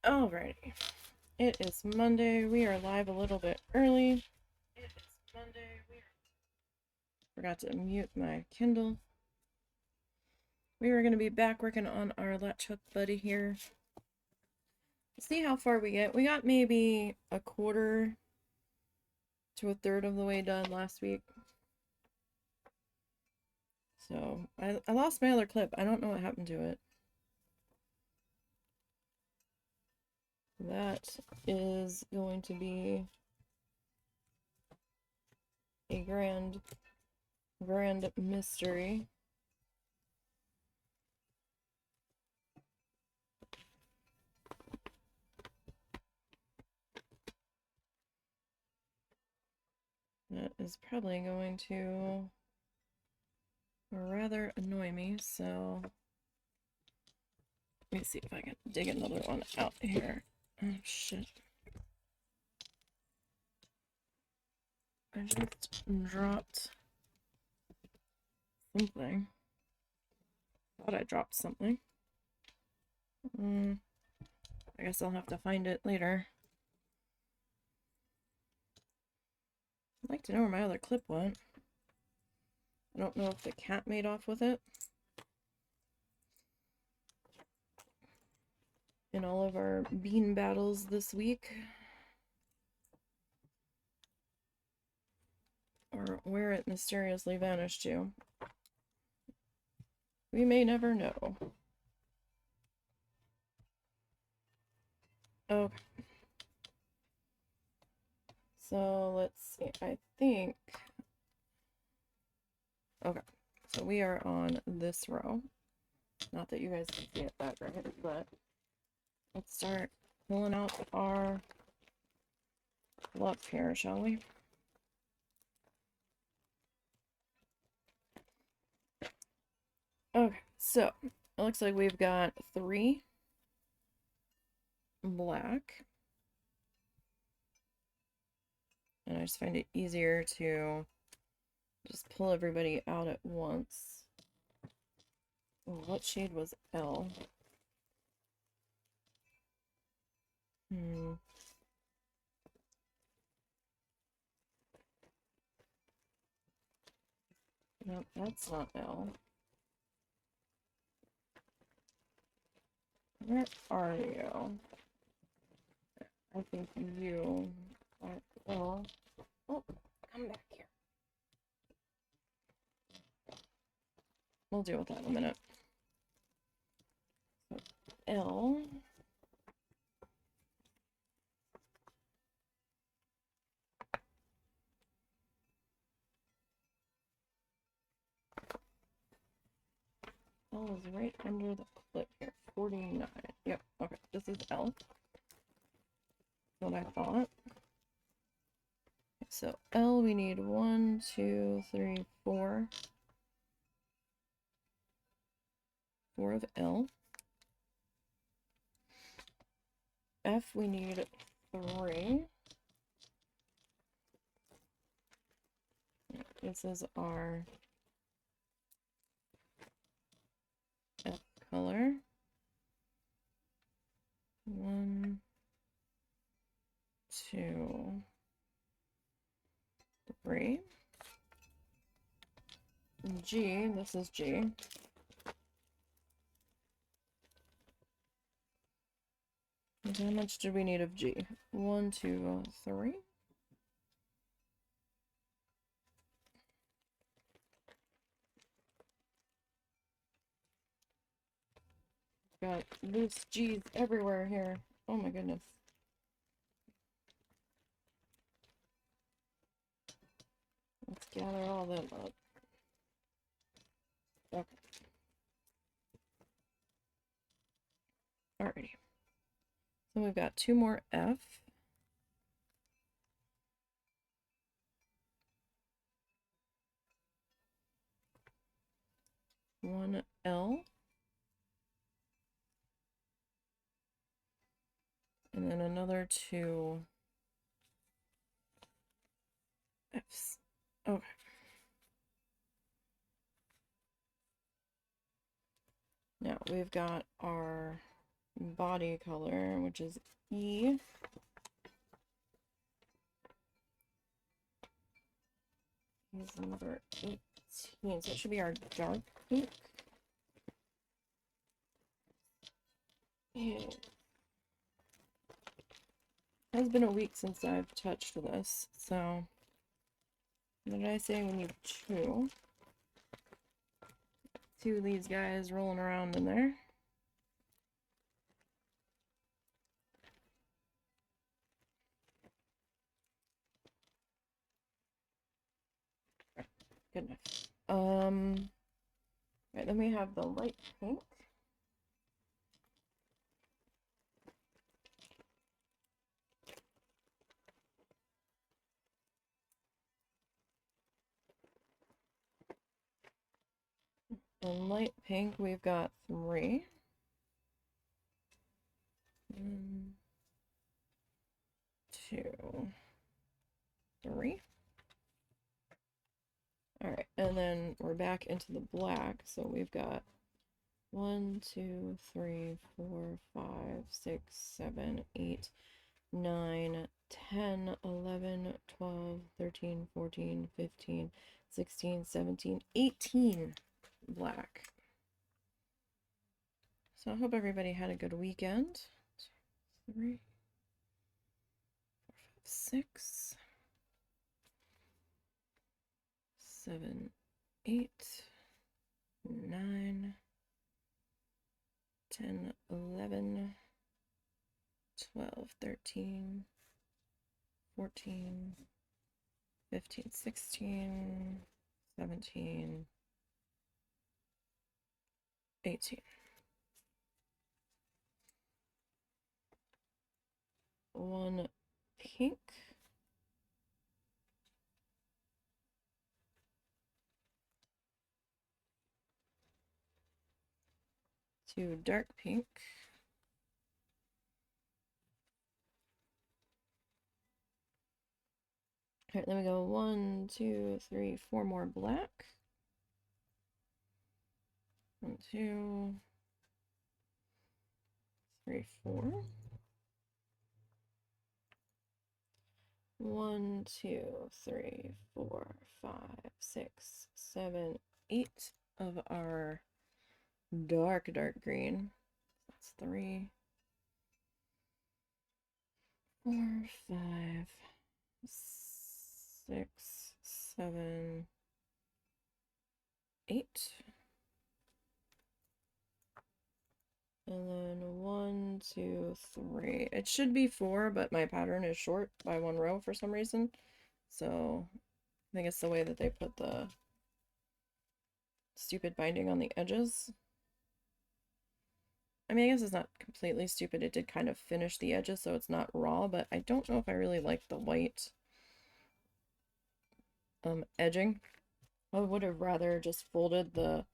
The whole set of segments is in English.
Alrighty. It is Monday. We are live a little bit early. It is Monday. Forgot to mute my Kindle. We are going to be back working on our Latch hook buddy here. See how far we get. We got maybe a quarter to a third of the way done last week. So, I lost my other clip. I don't know what happened to it. That is going to be a grand mystery. That is probably going to rather annoy me, so let me see if I can dig another one out here. Oh shit. I just dropped something. Thought I dropped something. I guess I'll have to find it later. I'd like to know where my other clip went. I don't know if the cat made off with it. In all of our bean battles this week. Or where it mysteriously vanished to. We may never know. Okay. So let's see. I think. Okay. So we are on this row. Not that you guys can see it that great, but let's start pulling out our fluff here, shall we? Okay, so it looks like we've got 3 black. And I just find it easier to just pull everybody out at once. Oh, what shade was L? No, that's not L. Where are you? I think you are L. Oh, come back here. We'll deal with that in a minute. So, L. L is right under the clip here. 49. Yep, okay. This is L. What I thought. So L, we need 1, 2, 3, 4. 4 of L. F, we need 3. This is our F color. 1, 2, 3. G, this is G. How much do we need of G? 1, 2, 3. Got loose G's everywhere here. Oh my goodness. Let's gather all them up. Okay. Alrighty. So we've got 2 more F. One L. And then another 2 F's. Okay. Now we've got our body color, which is E. Is number 18, so it should be our dark pink. It has been a week since I've touched this, so what did I say when you chew? Two of these guys rolling around in there. Good enough. Right, then we have the light pink. In light pink, we've got 3. 1, 2, 3. Alright, and then we're back into the black, so we've got 1, 2, 3, 4, 5, 6, 7, 8, 9, 10, 11, 12, 13, 14, 15, 16, 17, 18 black. So I hope everybody had a good weekend. 2, 3, 4, 5, 6, 7, 8, 9, 10, 11, 12, 13, 14, 15, 16, 17, 18. 1 pink. 2 dark pink. Alright, then we go 1, 2, 3, 4 more black. 1, 2, 3, 4. 1, 2, 3, 4, 5, 6, 7, 8 of our dark green. That's 3, 4, 5, 6, 7, 8. And then 1, 2, 3. It should be 4, but my pattern is short by 1 row for some reason. So I think it's the way that they put the stupid binding on the edges. I mean, I guess it's not completely stupid. It did kind of finish the edges, so it's not raw, but I don't know if I really like the white edging. I would have rather just folded the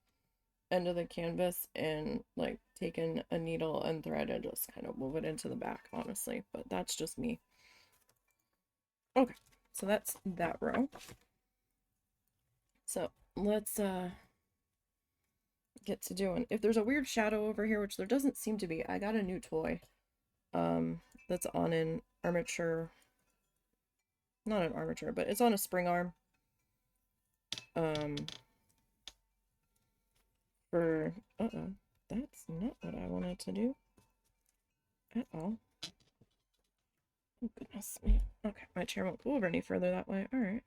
end of the canvas and like taken a needle and thread and just kind of wove it into the back, honestly, but that's just me. Okay, so that's that row. So let's get to doing. If there's a weird shadow over here, which there doesn't seem to be, I got a new toy that's on an armature, not an armature, but it's on a spring arm for that's not what I wanted to do at all. Oh goodness me. Okay, my chair won't go over any further that way. All right,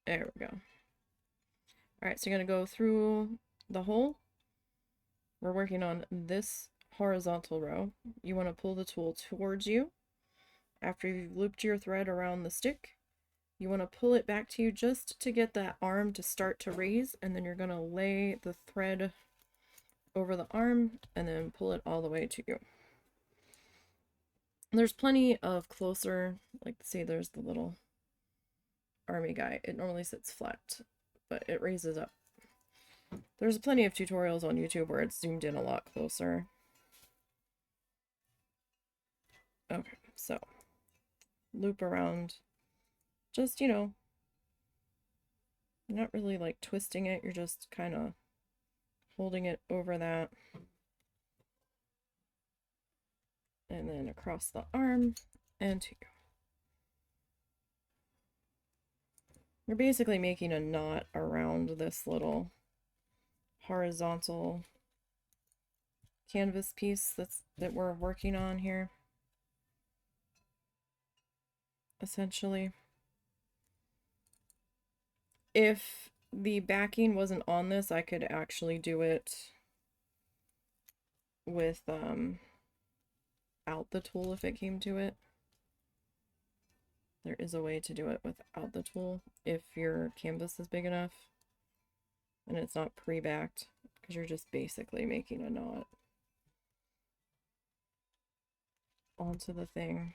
there we go. All right, so you're gonna go through the hole. We're working on this horizontal row. You want to pull the tool towards you. After you've looped your thread around the stick, you want to pull it back to you just to get that arm to start to raise, and then you're going to lay the thread over the arm and then pull it all the way to you. There's plenty of closer, like say there's the little army guy. It normally sits flat, but it raises up. There's plenty of tutorials on YouTube where it's zoomed in a lot closer. Okay, so loop around. Just, you know, not really like twisting it, you're just kind of holding it over that. And then across the arm and 2. You're basically making a knot around this little horizontal canvas piece that we're working on here. Essentially. If the backing wasn't on this, I could actually do it with out the tool if it came to it. There is a way to do it without the tool if your canvas is big enough and it's not pre-backed, because you're just basically making a knot onto the thing.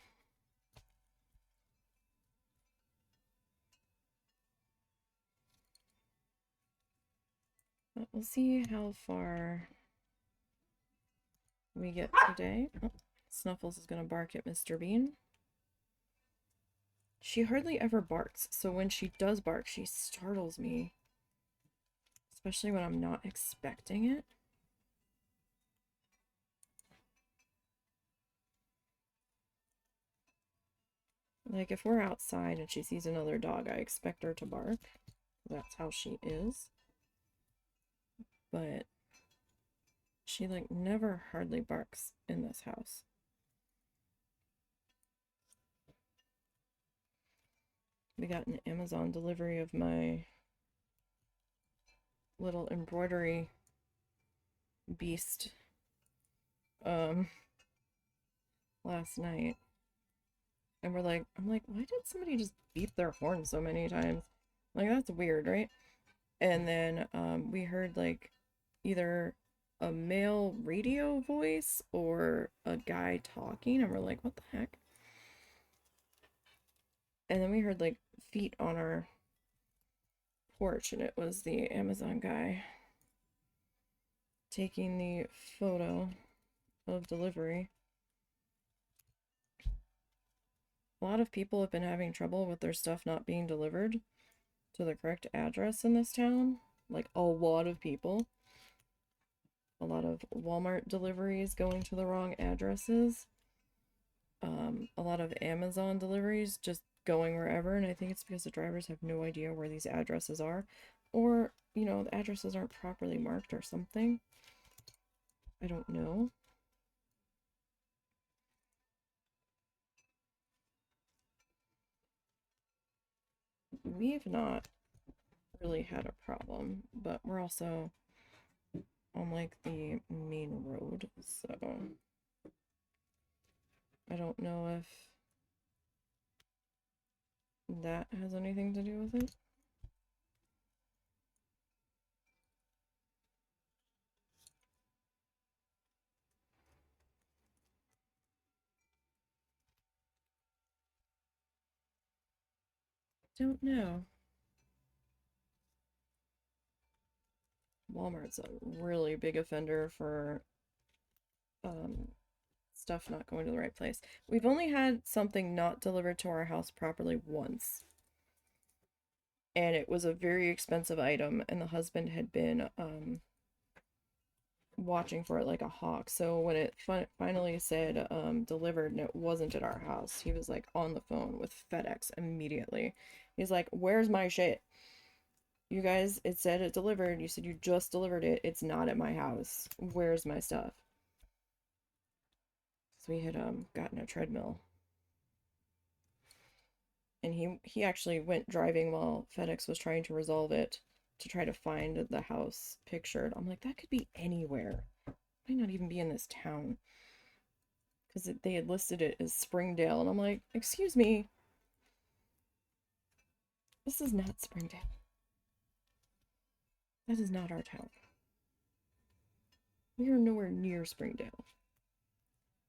But we'll see how far we get today. Oh, Snuffles is going to bark at Mr. Bean. She hardly ever barks, so when she does bark, she startles me. Especially when I'm not expecting it. Like, if we're outside and she sees another dog, I expect her to bark. That's how she is. But she, like, never hardly barks in this house. We got an Amazon delivery of my little embroidery beast last night. And I'm like, why did somebody just beep their horn so many times? Like, that's weird, right? And then we heard like either a male radio voice or a guy talking, and we're like, what the heck? And then we heard like feet on our porch, and it was the Amazon guy taking the photo of delivery. A lot of people have been having trouble with their stuff not being delivered to the correct address in this town. Like, a lot of people. A lot of Walmart deliveries going to the wrong addresses. A lot of Amazon deliveries just going wherever, and I think it's because the drivers have no idea where these addresses are, or, you know, the addresses aren't properly marked or something. I don't know. We've not really had a problem, but we're also on like the main road, so I don't know if that has anything to do with it. Don't know. Walmart's a really big offender for stuff not going to the right place. We've only had something not delivered to our house properly once. And it was a very expensive item, and the husband had been watching for it like a hawk. So when it finally said delivered and it wasn't at our house, he was like on the phone with FedEx immediately. He's like, "Where's my shit? You guys, it said it delivered. You said you just delivered it. It's not at my house. Where's my stuff?" So we had gotten a treadmill. And he actually went driving while FedEx was trying to resolve it to try to find the house pictured. I'm like, that could be anywhere. It might not even be in this town. Because they had listed it as Springdale. And I'm like, excuse me. This is not Springdale. That is not our town. We are nowhere near Springdale.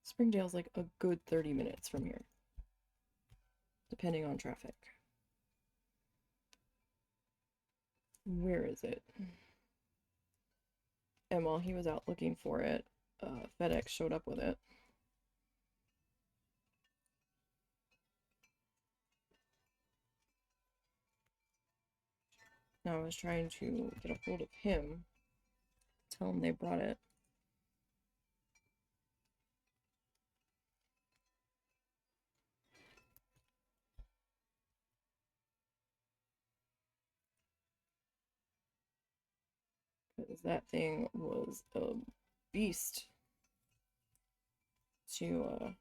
Springdale's like a good 30 minutes from here, depending on traffic. Where is it? And while he was out looking for it, FedEx showed up with it. Now I was trying to get a hold of him, tell him they brought it. because that thing was a beast to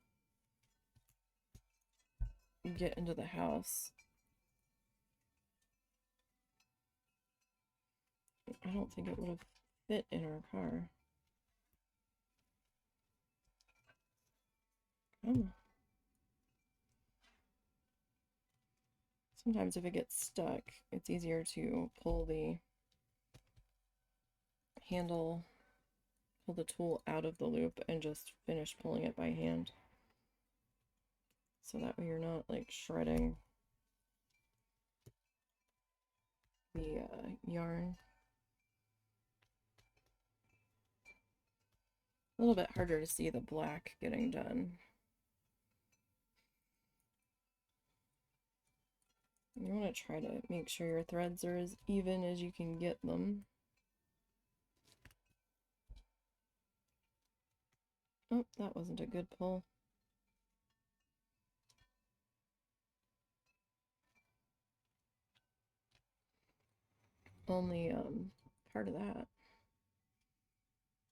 get into the house. I don't think it would have fit in our car. Sometimes if it gets stuck, it's easier to pull the handle, pull the tool out of the loop and just finish pulling it by hand. So that way you're not like shredding the yarn. A little bit harder to see the black getting done. You want to try to make sure your threads are as even as you can get them. Oh, that wasn't a good pull. Only part of that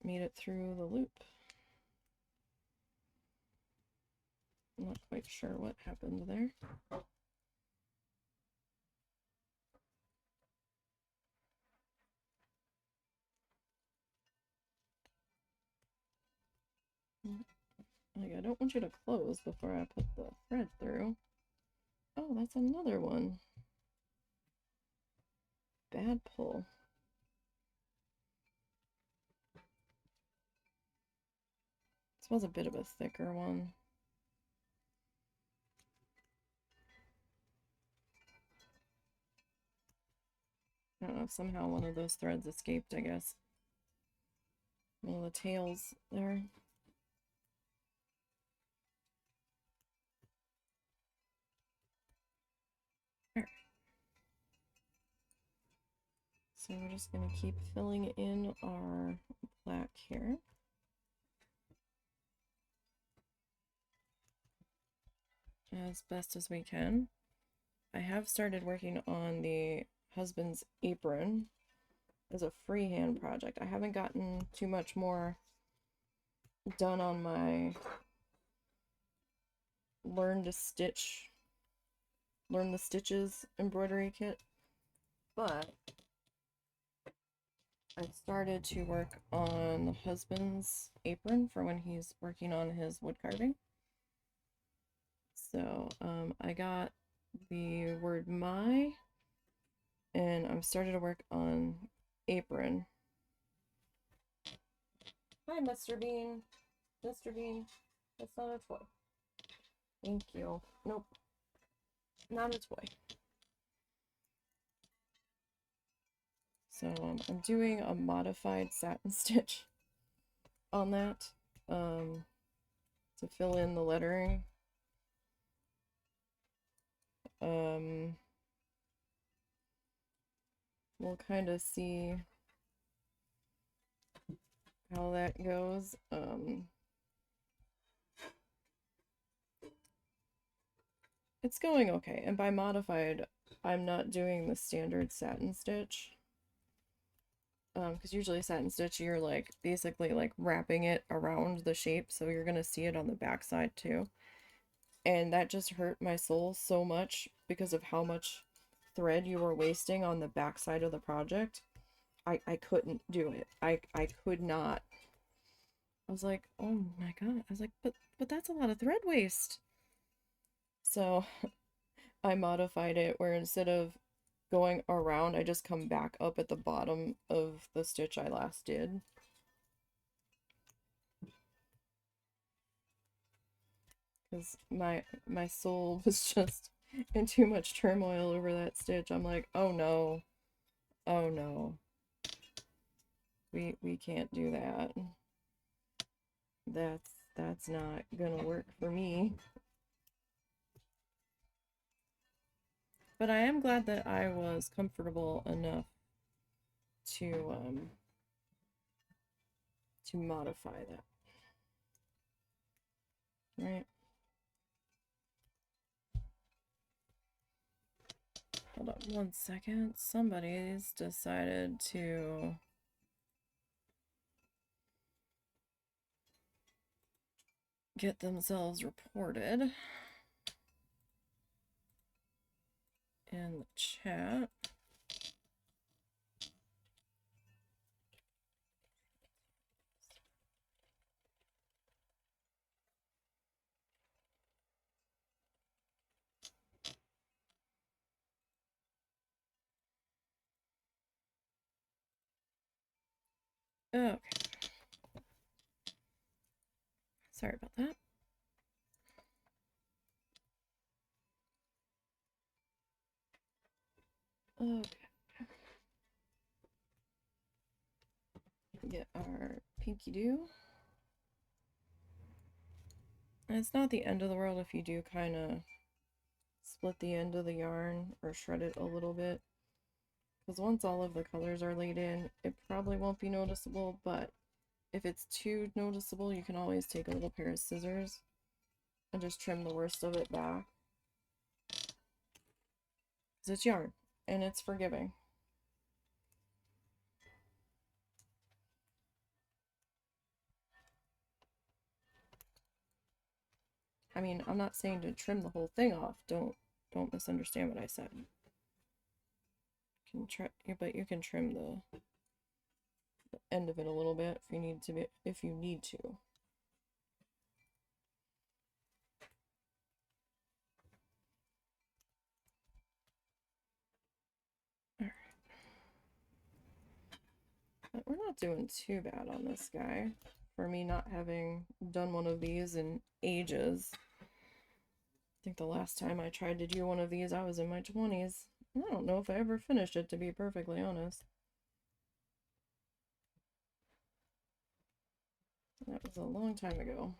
made it through the loop. I'm not quite sure what happened there. Like, I don't want you to close before I put the thread through. Oh, that's another one. Bad pull. This was a bit of a thicker one. I don't know if somehow one of those threads escaped, I guess. One of the tails there. There. So we're just going to keep filling in our black here. As best as we can. I have started working on the husband's apron as a freehand project. I haven't gotten too much more done on my learn the stitches embroidery kit, but I started to work on the husband's apron for when he's working on his wood carving. So I got the word my, and I'm starting to work on apron. Hi, Mr. Bean. Mr. Bean, that's not a toy. Thank you. Nope, not a toy. So I'm doing a modified satin stitch on that to fill in the lettering. We'll kind of see how that goes. It's going okay, and by modified, I'm not doing the standard satin stitch. Because usually satin stitch, you're like basically like wrapping it around the shape, so you're gonna see it on the back side too. And that just hurt my soul so much because of how much thread you were wasting on the back side of the project. I couldn't do it. I could not. I was like, oh my god. I was like, but that's a lot of thread waste. So I modified it where instead of going around, I just come back up at the bottom of the stitch I last did. Because my soul was just in too much turmoil over that stitch. I'm like, oh no. Oh no. We can't do that. That's not gonna work for me. But I am glad that I was comfortable enough to modify that. Right? Hold on one second. Somebody's decided to get themselves reported in the chat. Okay. Sorry about that. Okay. Get our pinky do. And it's not the end of the world if you do kind of split the end of the yarn or shred it a little bit. Because once all of the colors are laid in, it probably won't be noticeable, but if it's too noticeable, you can always take a little pair of scissors and just trim the worst of it back. Because it's yarn, and it's forgiving. I mean, I'm not saying to trim the whole thing off. Don't misunderstand what I said. But you can trim the end of it a little bit if you need to. If you need to. All right. But we're not doing too bad on this guy. For me not having done one of these in ages. I think the last time I tried to do one of these, I was in my 20s. I don't know if I ever finished it, to be perfectly honest. That was a long time ago.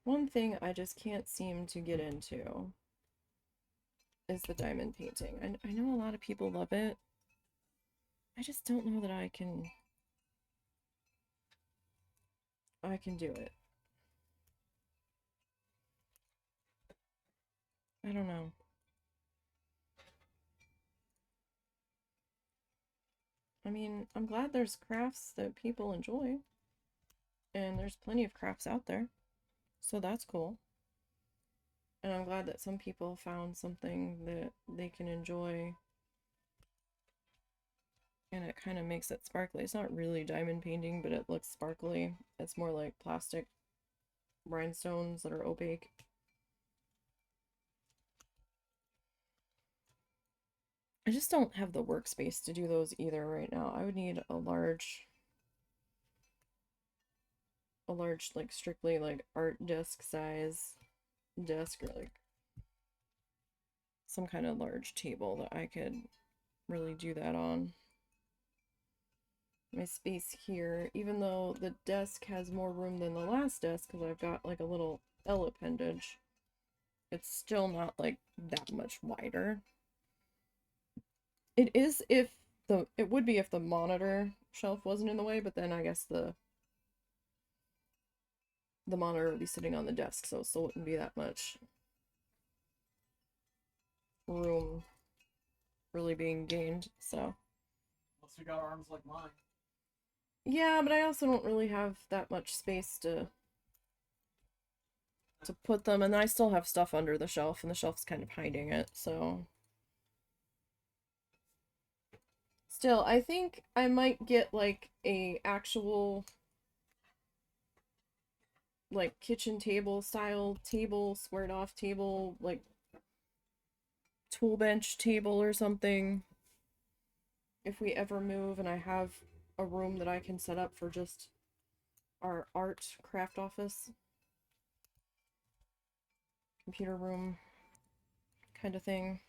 One thing I just can't seem to get into is the diamond painting. I know a lot of people love it. I just don't know that I can do it. I don't know. I mean, I'm glad there's crafts that people enjoy. And there's plenty of crafts out there. So that's cool. And I'm glad that some people found something that they can enjoy. And it kind of makes it sparkly. It's not really diamond painting, but it looks sparkly. It's more like plastic rhinestones that are opaque. I just don't have the workspace to do those either right now. I would need a large like strictly like art desk size desk, or like some kind of large table that I could really do that on. My space here, even though the desk has more room than the last desk because I've got like a little L appendage, it's still not like that much wider. It is it would be if the monitor shelf wasn't in the way, but then I guess the monitor would be sitting on the desk, so it still wouldn't be that much room really being gained, so. Unless you got arms like mine. Yeah, but I also don't really have that much space to put them, and then I still have stuff under the shelf, and the shelf's kind of hiding it, so. Still, I think I might get like a actual like kitchen table style table, squared off table, like tool bench table or something, if we ever move and I have a room that I can set up for just our art craft office, computer room kind of thing,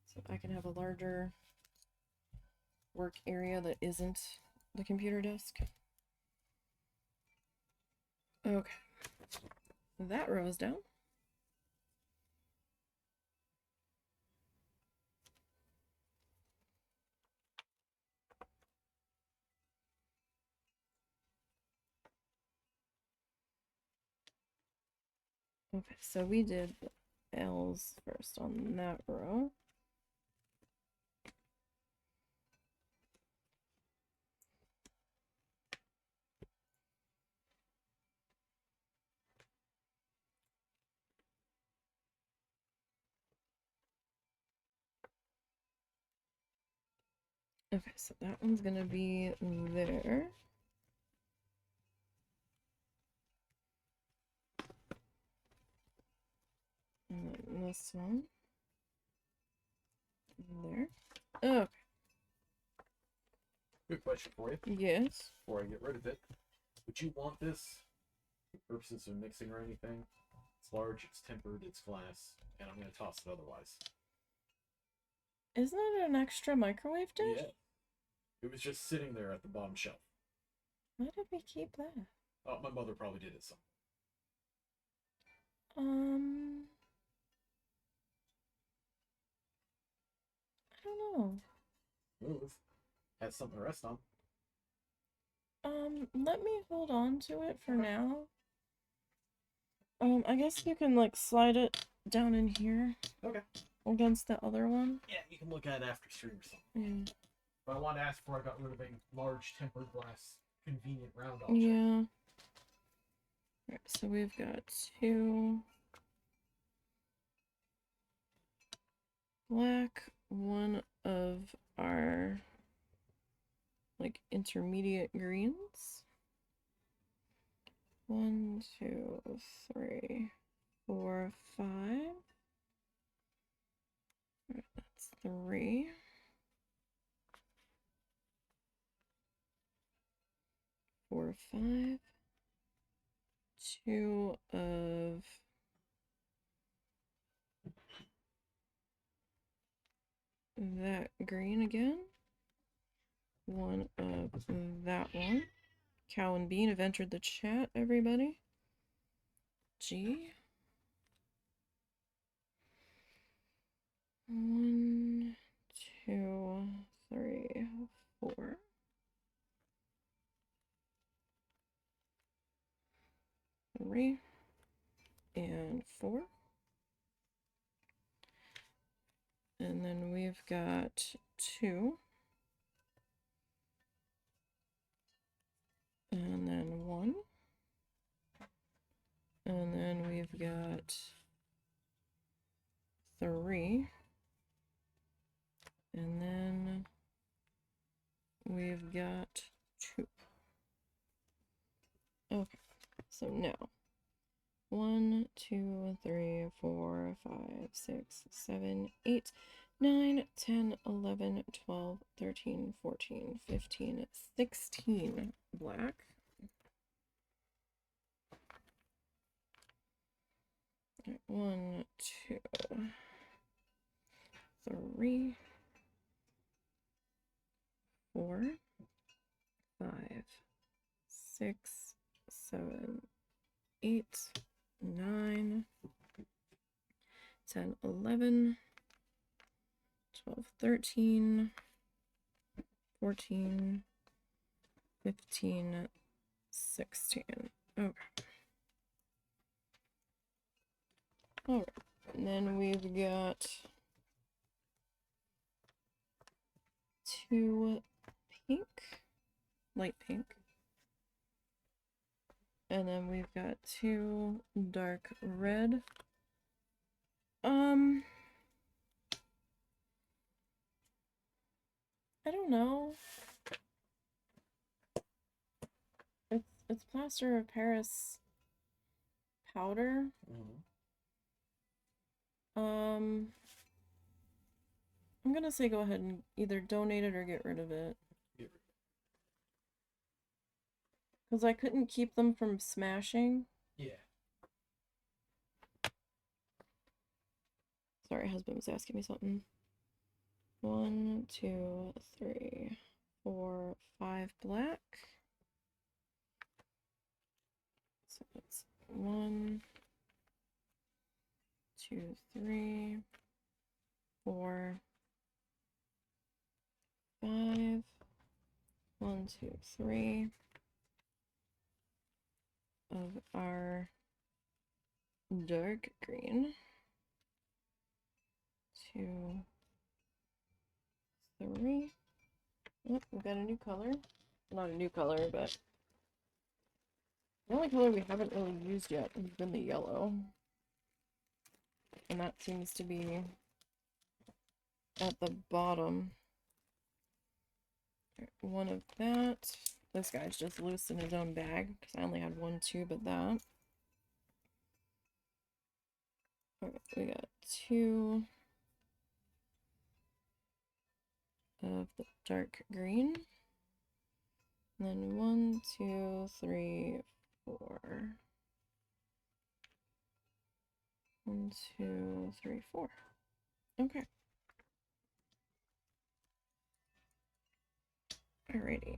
so I can have a larger work area that isn't the computer desk. Okay, that row is down. Okay, so we did the L's first on that row. Okay, so that one's gonna be there. And then this one. There. Okay. Good question for you. Yes. Before I get rid of it, would you want this for purposes of mixing or anything? It's large, it's tempered, it's glass, and I'm going to toss it otherwise. Isn't it an extra microwave dish? Yeah. It was just sitting there at the bottom shelf. Why did we keep that? Oh, my mother probably did it some. I don't know. Move. Has something to rest on. Let me hold on to it for now. I guess you can like slide it down in here. Okay. Against the other one. Yeah, you can look at it after stream or something. Yeah. But I wanted to ask before I got rid of a large tempered glass convenient round object. Yeah. Alright, so we've got 2 black, 1 of our like intermediate greens. 1, 2, 3, 4, 5. Alright, that's 3. 4, 5. 2 of that green again. 1 of that one. Cow and Bean have entered the chat, everybody. G. 1, 2, 3, 4. Three and 4. And then we've got 2. And then 1. And then we've got 3. And then we've got 2. Okay, so now 1, 2, 3, 4, 5, 6, 7, 8, 9, 10, 11, 12, 13, 14, 15, 16 black. Right, 1, 2, 3, 4, 5, 6, 7, 8, 9, 10, 11, 12, 13, 14, 15, 16. Okay. Alright, and then we've got 2 pink, light pink. And then we've got 2 dark red. I don't know. It's plaster of Paris powder. I'm gonna say go ahead and either donate it or get rid of it. Because I couldn't keep them from smashing. Yeah. Sorry, husband was asking me something. 1, 2, 3, 4, 5 black. So that's 1, 2, 3, 4, 5. 1, 2, 3 of our dark green. 2, 3. Oh, we've got a new color. Not a new color, but the only color we haven't really used yet has been the yellow. And that seems to be at the bottom one of that. This guy's just loose in his own bag because I only had one tube of that. Alright, we got 2 of the dark green. And then 1, 2, 3, 4. 1, 2, 3, 4. Okay. Alrighty.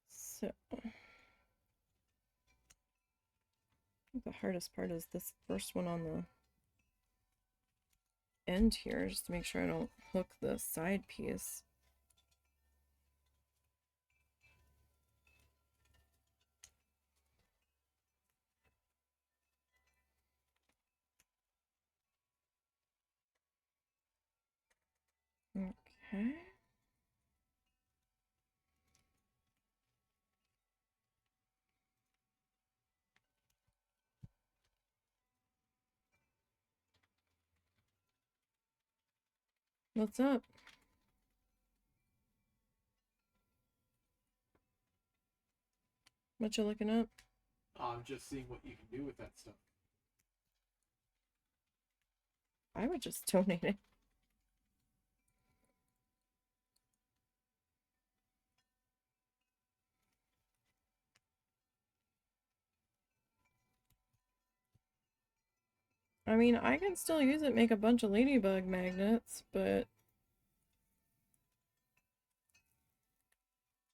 So, the hardest part is this first one on the end here, just to make sure I don't hook the side piece. Okay. What's up? What you looking up? I'm just seeing what you can do with that stuff. I would just donate it. I mean, I can still use it, make a bunch of ladybug magnets, but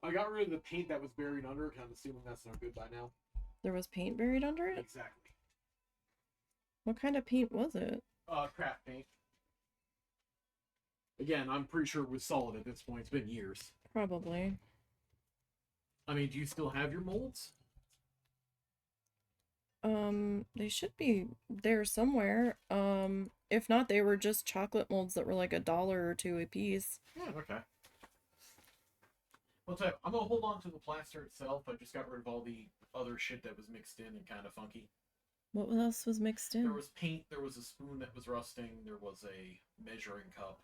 I got rid of the paint that was buried under it, I'm assuming that's no good by now. there was paint buried under it? Exactly. What kind of paint was it? Craft paint. Again, I'm pretty sure it was solid at this point. It's been years. Probably. I mean, do you still have your molds? They should be there somewhere. If not, they were just chocolate molds that were like $1 or $2 a piece. Yeah, okay. Well, tell you, I'm gonna hold on to the plaster itself. I just got rid of all the other shit that was mixed in and kind of funky. What else was mixed in? There was paint, there was a spoon that was rusting, there was a measuring cup.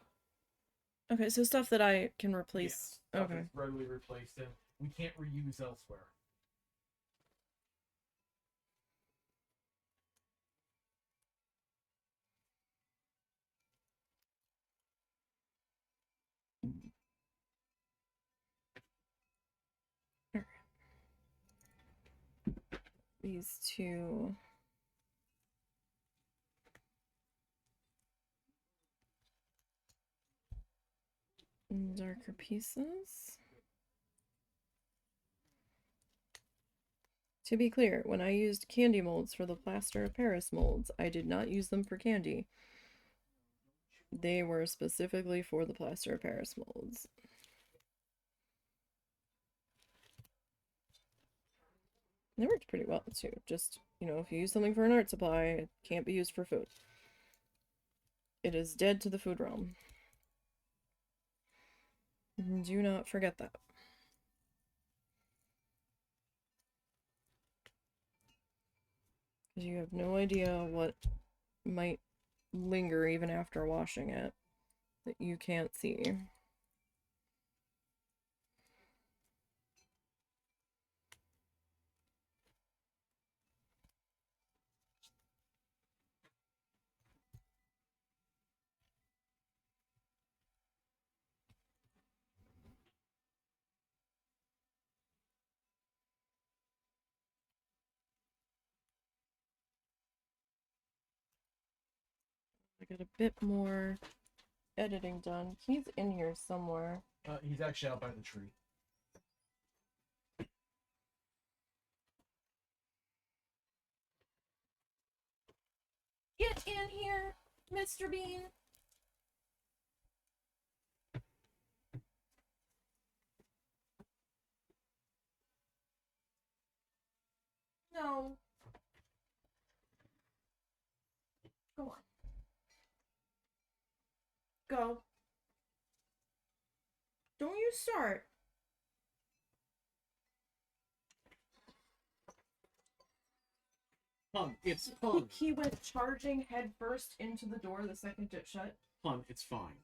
Okay, so stuff that I can replace. Yes, stuff Okay. that's readily replaced and we can't reuse elsewhere. These 2 darker pieces. To be clear, when I used candy molds for the plaster of Paris molds, I did not use them for candy. They were specifically for the plaster of Paris molds. They worked pretty well too. Just, you know, if you use something for an art supply, it can't be used for food. It is dead to the food realm. Do not forget that. Because you have no idea what might linger even after washing it that you can't see. I got a bit more editing done. He's in here somewhere. He's actually out by the tree. Get in here, Mr. Bean. No. Go on. Go. Don't you start. Hun, it's fun. He went charging headfirst into the door the second it shut. Hun, it's fine.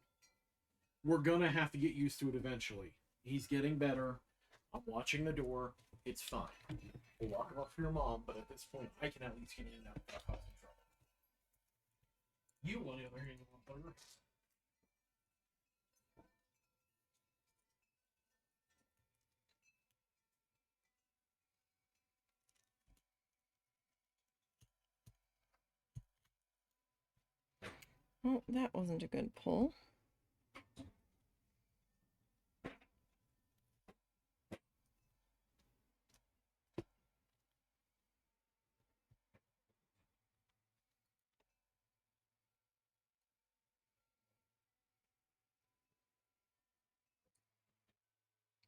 We're gonna have to get used to it eventually. He's getting better. I'm watching the door. It's fine. We'll lock him up for your mom, but at this point, I can at least get in and out without causing trouble. You, on the other hand, you want butter? Oh, that wasn't a good pull.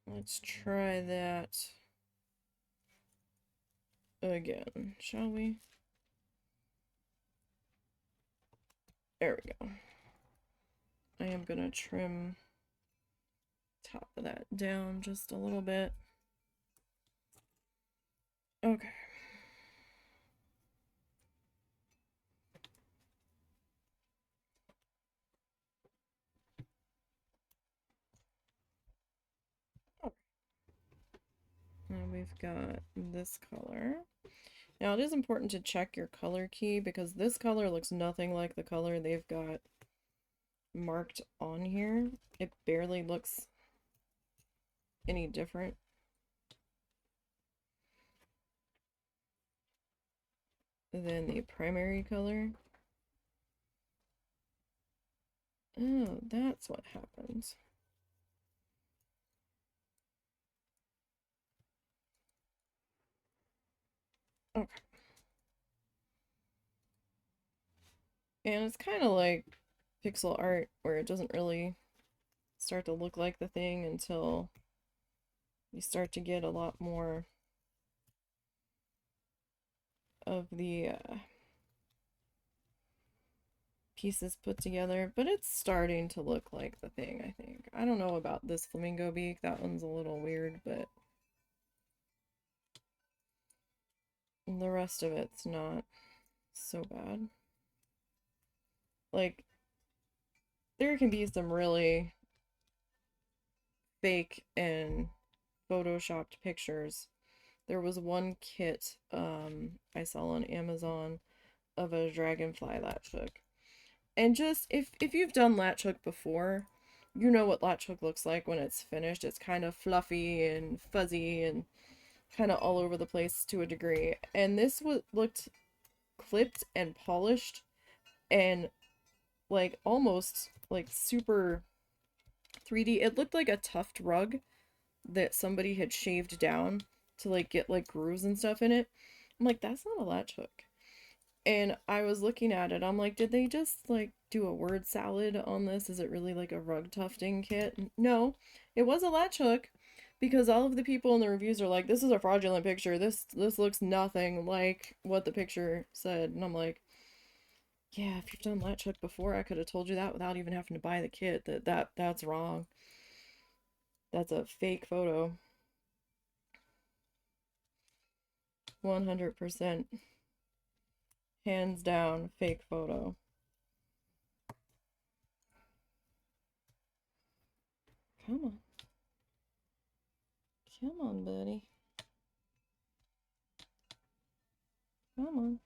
Let's try that again, shall we? There we go. I am gonna trim top of that down just a little bit. Okay. Now we've got this color. Now it is important to check your color key because this color looks nothing like the color they've got marked on here. It barely looks any different. Than the primary color. Oh, that's what happens. Okay. And it's kind of like pixel art where it doesn't really start to look like the thing until you start to get a lot more of the pieces put together, but it's starting to look like the thing, I think. I don't know about this flamingo beak. That one's a little weird, but the rest of it's not so bad. Like, there can be some really fake and photoshopped pictures. There was one kit I saw on Amazon of a dragonfly latch hook. And just, if you've done latch hook before, you know what latch hook looks like when it's finished. It's kind of fluffy and fuzzy and kind of all over the place to a degree. And this looked clipped and polished and like almost like super 3D. It looked like a tuft rug that somebody had shaved down to like get like grooves and stuff in it. I'm like, that's not a latch hook. And I was looking at it, I'm like, did they just like do a word salad on this? Is it really like a rug tufting kit? No, it was a latch hook because all of the people in the reviews are like, this is a fraudulent picture. This looks nothing like what the picture said. And I'm like, yeah, if you've done latch hook before, I could have told you that without even having to buy the kit. That's wrong. That's a fake photo. 100%. Hands down, fake photo. Come on. Come on, buddy. Come on.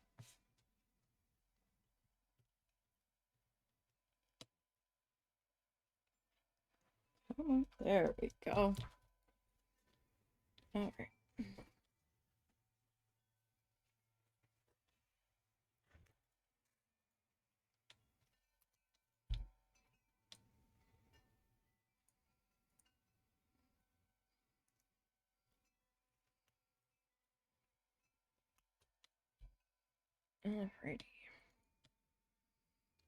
Come on. There we go. All right. Alrighty.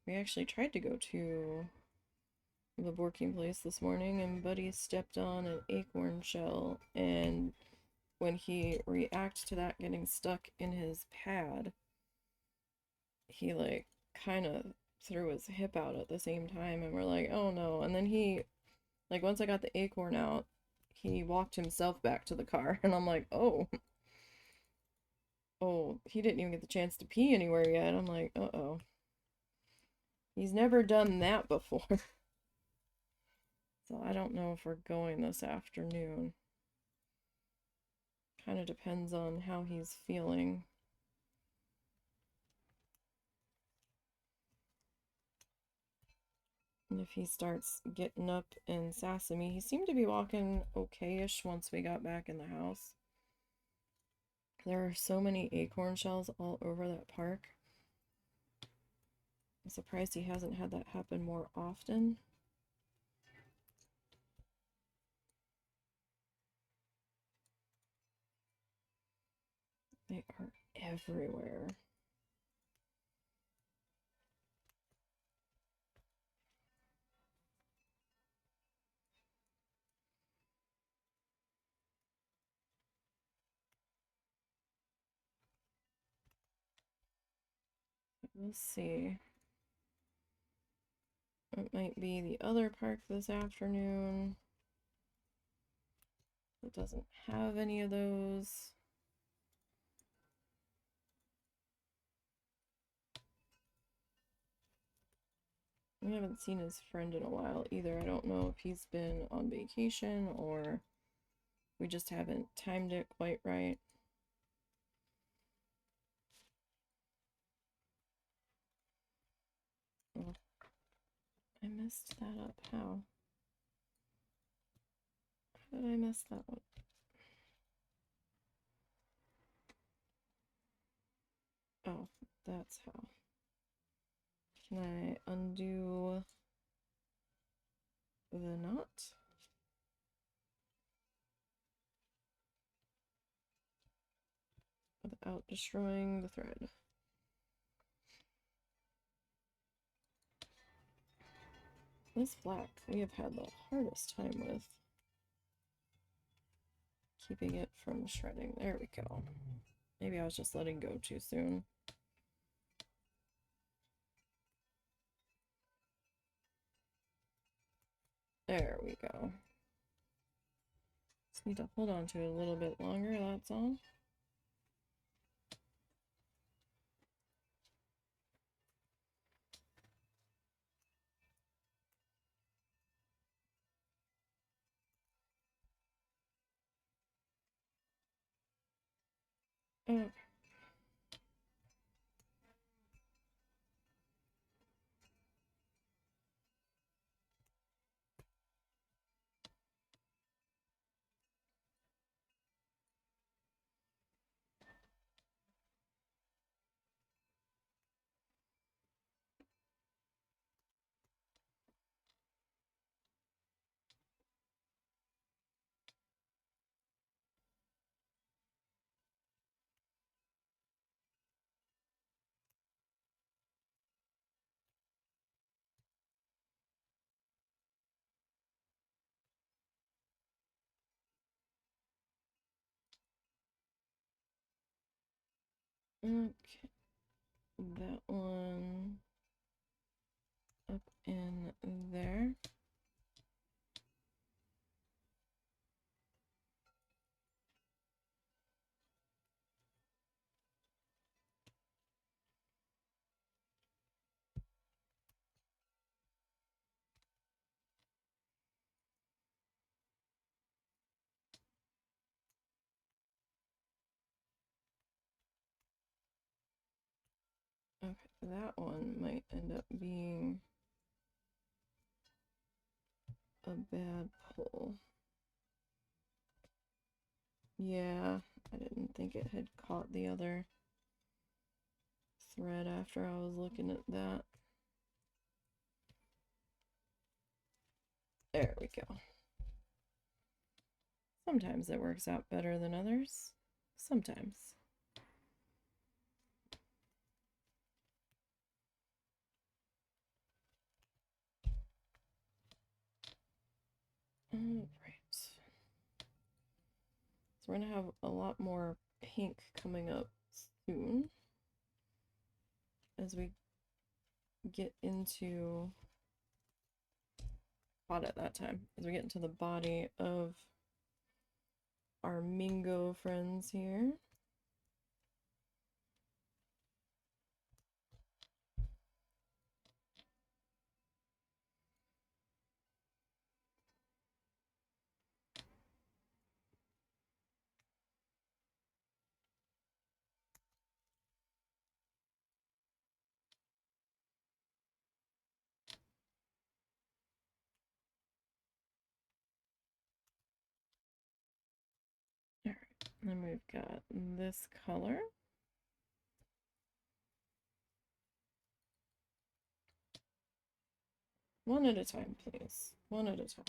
We actually tried to go to the Borking place this morning, and Buddy stepped on an acorn shell, and when he reacted to that getting stuck in his pad, he like kind of threw his hip out at the same time, and we're like, oh no. And then he, like, once I got the acorn out, he walked himself back to the car, and I'm like, oh, So he didn't even get the chance to pee anywhere yet. I'm like, uh-oh. He's never done that before. So I don't know if we're going this afternoon. Kind of depends on how he's feeling. And if he starts getting up and sassing me, he seemed to be walking okay-ish once we got back in the house. There are so many acorn shells all over that park. I'm surprised he hasn't had that happen more often. They are everywhere. We'll see. It might be the other park this afternoon. It doesn't have any of those. We haven't seen his friend in a while either. I don't know if he's been on vacation or we just haven't timed it quite right. Oh, I messed that up. How? How did I mess that up? Oh, that's how. Can I undo the knot? Without destroying the thread. This black we have had the hardest time with keeping it from shredding. There we go. Maybe I was just letting go too soon. There we go. Just need to hold on to it a little bit longer, that's all. Okay. Okay. That one up in there. Okay, that one might end up being a bad pull. Yeah, I didn't think it had caught the other thread after I was looking at that. There we go. Sometimes it works out better than others. Sometimes. All right. So we're gonna have a lot more pink coming up soon as we get into, caught at that time, as we get into the body of our Mingo friends here. Then we've got this color. One at a time, please. One at a time.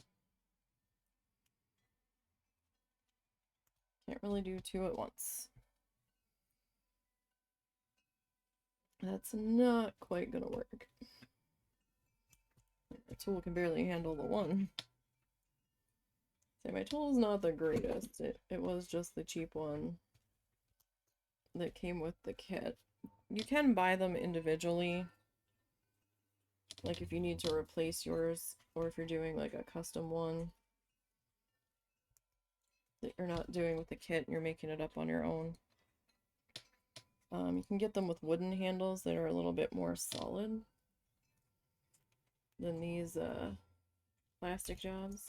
Can't really do two at once. That's not quite gonna work. The tool can barely handle the one. So my tool is not the greatest. It was just the cheap one that came with the kit. You can buy them individually, like if you need to replace yours, or if you're doing like a custom one that you're not doing with the kit and you're making it up on your own. You can get them with wooden handles that are a little bit more solid than these plastic jobs.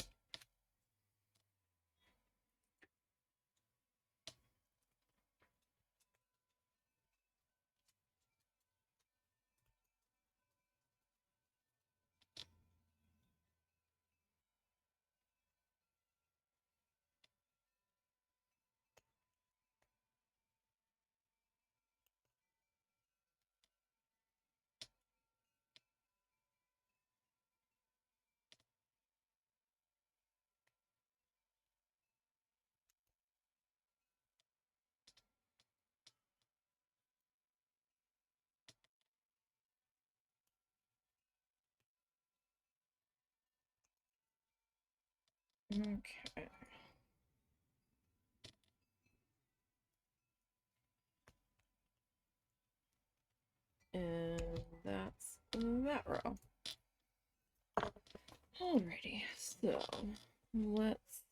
Okay. And that's that row. Alrighty, so let's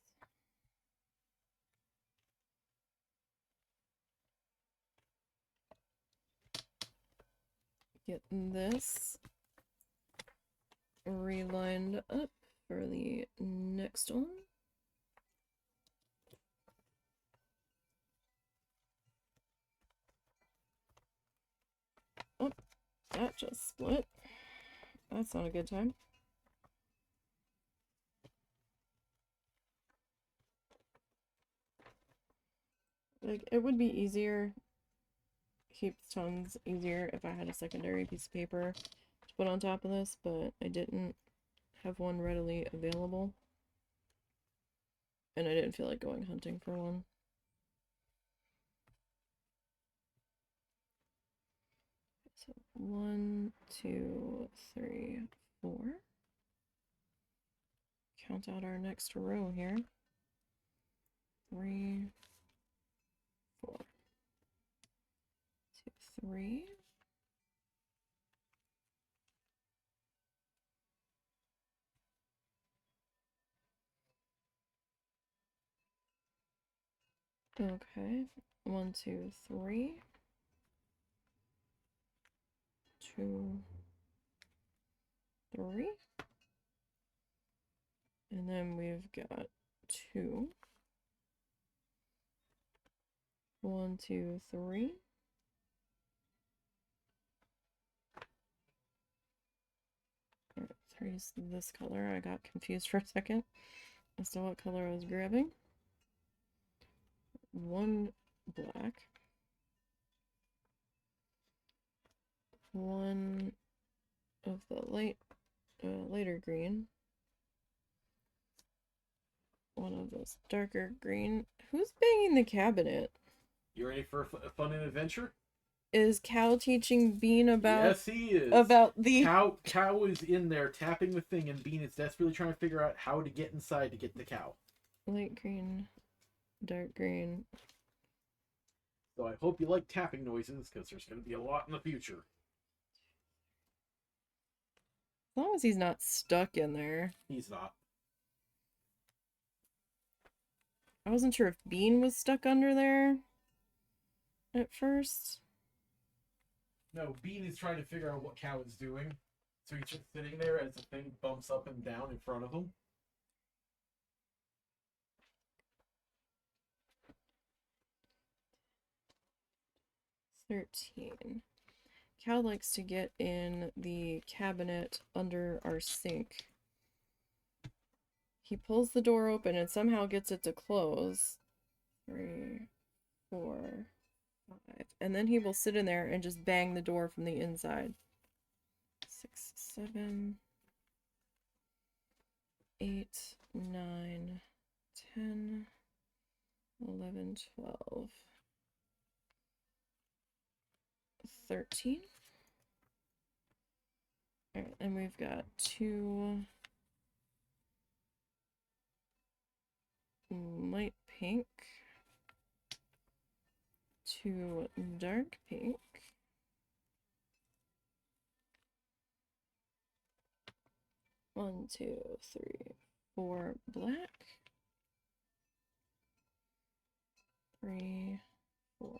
get this relined up for the next one. Oh, that just split. That's not a good time. Like, it would be easier, keeps tons easier if I had a secondary piece of paper to put on top of this, but I didn't have one readily available. And I didn't feel like going hunting for one. So 1, 2, 3, 4. Count out our next row here. 3, 4. 2, 3. Okay. 1, 2, 3. 2, 3. And then we've got 2. 1, 2, 3. Alright, 3's this color. I got confused for a second as to what color I was grabbing. 1 black. 1 of the lighter green. 1 of this darker green. Who's banging the cabinet? You ready for a fun and adventure? Is Cal teaching Bean about? Yes, he is. About the cow is in there tapping the thing, and Bean is desperately trying to figure out how to get inside to get the cow. Light green, dark green. So I hope you like tapping noises, because there's going to be a lot in the future. As long as he's not stuck in there. He's not. I wasn't sure if Bean was stuck under there at first. No, Bean is trying to figure out what cow is doing. So he's just sitting there as the thing bumps up and down in front of him. $13. Cal likes to get in the cabinet under our sink. He pulls the door open and somehow gets it to close. 3, 4, 5. And then he will sit in there and just bang the door from the inside. 6, 7, 8, 9, 10, 11, 12, 13. Alright, and we've got 2 light pink, 2 dark pink, 1, 2, 3, 4 black, 3, 4.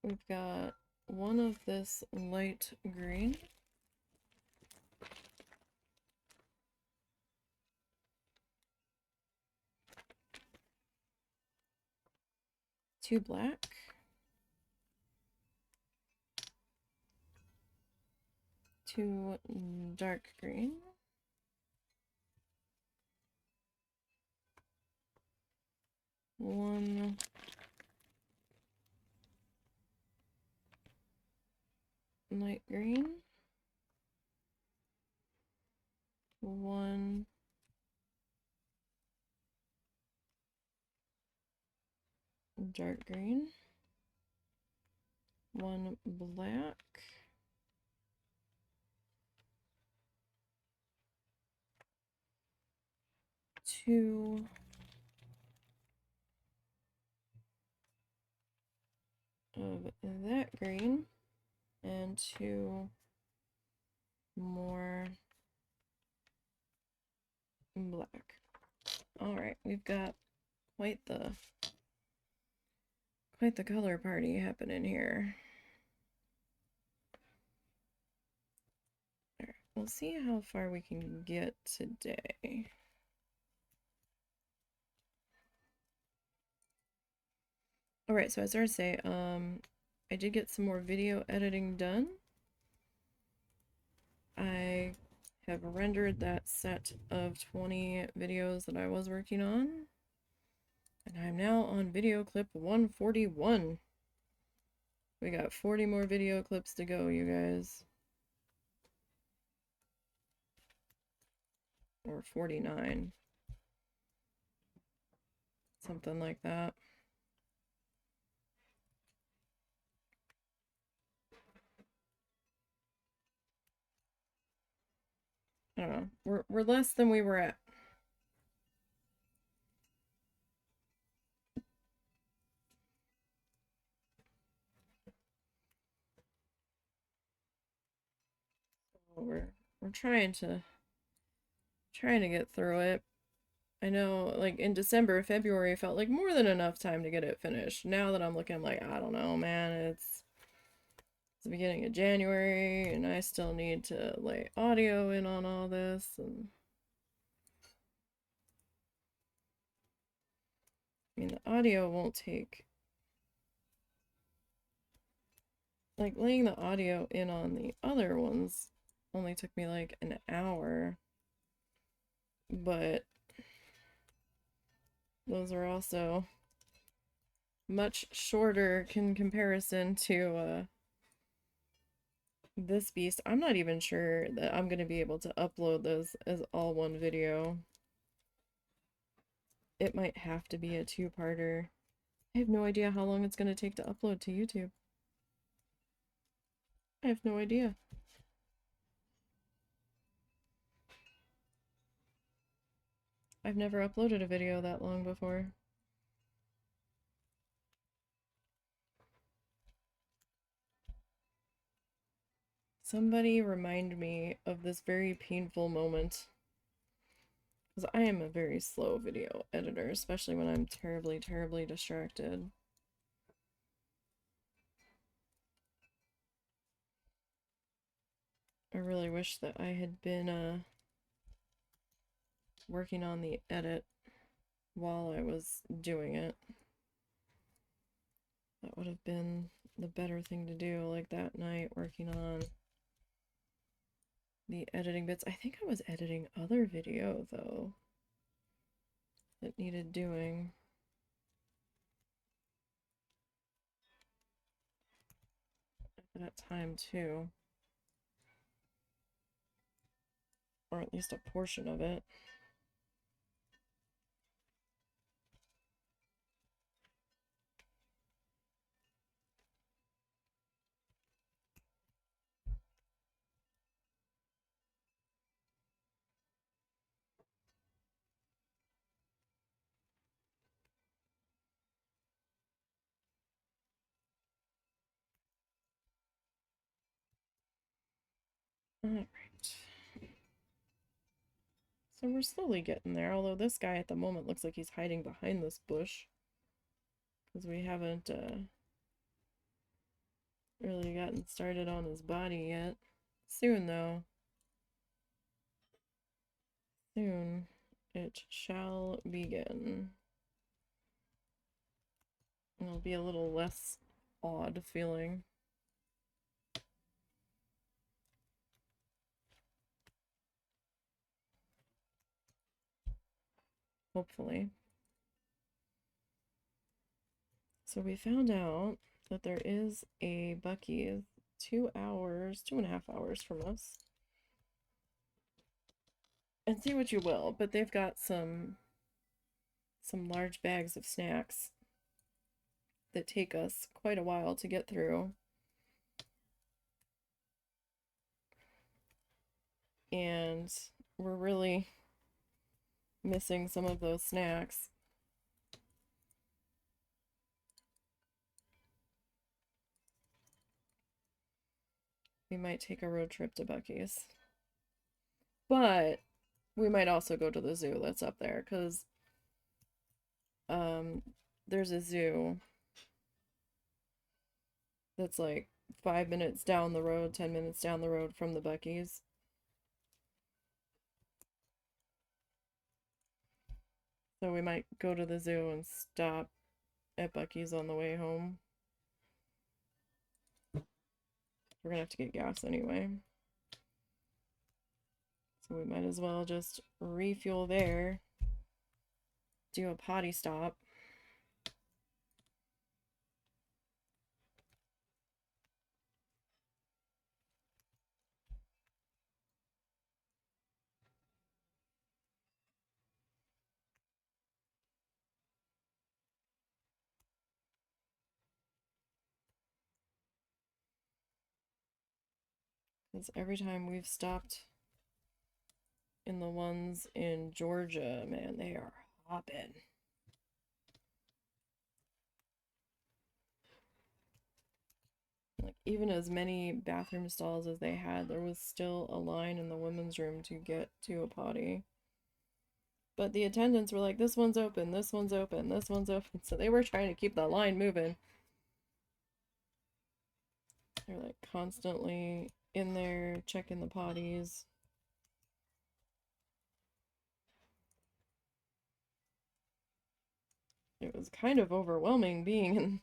We've got 1 of this light green, 2 black, 2 dark green, 1 light green, 1 dark green, 1 black, 2 of that green, and 2 more black. Alright, we've got quite the color party happening here. Alright, we'll see how far we can get today. Alright, so I started to say, I did get some more video editing done. I have rendered that set of 20 videos that I was working on. And I'm now on video clip 141. We got 40 more video clips to go, you guys. Or 49. Something like that. I don't know. We're less than we were at. We're trying to get through it. I know, like, in December, February, felt like more than enough time to get it finished. Now that I'm looking, I'm like, I don't know, man, it's the beginning of January, and I still need to lay audio in on all this, and I mean, the audio won't take, like, laying the audio in on the other ones only took me like an hour, but those are also much shorter in comparison to this beast. I'm not even sure that I'm going to be able to upload those as all one video. It might have to be a 2-parter. I have no idea how long it's going to take to upload to YouTube. I have no idea. I've never uploaded a video that long before. Somebody remind me of this very painful moment. Because I am a very slow video editor, especially when I'm terribly, terribly distracted. I really wish that I had been working on the edit while I was doing it. That would have been the better thing to do, like that night, working on the editing bits. I think I was editing other video, though, that needed doing. that time too. Or at least a portion of it. Alright. So we're slowly getting there, although this guy at the moment looks like he's hiding behind this bush. Because we haven't really gotten started on his body yet. Soon, though. Soon it shall begin. It'll be a little less odd feeling. Hopefully. So we found out that there is a Buc-ee's 2.5 hours from us. And see what you will, but they've got some large bags of snacks that take us quite a while to get through. And we're really missing some of those snacks. We might take a road trip to Buc-ee's. But we might also go to the zoo that's up there, because there's a zoo that's like 5 minutes down the road, 10 minutes down the road from the Buc-ee's. So we might go to the zoo and stop at Buc-ee's on the way home. We're gonna have to get gas anyway. So we might as well just refuel there, do a potty stop. Because every time we've stopped in the ones in Georgia, man, they are hopping. Like, even as many bathroom stalls as they had, there was still a line in the women's room to get to a potty. But the attendants were like, this one's open, this one's open, this one's open. So they were trying to keep the line moving. They're like constantly in there checking the potties. It was kind of overwhelming being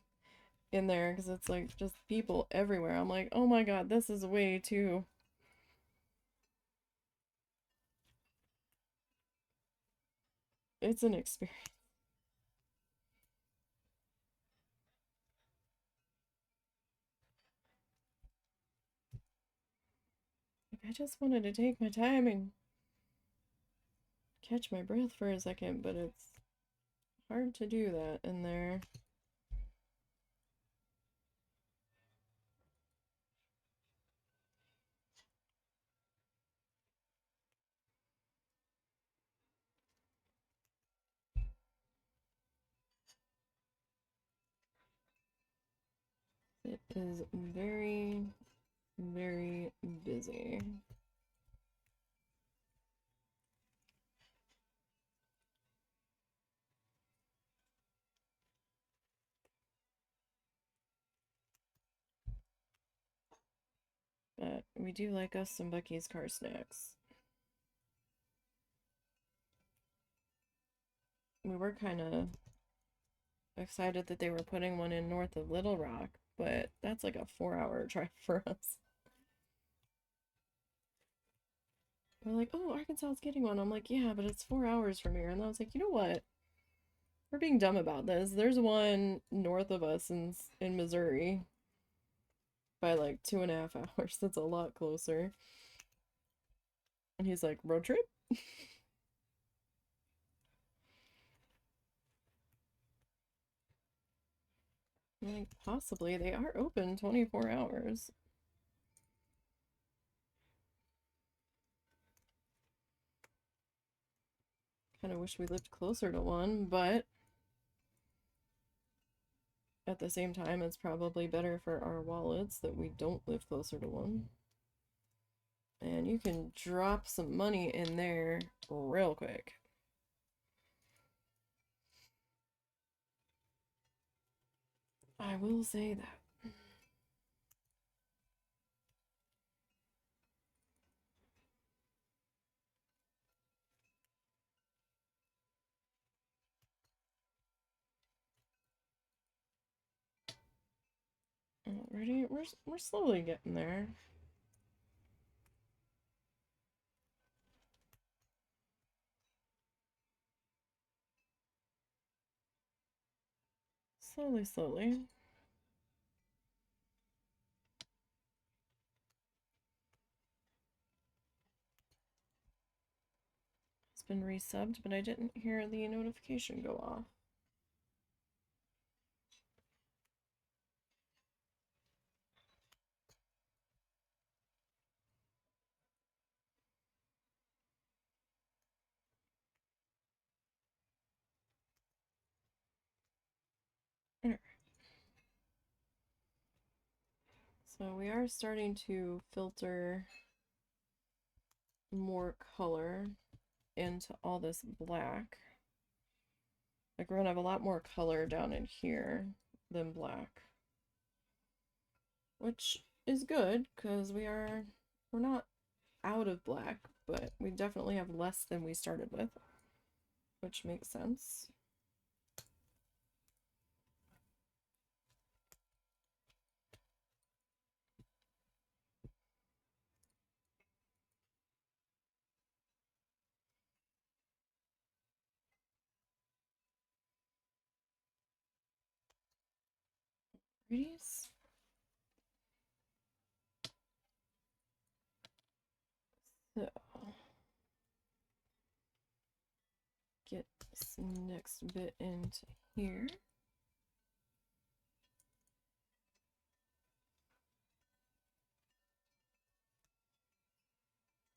in there because it's like just people everywhere. I'm like, oh my god, this is way too. It's an experience. Like, I just wanted to take my time and catch my breath for a second, but it's hard to do that in there. It is very, very busy. But we do like us some Buc-ee's car snacks. We were kind of excited that they were putting one in north of Little Rock, but that's like a 4-hour drive for us. We're like, oh, Arkansas is getting one. I'm like, yeah, but it's 4 hours from here. And I was like, you know what? We're being dumb about this. There's one north of us in Missouri. by like 2.5 hours. That's a lot closer. And he's like, road trip? Like, possibly. They are open 24 hours. Kind of wish we lived closer to one, but at the same time, it's probably better for our wallets that we don't live closer to one. And you can drop some money in there real quick. I will say that. Already, we're slowly getting there. Slowly, slowly. It's been resubbed, but I didn't hear the notification go off. Alright. So we are starting to filter more color into all this black. Like we're gonna have a lot more color down in here than black. Which is good, because we're not out of black, but we definitely have less than we started with. Which makes sense. Pretties. So get this next bit into here.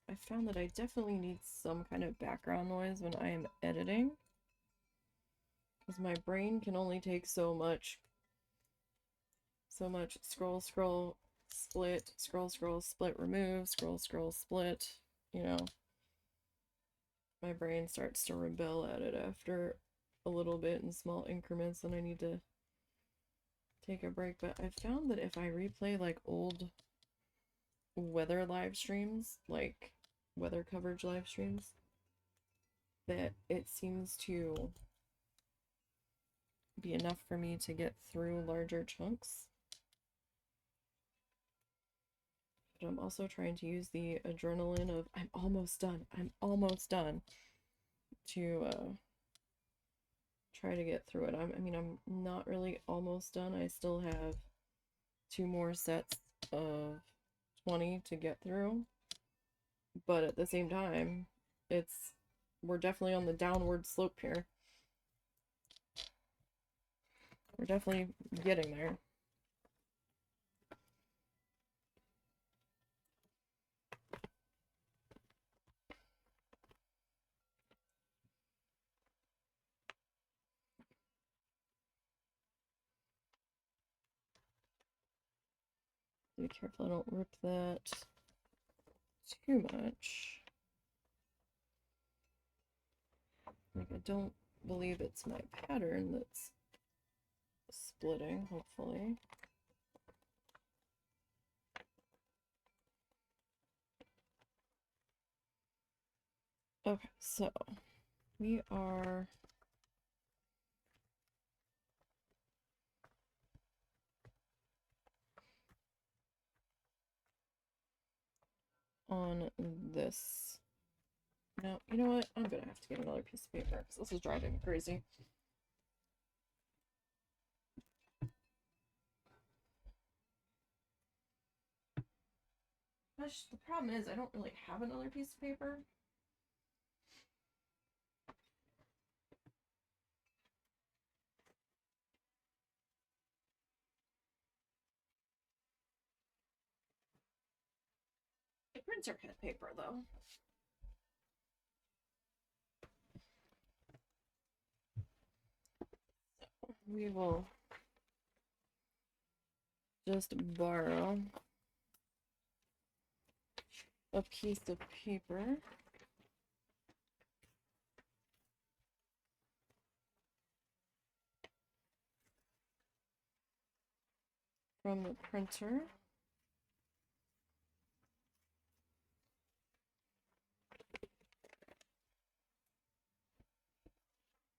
I found that I definitely need some kind of background noise when I am editing, because my brain can only take so much scroll, scroll, split, scroll, scroll, split, remove, scroll, scroll, split, you know. My brain starts to rebel at it after a little bit in small increments, and I need to take a break. But I found that if I replay like old weather live streams, like weather coverage live streams, that it seems to be enough for me to get through larger chunks. But I'm also trying to use the adrenaline of I'm almost done to try to get through it. I mean, I'm not really almost done. I still have 2 more sets of 20 to get through. But at the same time, we're definitely on the downward slope here. We're definitely getting there. Be careful I don't rip that too much. Like, I don't believe it's my pattern that's splitting, hopefully. Okay, so we are on this. Now, you know what? I'm gonna have to get another piece of paper because this is driving me crazy. gosh, the problem is I don't really have another piece of paper. The printer had paper though. So we will just borrow a piece of paper from the printer.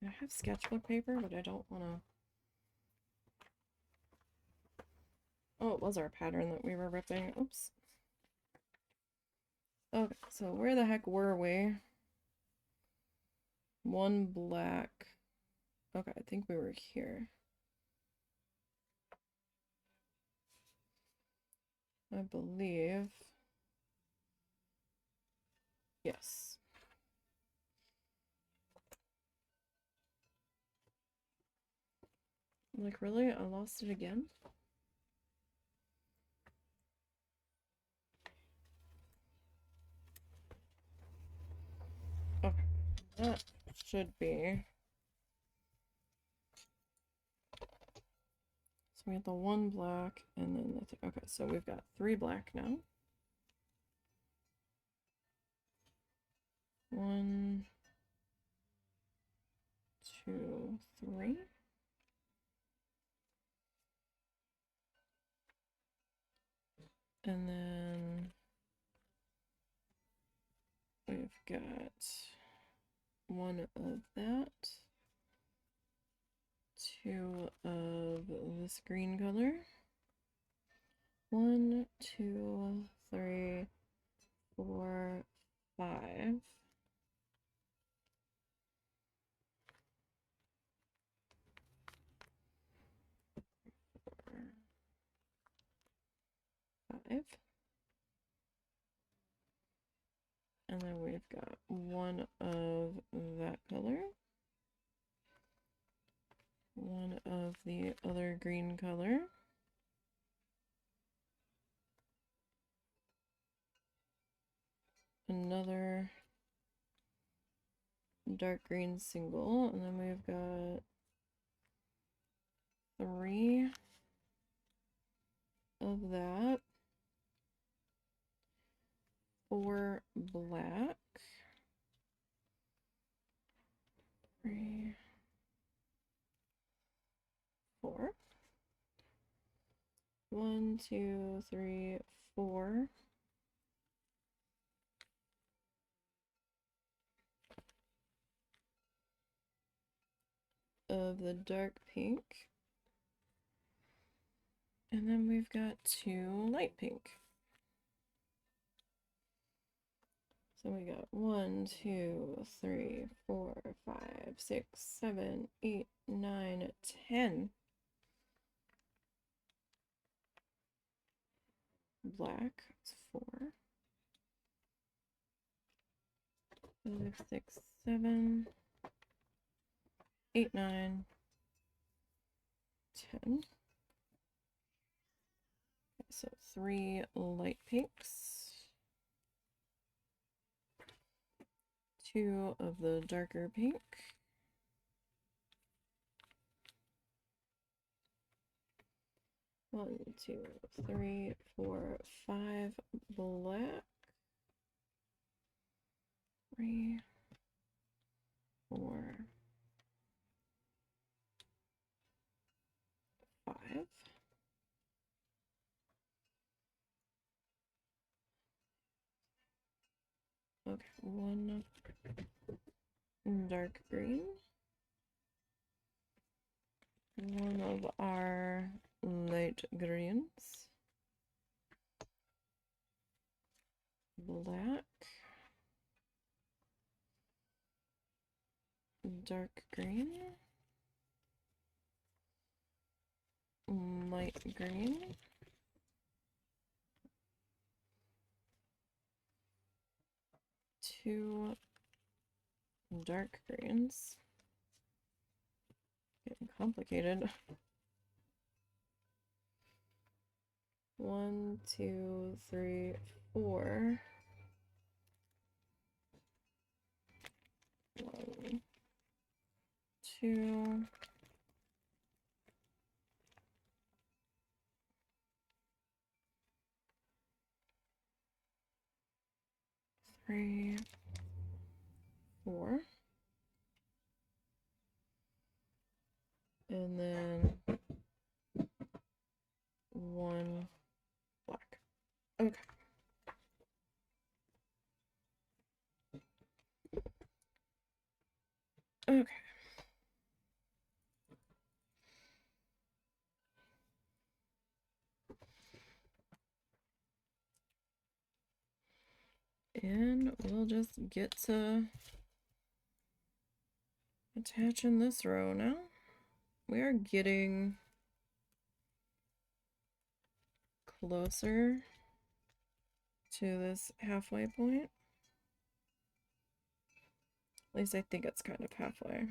I have sketchbook paper, but I don't want to. Oh, it was our pattern that we were ripping. Oops. Okay, so where the heck were we? One black. Okay, I think we were here. I believe. Yes. Like, really? I lost it again? Okay, that should be. So we have the one black and then the okay, so we've got 3 black now. 1, 2, 3. And then we've got 1 of that. 2 of this green color. 1, 2, 3, 4, 5. And then we've got 1 of that color. 1 of the other green color. Another dark green single, and then we've got 3 of that. 4 black. 3, 4. 1, 2, 3, 4. Of the dark pink. And then we've got 2 light pink. So we got 1, 2, 3, 4, 5, 6, 7, 8, 9, 10 black. It's 4, 5, 6, 7, 8, 9, 10. So 3 light pinks, 2 of the darker pink, 1, 2, 3, 4, 5 black, 3, 4, 5. Okay, 1 dark green, 1 of our light greens, black, dark green, light green, 2 dark greens. Getting complicated. 1, 2, 3, 4. 1, 2. 3, 4. And then 1 black. Okay. Okay. And we'll just get to attaching this row now. We are getting closer to this halfway point. At least I think it's kind of halfway.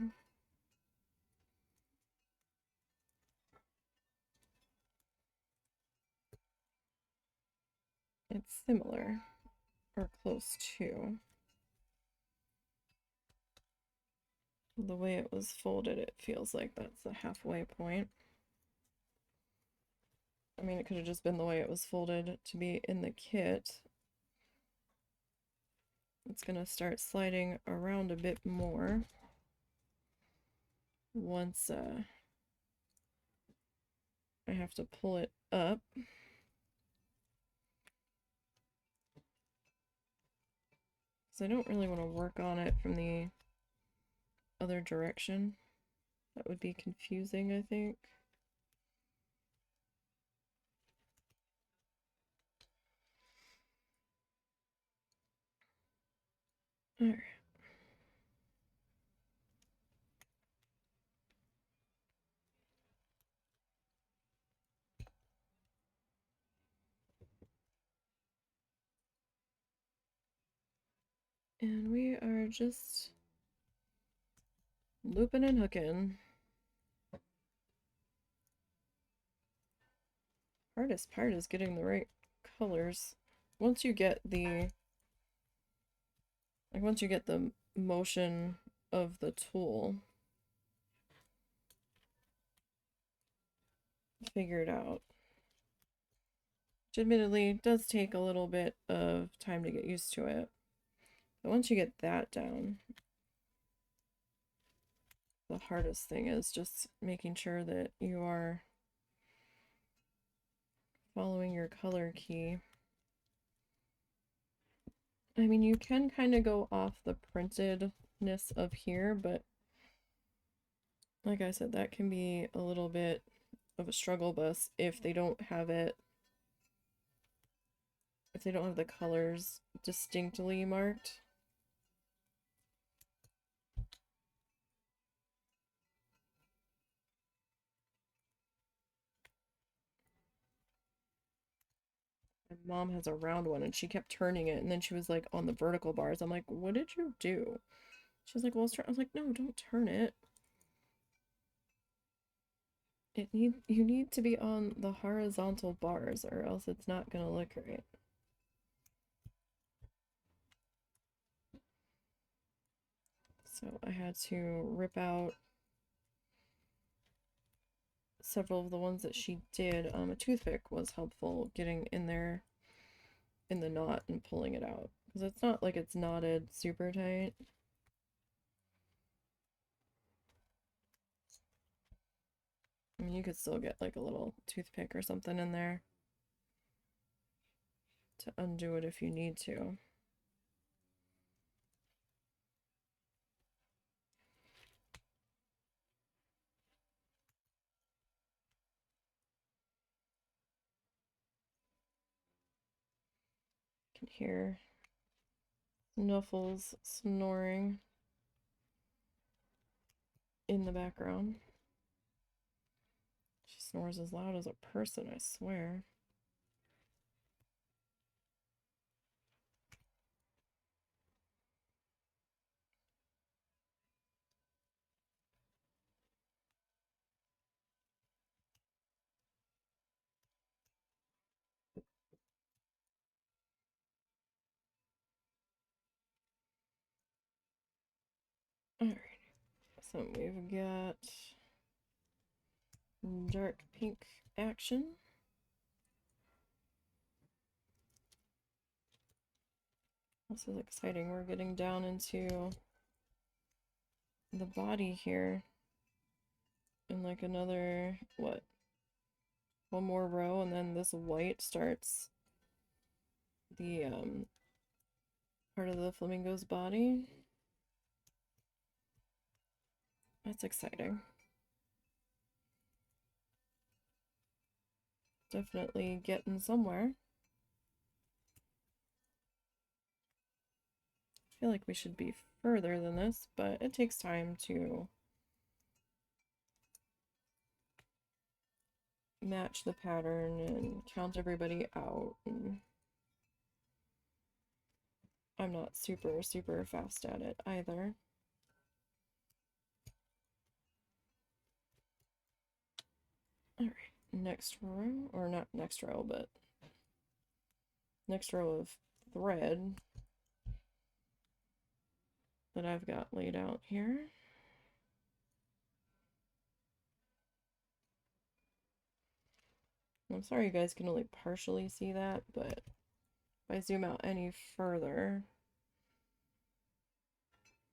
It's similar, or close to. The way it was folded, it feels like that's the halfway point. I mean, it could have just been the way it was folded to be in the kit. It's going to start sliding around a bit more once I have to pull it up. Because I don't really want to work on it from the other direction. That would be confusing, I think. Alright. And we are just looping and hooking. Hardest part is getting the right colors. Once you get the motion of the tool figured out, which admittedly does take a little bit of time to get used to it, but once you get that down, the hardest thing is just making sure that you are following your color key. I mean, you can kind of go off the printedness of here, but like I said, that can be a little bit of a struggle bus if they don't have it, if they don't have the colors distinctly marked. My mom has a round one and she kept turning it, and then she was like on the vertical bars. I'm like, what did you do? She's like, well, I was like, no, don't turn it. You need to be on the horizontal bars or else it's not gonna look right. So I had to rip out several of the ones that she did. A toothpick was helpful getting in there in the knot and pulling it out, because it's not like it's knotted super tight. I mean, you could still get like a little toothpick or something in there to undo it if you need to. You can hear Snuffles snoring in the background. She snores as loud as a person, I swear. So we've got dark pink action. This is exciting. We're getting down into the body here in like another, what, one more row, and then this white starts the part of the flamingo's body. That's exciting. Definitely getting somewhere. I feel like we should be further than this, but it takes time to match the pattern and count everybody out. And I'm not super fast at it either. Alright, next row, or not next row, but next row of thread that I've got laid out here. I'm sorry you guys can only partially see that, but if I zoom out any further,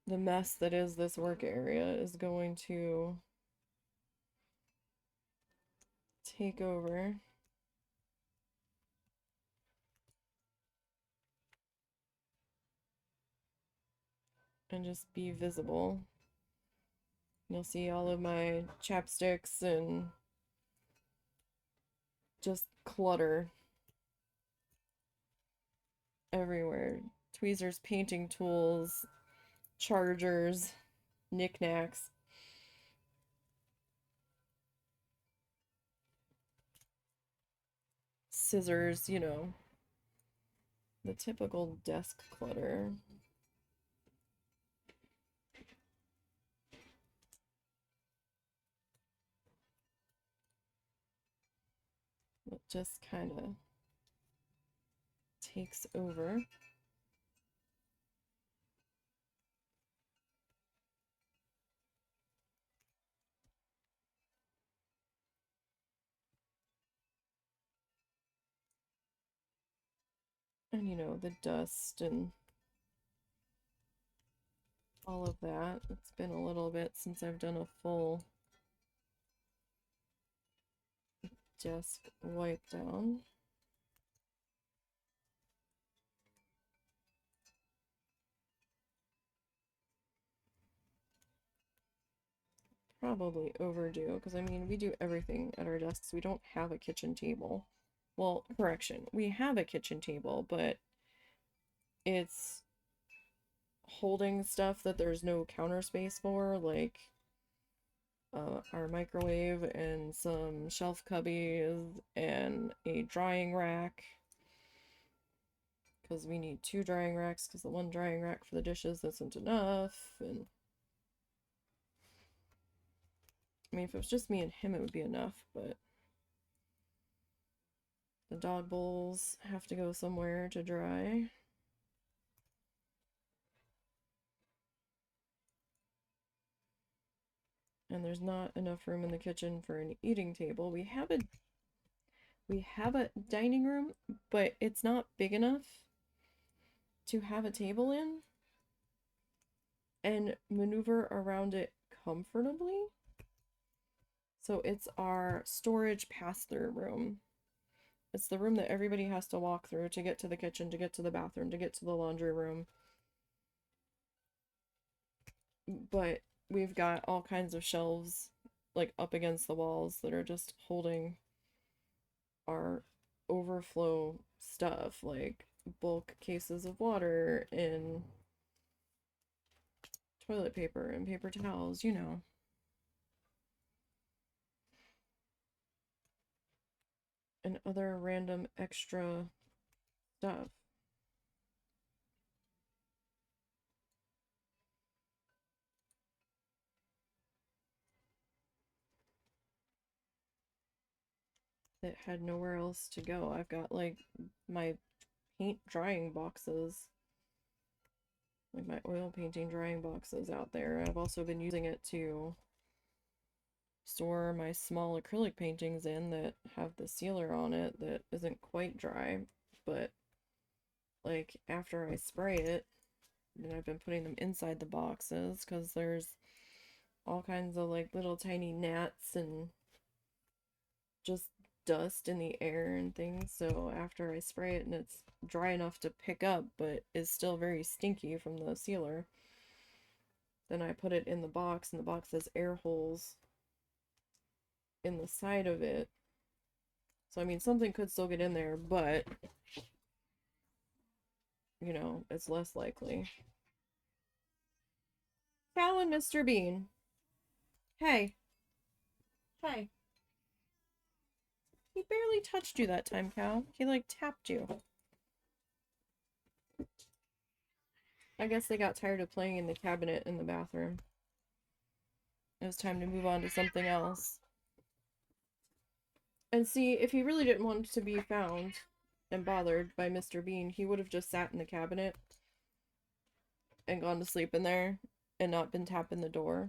the mess that is this work area is going to take over. And just be visible. You'll see all of my chapsticks and just clutter everywhere. Tweezers, painting tools, chargers, knickknacks. Scissors, you know, the typical desk clutter. It just kind of takes over. And, you know, the dust and all of that. It's been a little bit since I've done a full desk wipe down. Probably overdue, because I mean, we do everything at our desks. We don't have a kitchen table. Well, correction, we have a kitchen table, but it's holding stuff that there's no counter space for, like our microwave and some shelf cubbies and a drying rack, because we need 2 drying racks because the one drying rack for the dishes isn't enough. And I mean, if it was just me and him, it would be enough, but the dog bowls have to go somewhere to dry. And there's not enough room in the kitchen for an eating table. We have a dining room, but it's not big enough to have a table in and maneuver around it comfortably. So it's our storage pass-through room. It's the room that everybody has to walk through to get to the kitchen, to get to the bathroom, to get to the laundry room. But we've got all kinds of shelves like up against the walls that are just holding our overflow stuff, like bulk cases of water and toilet paper and paper towels, you know. And other random extra stuff. That had nowhere else to go. I've got like my paint drying boxes like my oil painting drying boxes out there. I've also been using it to store my small acrylic paintings in that have the sealer on it that isn't quite dry, but like after I spray it, then I've been putting them inside the boxes because there's all kinds of like little tiny gnats and just dust in the air and things. So after I spray it and it's dry enough to pick up but is still very stinky from the sealer, then I put it in the box, and the box has air holes in the side of it. So I mean, something could still get in there, but you know, it's less likely. Cal and Mr. Bean. Hey. Hey. He barely touched you that time, Cal. He like tapped you. I guess they got tired of playing in the cabinet in the bathroom. It was time to move on to something else. And see, if he really didn't want to be found and bothered by Mr. Bean, he would have just sat in the cabinet and gone to sleep in there and not been tapping the door.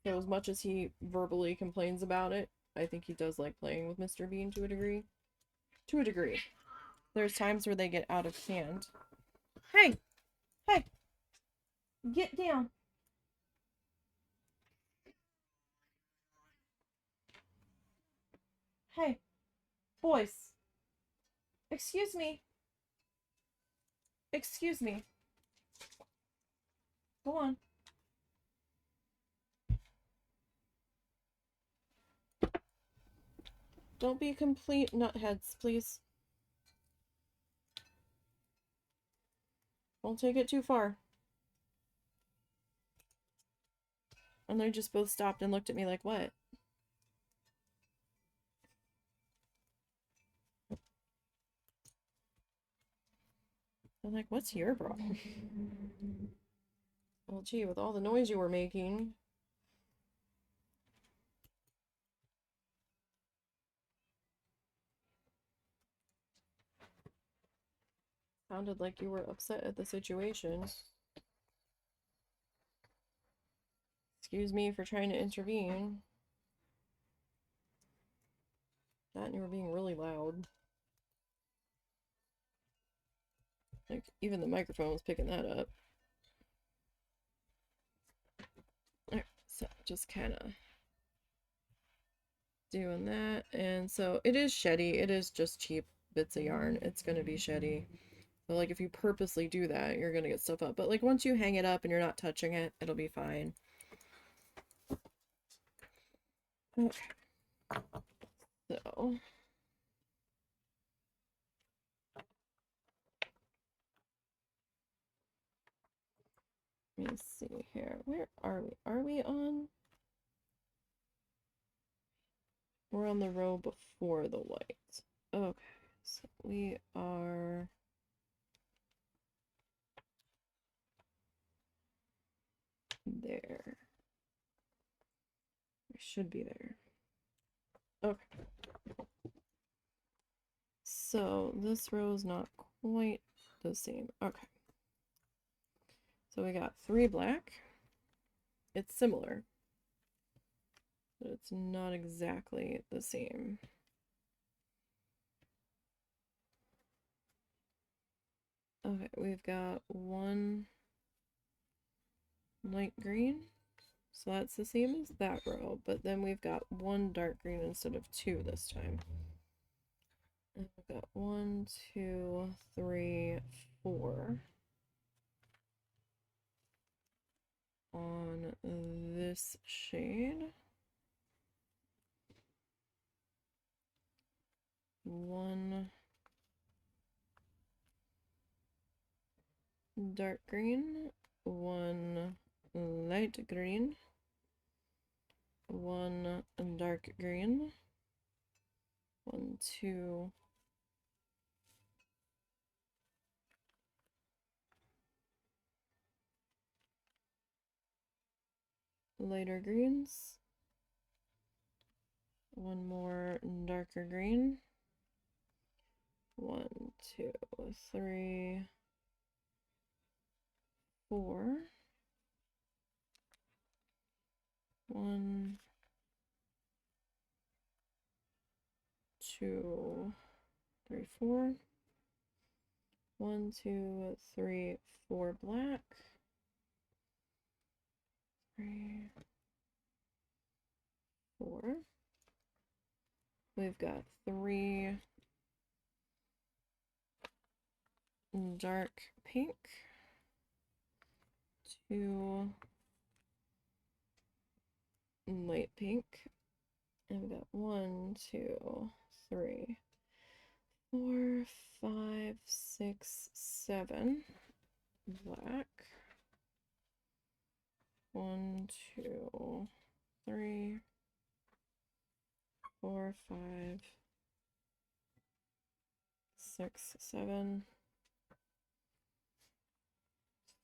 So as much as he verbally complains about it, I think he does like playing with Mr. Bean to a degree. To a degree. There's times where they get out of hand. Hey! Hey! Get down! Hey! Boys! Excuse me! Excuse me. Go on. Don't be complete nutheads, please. Don't take it too far. And they just both stopped and looked at me like, what? I'm like, what's your problem? Well, gee, with all the noise you were making. Sounded like you were upset at the situation. Excuse me for trying to intervene. That and you were being really loud. Like, even the microphone was picking that up. Alright, so just kind of doing that. And so it is sheddy. It is just cheap bits of yarn. It's going to be sheddy. So, like, if you purposely do that, you're going to get stuff up. But, like, once you hang it up and you're not touching it, it'll be fine. Okay. So... let me see here. Where are we? Are we on? We're on the row before the white. Okay, so we are... there. We should be there. Okay. So this row is not quite the same. Okay. So we got 3 black. It's similar, but it's not exactly the same. Okay, we've got 1 light green. So that's the same as that row, but then we've got 1 dark green instead of 2 this time. And we've got 1, 2, 3, 4 on this shade. 1 dark green, 1 light green, 1 dark green, 1, 2, lighter greens, 1 more darker green, 1, 2, 3, 4. 1, 2, 3, 4. 1, 2, 3, 4 black. 3, 4. We've got 3 dark pink, 2 light pink, and we've got 1, 2, 3, 4, 5, 6, 7 black. 1, 2, 3, 4, 5, 6, 7.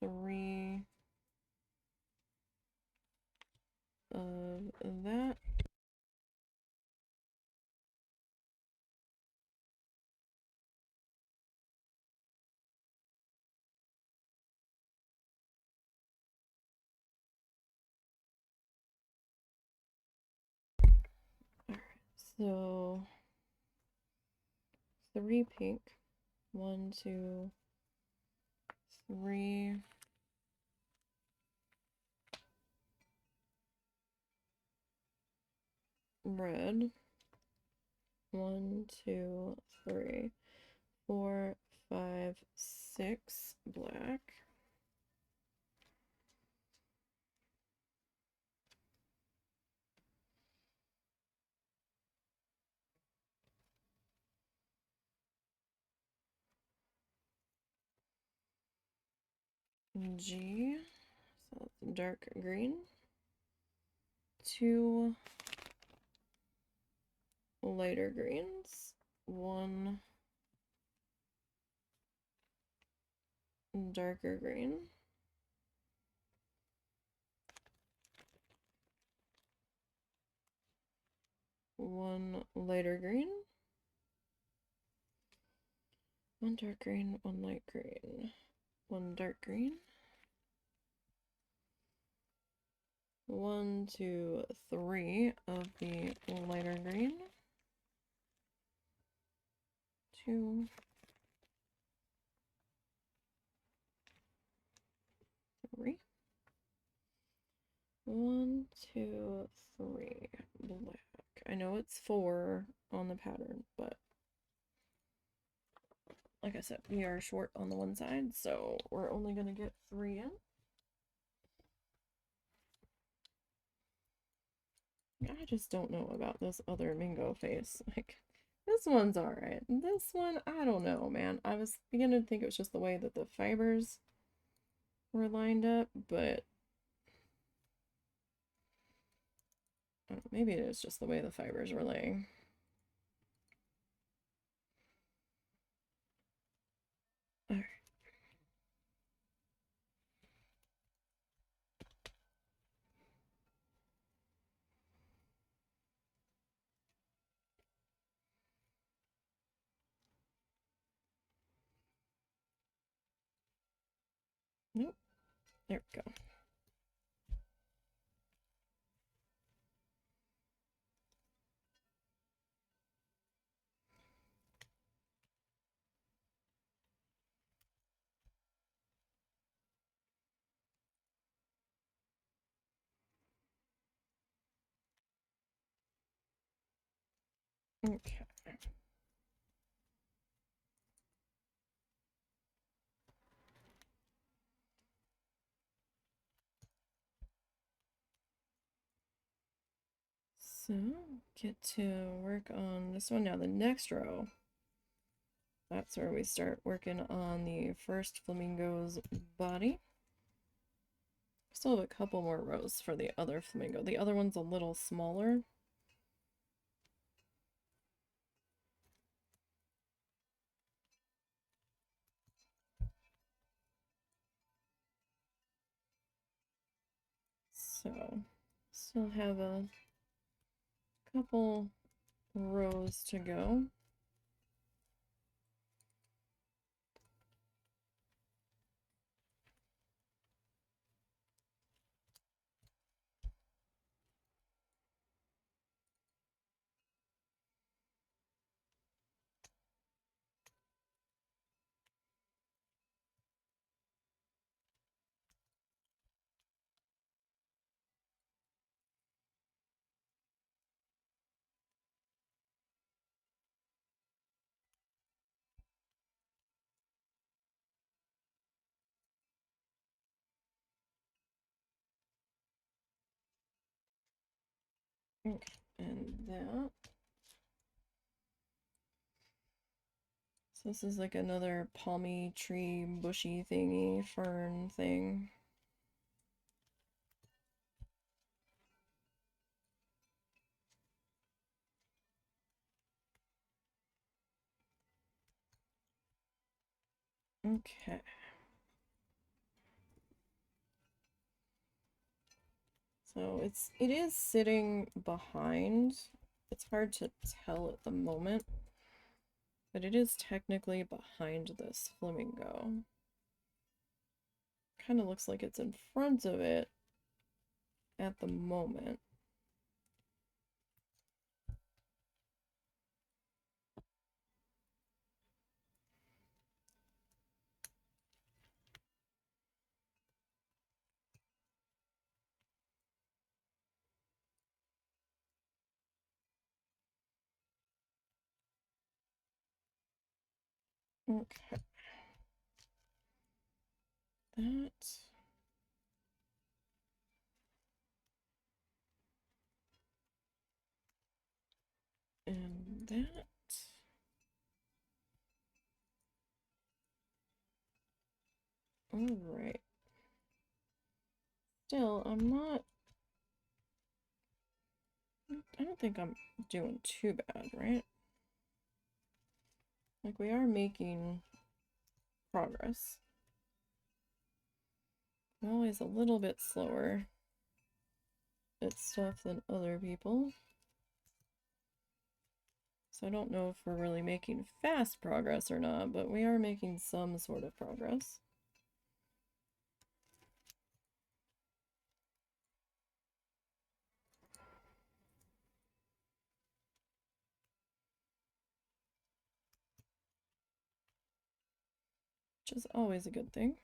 3 of that. Alright, so 3 pink. 1, 2, 3. Red. 1, 2, 3, 4, 5, 6 black. G, so that's dark green. 2 lighter greens. 1 darker green. 1 lighter green. 1 dark green, 1 light green. 1 dark green. 1, 2, 3 of the lighter green. 2, 3. 1, 2, 3 black. I know it's 4 on the pattern, but like I said, we are short on the one side, so we're only gonna get 3 in. I just don't know about this other Mingo face. Like, this one's alright. This one, I don't know, man. I was beginning to think it was just the way that the fibers were lined up, but maybe it is just the way the fibers were laying. Alright. Nope. There we go. Okay. So, get to work on this one now. The next row, that's where we start working on the first flamingo's body. Still have a couple more rows for the other flamingo. The other one's a little smaller. So, still have a couple rows to go. Okay, and that. So this is like another palmy tree bushy thingy, fern thing. Okay. So it is sitting behind. It's hard to tell at the moment, but it is technically behind this flamingo. Kind of looks like it's in front of it at the moment. Okay. That. And that. Alright. Still, I don't think I'm doing too bad, right? Like, we are making progress. I'm always a little bit slower at stuff than other people. So I don't know if we're really making fast progress or not, but we are making some sort of progress. Which is always a good thing.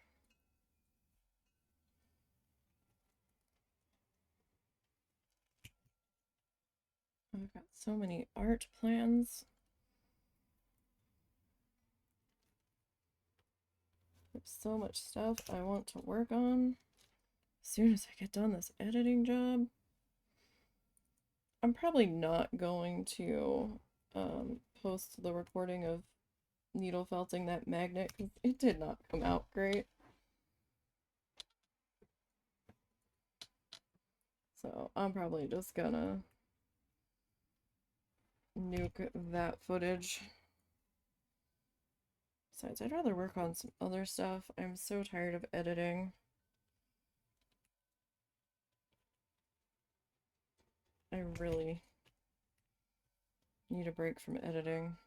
I've got so many art plans. There's so much stuff I want to work on. As soon as I get done this editing job, I'm probably not going to post the recording of needle felting that magnet because it did not come out great. So I'm probably just gonna nuke that footage. Besides, I'd rather work on some other stuff. I'm so tired of editing. I really need a break from editing.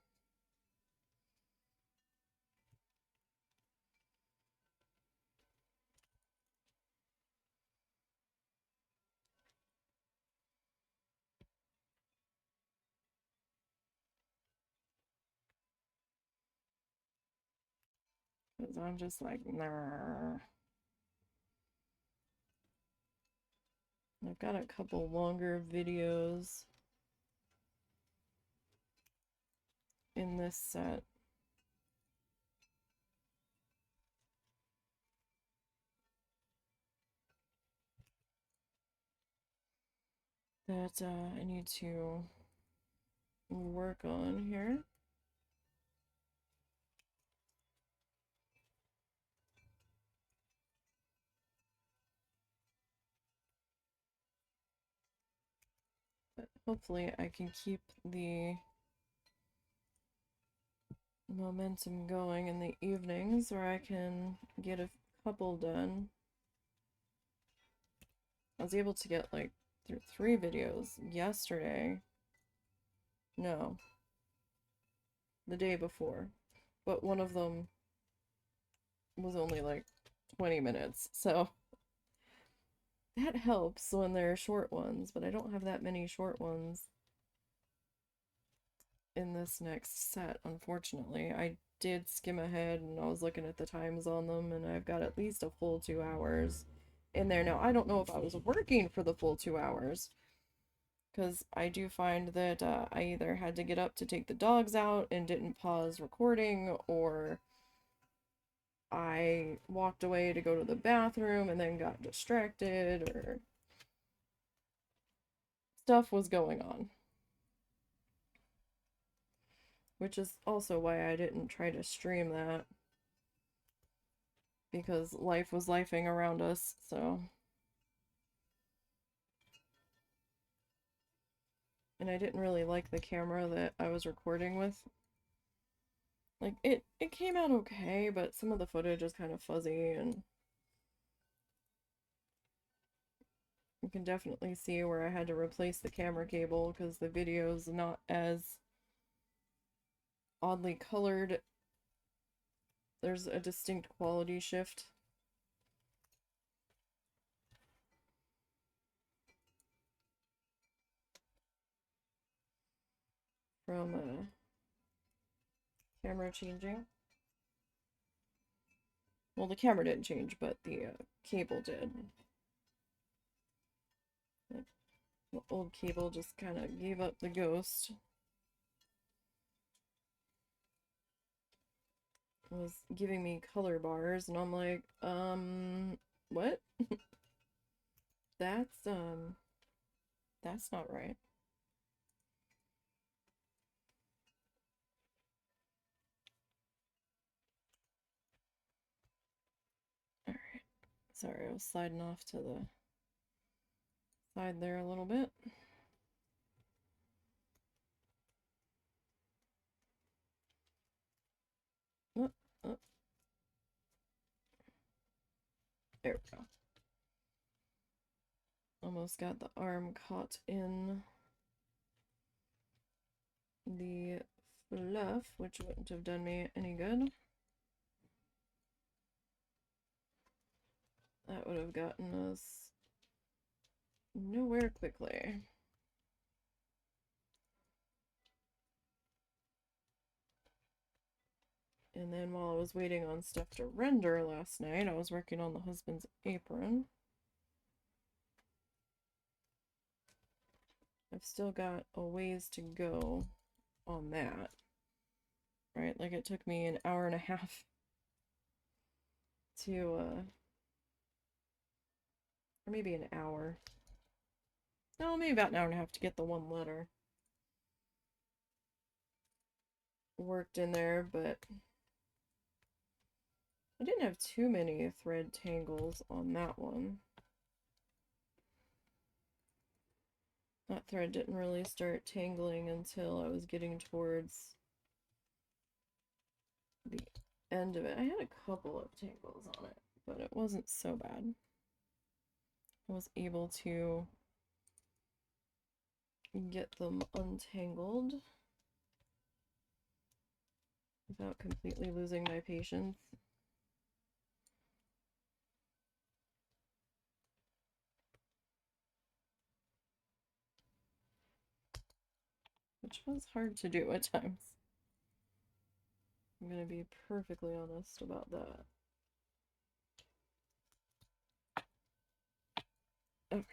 Because I'm just like, nah. I've got a couple longer videos in this set. That I need to work on here. But hopefully I can keep the momentum going in the evenings where I can get a couple done. I was able to get like through 3 videos yesterday. No, the day before. But one of them was only like 20 minutes. So that helps when they're short ones, but I don't have that many short ones in this next set, unfortunately. I did skim ahead and I was looking at the times on them, and I've got at least a full 2 hours in there. Now, I don't know if I was working for the full 2 hours, because I do find that I either had to get up to take the dogs out and didn't pause recording, or I walked away to go to the bathroom and then got distracted, or stuff was going on. Which is also why I didn't try to stream that. Because life was lifing around us, so. And I didn't really like the camera that I was recording with. Like, it came out okay, but some of the footage is kind of fuzzy, and you can definitely see where I had to replace the camera cable because the video's not as oddly colored. There's a distinct quality shift. From camera changing. Well, the camera didn't change, but the cable did. The old cable just kind of gave up the ghost. It was giving me color bars, and I'm like, what? That's not right. Alright. Sorry, I was sliding off to the side there a little bit. Oh, oh. There we go. Almost got the arm caught in the fluff, which wouldn't have done me any good. That would have gotten us nowhere quickly. And then while I was waiting on stuff to render last night, I was working on the husband's apron. I've still got a ways to go on that. Right? Like, it took me an hour and a half to, or maybe an hour. No, maybe about an hour and a half to get the one letter worked in there, but I didn't have too many thread tangles on that one. That thread didn't really start tangling until I was getting towards the end of it. I had a couple of tangles on it, but it wasn't so bad. I was able to get them untangled without completely losing my patience. Which was hard to do at times. I'm gonna be perfectly honest about that. Okay.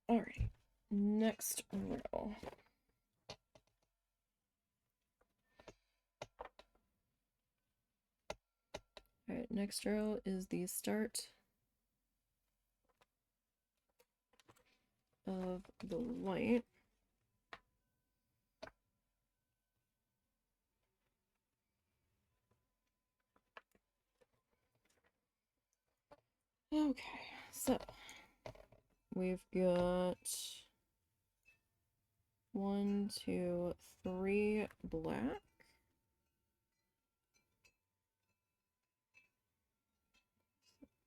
Alright. Next row. Alright, next row is the start of the white. Okay, so we've got 1, 2, 3 black.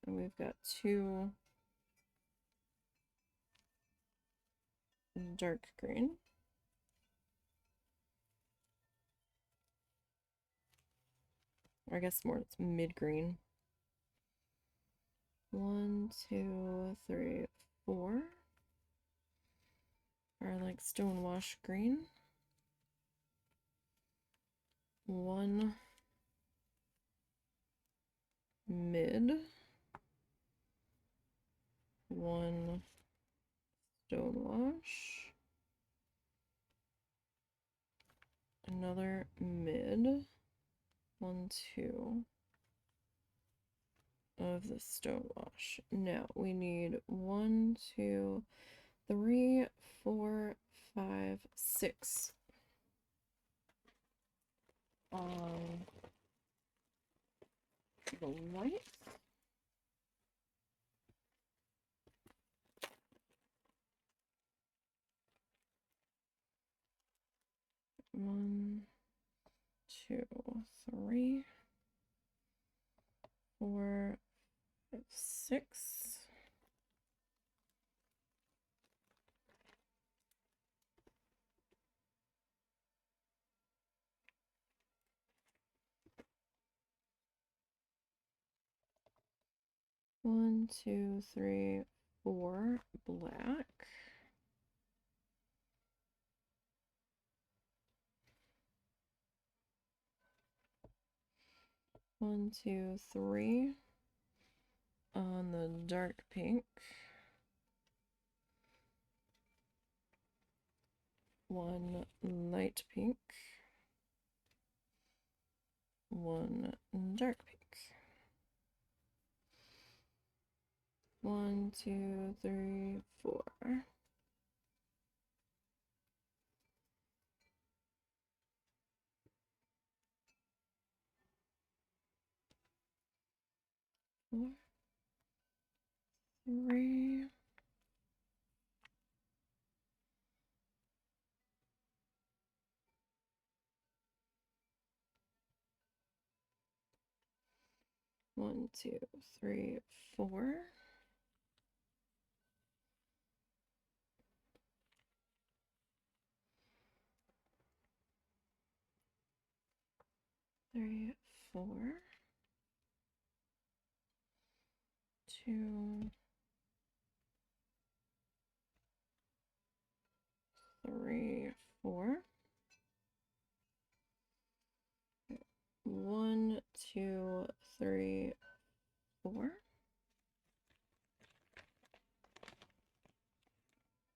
And we've got 2 dark green. Or I guess more it's mid-green. 1, 2, 3, 4. Are like stonewash green. 1 mid. 1 stonewash. Another mid. 1, 2. of the stone wash. Now we need 1, 2, 3, 4, 5, 6 on the lights. One, 2, 3, 4, 5, 6. One, 2, 3, 4 black. One, 2, 3 on the dark pink. One light pink. One dark pink. 1, 2, 3, 4. Four, 3. One, 2, 3, 4. 3, 4. 2, 3, 4. 1, 2, 3, 4.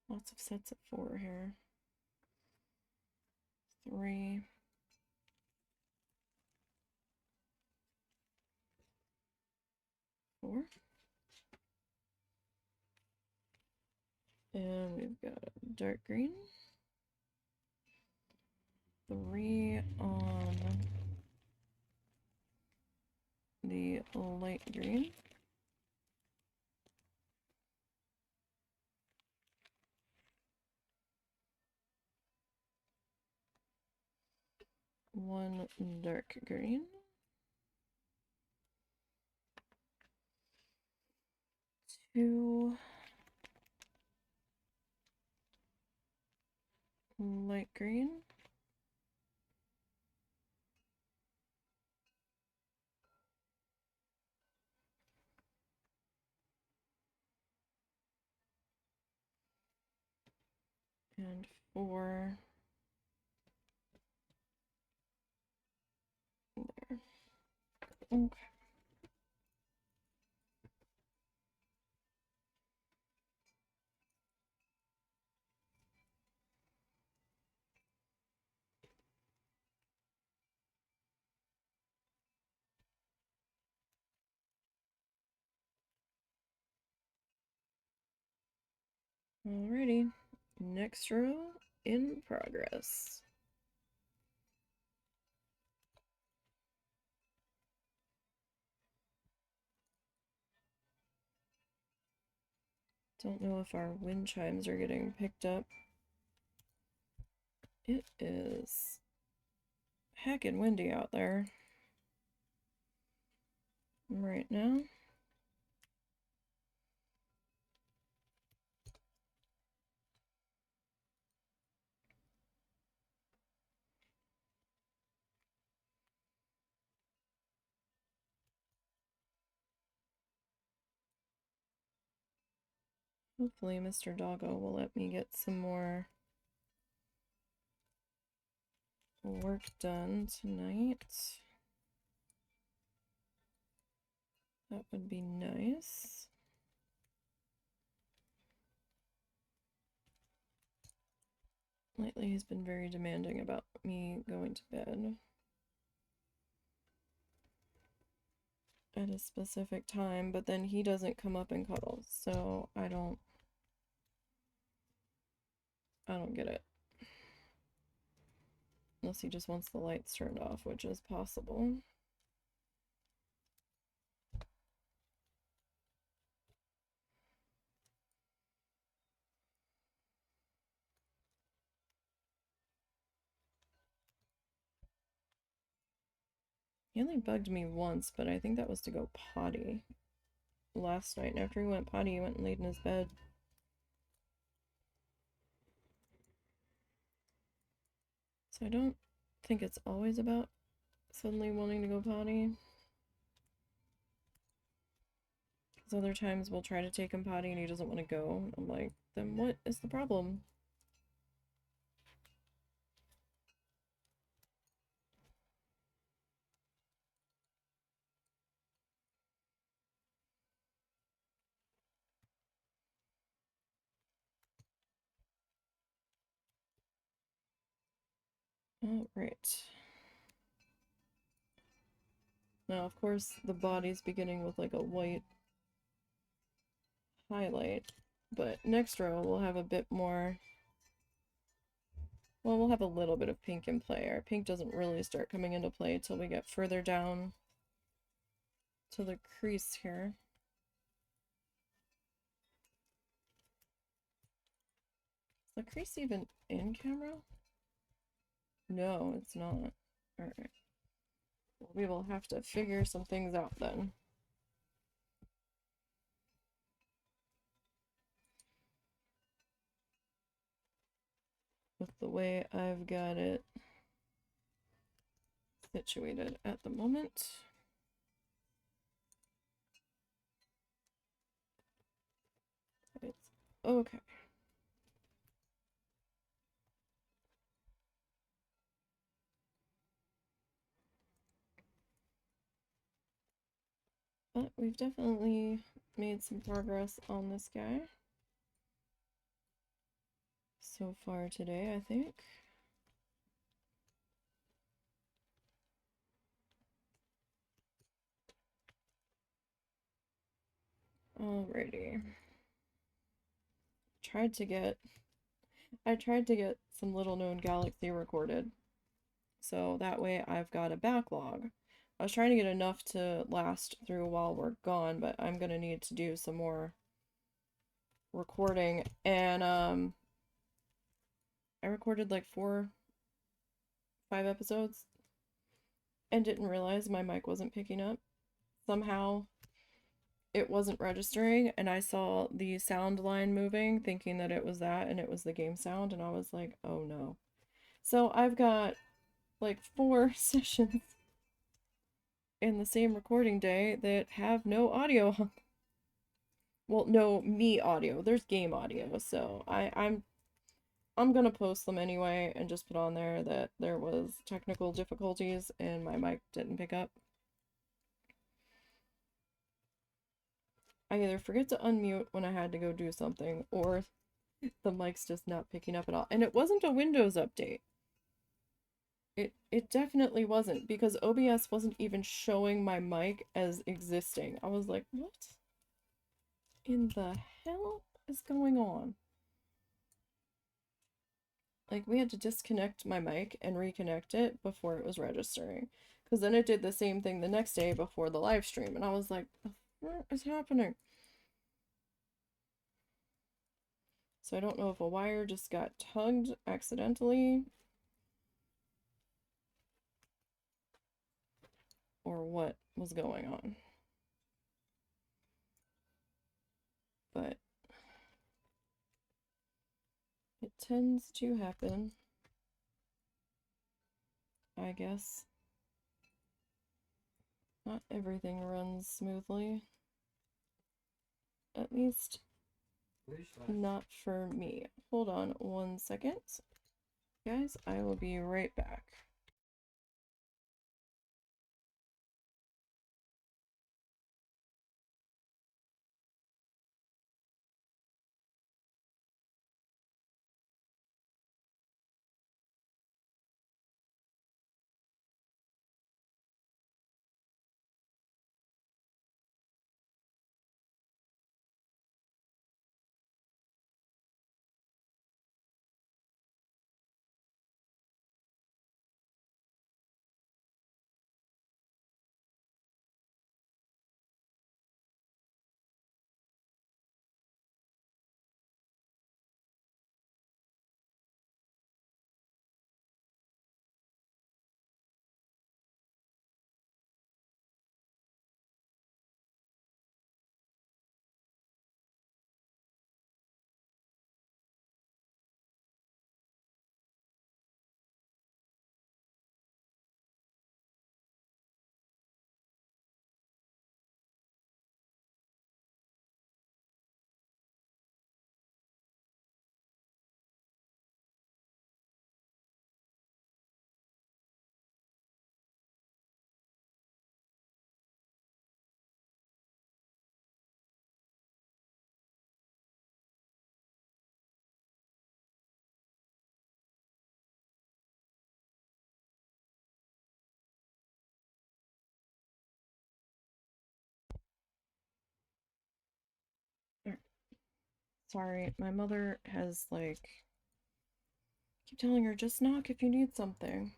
Lots of sets of 4 here. 3, 4. And we've got dark green. 3 on the light green. One dark green. 2 light green. 4 there. Okay. Alrighty, next row in progress. Don't know if our wind chimes are getting picked up. It is heckin' windy out there right now. Hopefully Mr. Doggo will let me get some more work done tonight. That would be nice. Lately he's been very demanding about me going to bed. at a specific time, but then he doesn't come up and cuddle, so I don't get it. Unless he just wants the lights turned off, which is possible. He only bugged me once, but I think that was to go potty last night. And after he went potty, he went and laid in his bed. So I don't think it's always about suddenly wanting to go potty. Because other times we'll try to take him potty and he doesn't want to go. I'm like, then what is the problem? All right. Now, of course, the body's beginning with like a white highlight, but next row we'll have a bit more. Well, we'll have a little bit of pink in play. Our pink doesn't really start coming into play until we get further down to the crease here. Is the crease even in camera? No, it's not. Alright. Well, we will have to figure some things out then. With the way I've got it situated at the moment. It's okay. But we've definitely made some progress on this guy so far today, I think. Alrighty. I tried to get some little known galaxy recorded. So that way I've got a backlog. I was trying to get enough to last through while we're gone, but I'm gonna need to do some more recording. And I recorded like 5 episodes and didn't realize my mic wasn't picking up. Somehow it wasn't registering, and I saw the sound line moving, thinking that it was that, and it was the game sound, and I was like, oh no. So I've got like 4 sessions in the same recording day that have no audio on. Well, no me audio. There's game audio, so I'm gonna post them anyway and just put on there that there was technical difficulties and my mic didn't pick up. I either forget to unmute when I had to go do something, or the mic's just not picking up at all. And it wasn't a Windows update. It definitely wasn't, because OBS wasn't even showing my mic as existing. I was like, what in the hell is going on? Like, we had to disconnect my mic and reconnect it before it was registering. Because then it did the same thing the next day before the live stream. And I was like, what is happening? So I don't know if a wire just got tugged accidentally, or what was going on. But it tends to happen, I guess. Not everything runs smoothly. At least not for me. Hold on 1 second. Guys, I will be right back. Sorry, my mother has, like... keep telling her, just knock if you need something.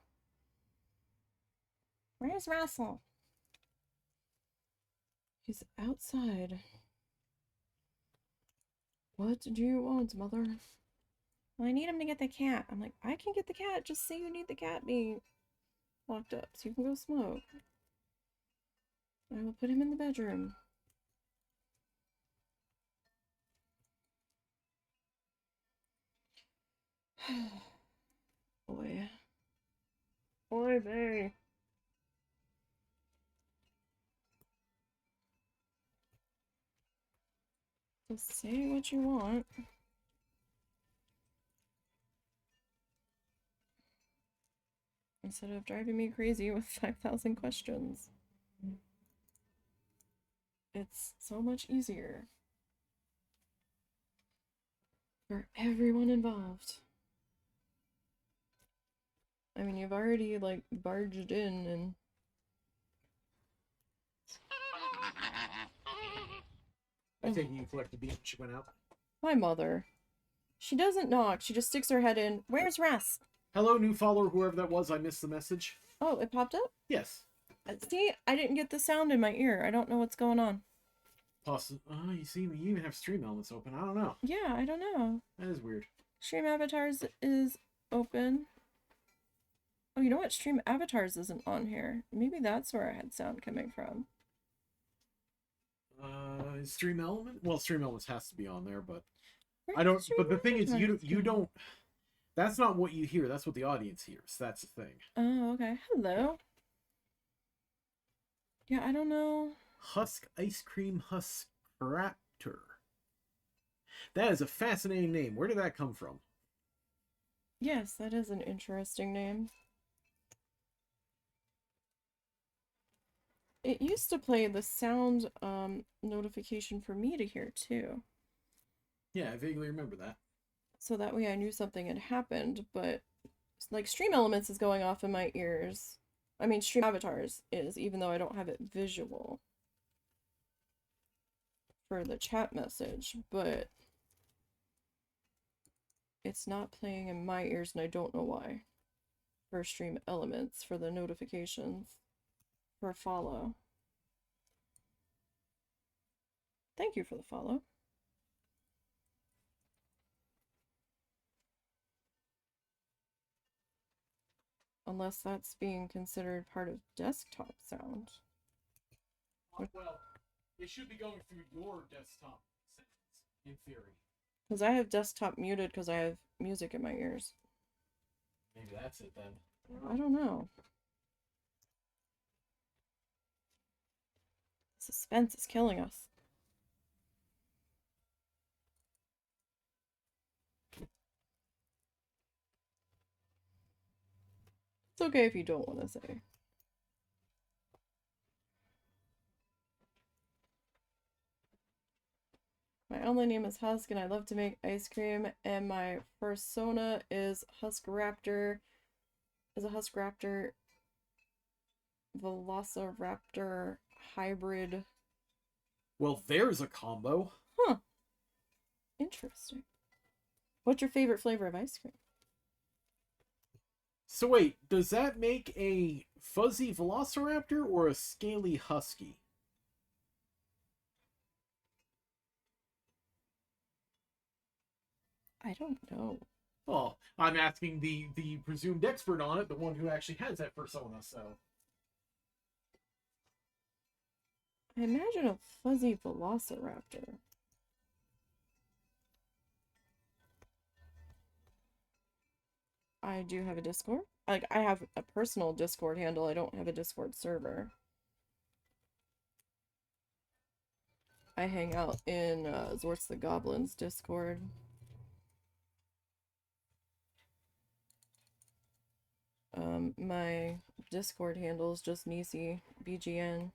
Where's Russell? He's outside. What do you want, mother? Well, I need him to get the cat. I'm like, I can get the cat. Just say you need the cat being locked up so you can go smoke. I will put him in the bedroom. Boy. Boy, bae. Just say what you want. Instead of driving me crazy with 5,000 questions. It's so much easier for everyone involved. I mean, you've already, like, barged in and... I think you collected the beat when she went out. My mother. She doesn't knock. She just sticks her head in. Where's Russ? Hello, new follower, whoever that was. I missed the message. Oh, it popped up? Yes. See, I didn't get the sound in my ear. I don't know what's going on. You see, you even have stream elements open. I don't know. Yeah, I don't know. That is weird. Stream Avatars is open. Oh, you know what? Stream Avatars isn't on here. Maybe that's where I had sound coming from. Stream element? Well, stream elements has to be on there, but Where I don't. Stream But the thing is, Avatars you go? don't. That's not what you hear. That's what the audience hears. That's the thing. Oh, okay. Hello. Yeah, I don't know. Husk Ice Cream Husk Raptor. That is a fascinating name. Where did that come from? Yes, that is an interesting name. It used to play the sound notification for me to hear too. Yeah, I vaguely remember that. So that way I knew something had happened, but like Stream Elements is going off in my ears. I mean, Stream Avatars is, even though I don't have it visual for the chat message, but it's not playing in my ears and I don't know why. For Stream Elements, for the notifications, for a follow. Thank you for the follow. Unless that's being considered part of desktop sound. Well, it should be going through your desktop settings, in theory. Because I have desktop muted because I have music in my ears. Maybe that's it then. I don't know. Suspense is killing us. It's okay if you don't want to say. My only name is Husk and I love to make ice cream, and my persona is Husk Raptor. Is a Husk Raptor Velociraptor hybrid. Well, there's a combo. Huh. Interesting. What's your favorite flavor of ice cream? So wait, does that make a fuzzy velociraptor or a scaly husky? I don't know. Well, I'm asking the presumed expert on it, the one who actually has that persona, so. I imagine a fuzzy velociraptor. I do have a Discord. Like, I have a personal Discord handle. I don't have a Discord server. I hang out in Zort's the Goblin's Discord. My Discord handle is just NiseyBGN.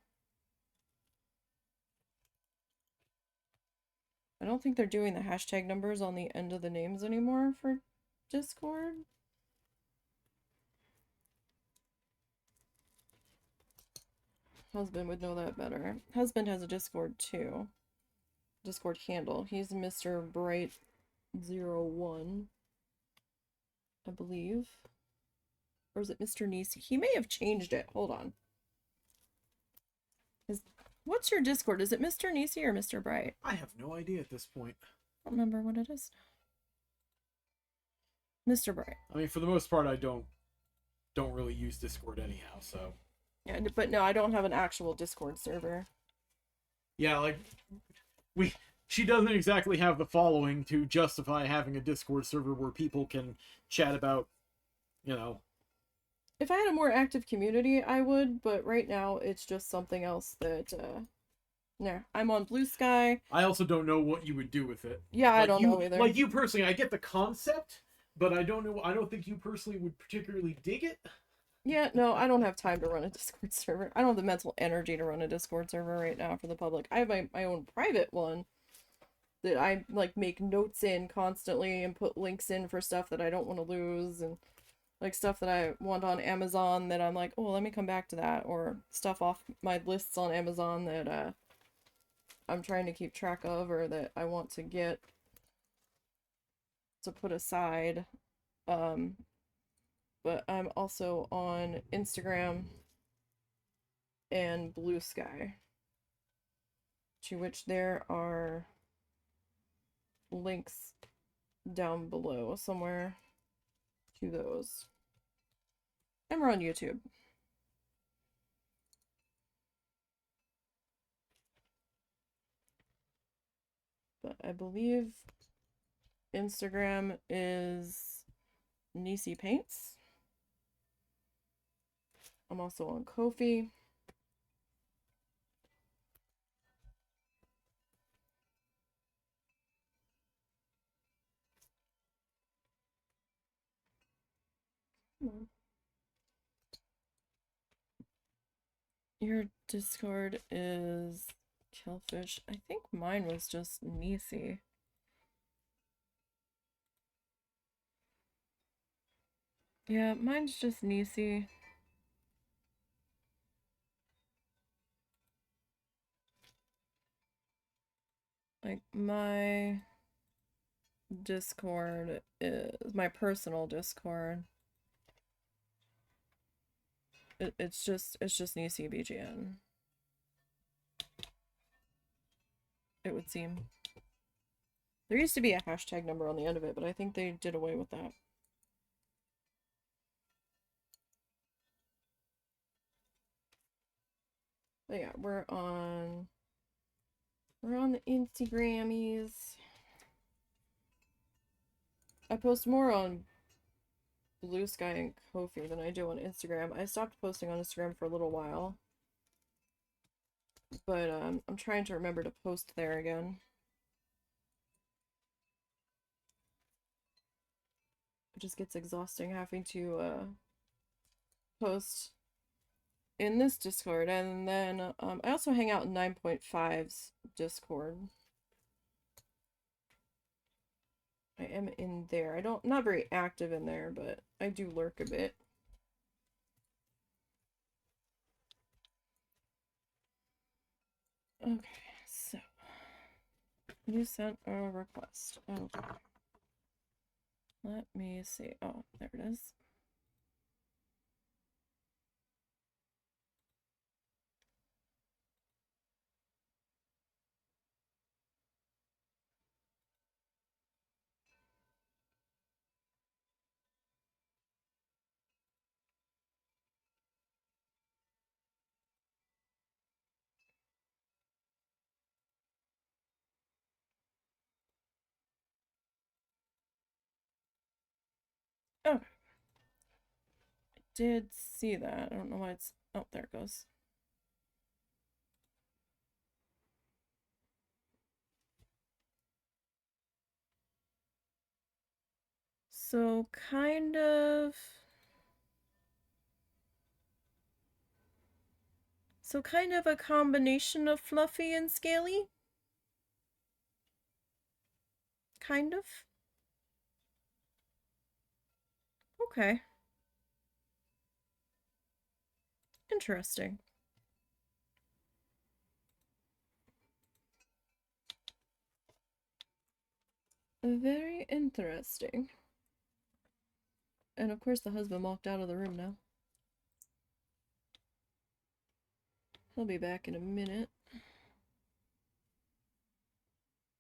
I don't think they're doing the hashtag numbers on the end of the names anymore for Discord. Husband would know that better. Husband has a Discord too. Discord handle. He's Mr. Bright01, I believe. Or is it Mr. Nisey? He may have changed it. Hold on. What's your Discord? Is it Mr. Nisey or Mr. Bright? I have no idea at this point. I don't remember what it is. Mr. Bright. I mean, for the most part, I don't really use Discord anyhow, so. Yeah, but no, I don't have an actual Discord server. Yeah, like, she doesn't exactly have the following to justify having a Discord server where people can chat about, you know. If I had a more active community, I would, but right now it's just something else that, no, I'm on Blue Sky. I also don't know what you would do with it. Yeah, I don't know either. Like, you personally, I get the concept, but I don't know, I don't think you personally would particularly dig it. Yeah, no, I don't have time to run a Discord server. I don't have the mental energy to run a Discord server right now for the public. I have my own private one that I, like, make notes in constantly and put links in for stuff that I don't want to lose, and like stuff that I want on Amazon that I'm like, oh, let me come back to that, or stuff off my lists on Amazon that I'm trying to keep track of, or that I want to get to put aside. But I'm also on Instagram and Blue Sky, to which there are links down below somewhere to those. And we're on YouTube. But I believe Instagram is Nisey Paints. I'm also on Ko-fi. Your Discord is Killfish. I think mine was just Nisey. Yeah, mine's just Nisey. Like, my Discord is my personal Discord. It's just NiseyBGN. It would seem. There used to be a hashtag number on the end of it, but I think they did away with that. But yeah, we're on the Instagrammies. I post more on Blue Sky and Ko-fi than I do on Instagram. I stopped posting on Instagram for a little while, but I'm trying to remember to post there again. It just gets exhausting having to post in this Discord, and then I also hang out in 9.5's Discord. I am in there. Not very active in there, but I do lurk a bit. Okay, so you sent a request. Okay. Let me see. Oh, there it is. Okay. I did see that. I don't know why it's... Oh, there it goes. So, kind of a combination of fluffy and scaly? Kind of? Okay. Interesting. Very interesting. And of course the husband walked out of the room now. He'll be back in a minute,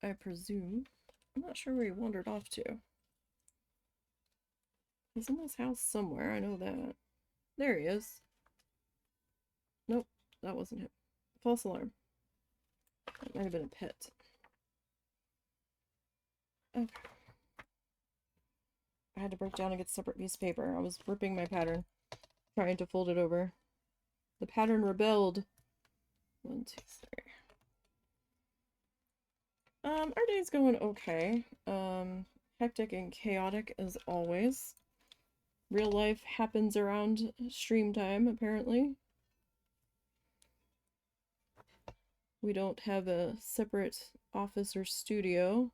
I presume. I'm not sure where he wandered off to. He's in this house somewhere, I know that. There he is. Nope, that wasn't him. False alarm. That might have been a pet. Okay. I had to break down and get a separate piece of paper. I was ripping my pattern, trying to fold it over. The pattern rebelled. 1, 2, 3. Our day's going okay. Hectic and chaotic as always. Real life happens around stream time, apparently. We don't have a separate office or studio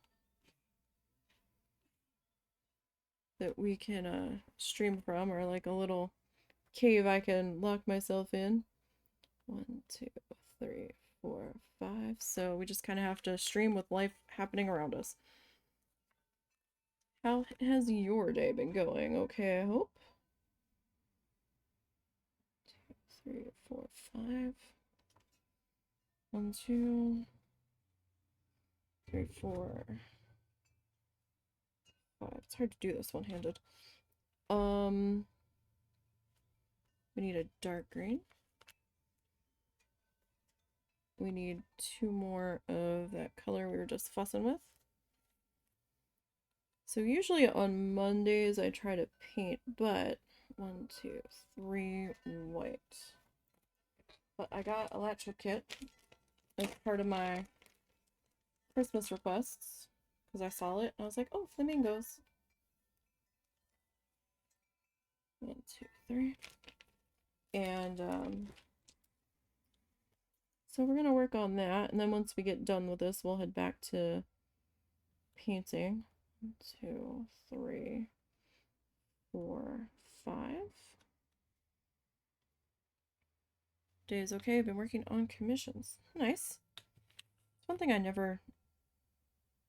that we can stream from, or like a little cave I can lock myself in. 1, 2, 3, 4, 5. So we just kind of have to stream with life happening around us. How has your day been going? Okay, I hope. 2, 3, 4, 5. 1, 2, 3, 4, 5. It's hard to do this one-handed. We need a dark green. We need 2 more of that color we were just fussing with. So usually on Mondays I try to paint, but 1, 2, 3 white. But I got a Latch kit as part of my Christmas requests because I saw it and I was like, oh, flamingos. 1, 2, 3. And so we're gonna work on that, and then once we get done with this, we'll head back to painting. 1, 2, 3, 4, 5. Day is okay. I've been working on commissions. Nice. It's one thing I never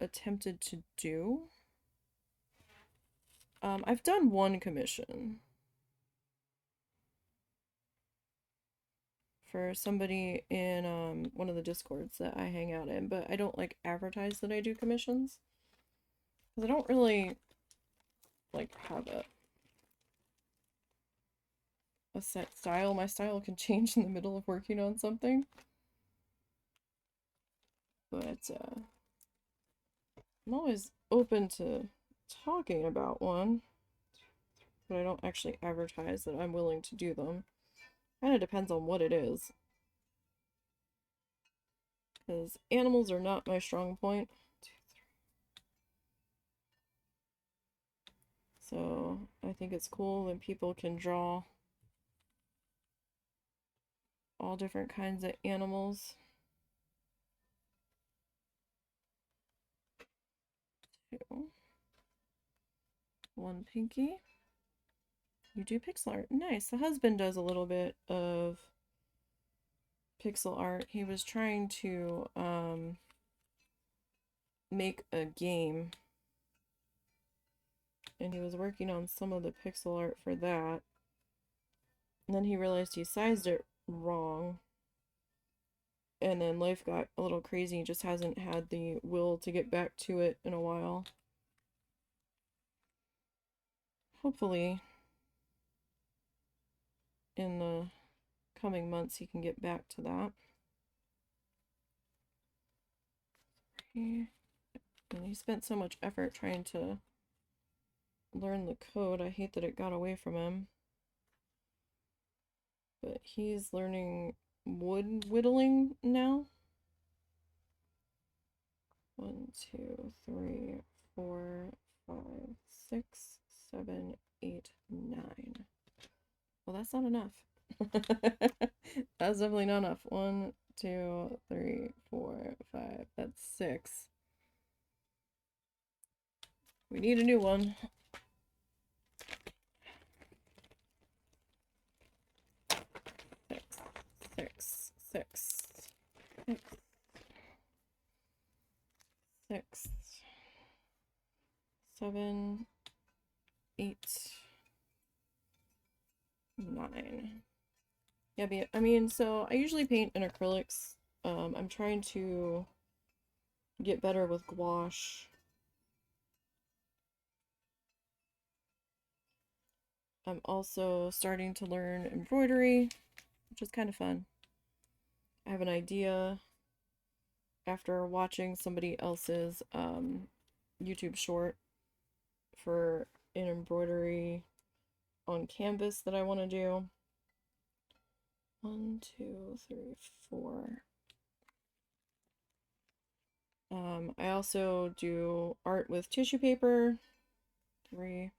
attempted to do. I've done one commission for somebody in one of the discords that I hang out in, but I don't like advertise that I do commissions because I don't really like have a set style. My style can change in the middle of working on something, but I'm always open to talking about one, but I don't actually advertise that I'm willing to do them. Kind of depends on what it is, because animals are not my strong point. 2, 3. So I think it's cool when people can draw all different kinds of animals. 2. 1 pinky. You do pixel art. Nice. The husband does a little bit of pixel art. He was trying to make a game, and he was working on some of the pixel art for that. And then he realized he sized it wrong. And then life got a little crazy. He just hasn't had the will to get back to it in a while. Hopefully, in the coming months, he can get back to that. And he spent so much effort trying to learn the code. I hate that it got away from him. But he's learning wood whittling now. 1, 2, 3, 4, 5, 6, 7, 8, 9. Well, that's not enough. That's definitely not enough. 1, 2, 3, 4, 5. That's 6. We need a new one. 6, 6, 6, 6, 6. 7, 8, 9. Yeah, I mean, so I usually paint in acrylics. I'm trying to get better with gouache. I'm also starting to learn embroidery, which is kind of fun. I have an idea after watching somebody else's YouTube short for an embroidery on canvas that I want to do. 1, 2, 3, 4. I also do art with tissue paper. 3.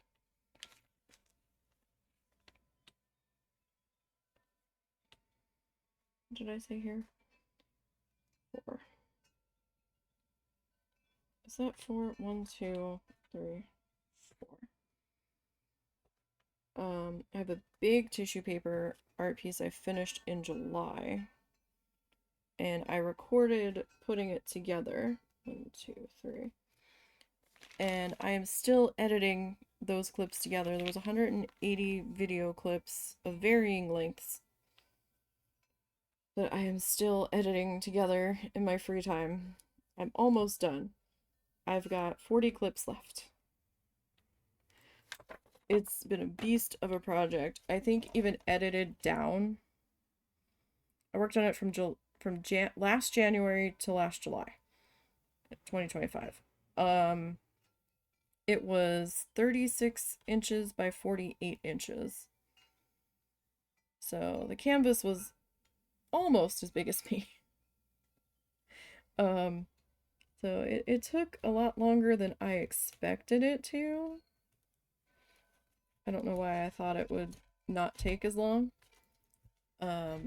What did I say here? 4. Is that 4? 1, 2, 3, 4. I have a big tissue paper art piece I finished in July. And I recorded putting it together. 1, 2, 3. And I am still editing those clips together. There was 180 video clips of varying lengths that I am still editing together in my free time. I'm almost done. I've got 40 clips left. It's been a beast of a project. I think even edited down. I worked on it from last January to last July, 2025. It was 36 inches by 48 inches. So the canvas was almost as big as me. So it took a lot longer than I expected it to. I don't know why I thought it would not take as long. So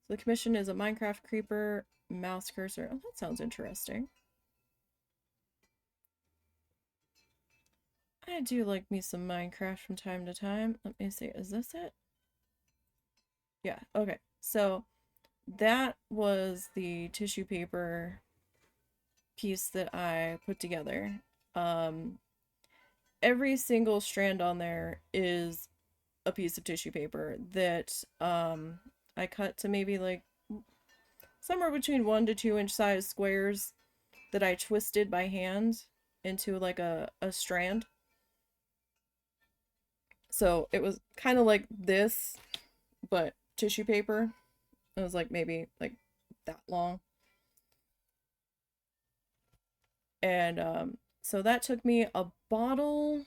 the commission is a Minecraft creeper mouse cursor. Oh, that sounds interesting. I do like me some Minecraft from time to time. Let me see, is this it? Yeah, okay. So that was the tissue paper piece that I put together. Every single strand on there is a piece of tissue paper that I cut to maybe like somewhere between 1 to 2 inch size squares that I twisted by hand into like a strand. So it was kind of like this, but tissue paper. It was like maybe like that long. And so that took me a bottle.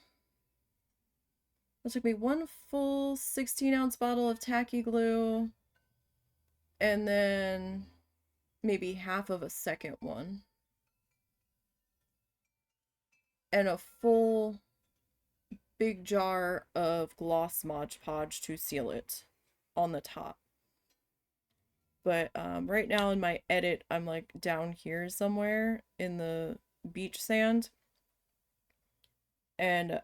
It took me one full 16-ounce bottle of tacky glue, and then maybe half of a second one, and a full big jar of gloss Mod Podge to seal it on the top. But right now in my edit, I'm like down here somewhere in the beach sand, and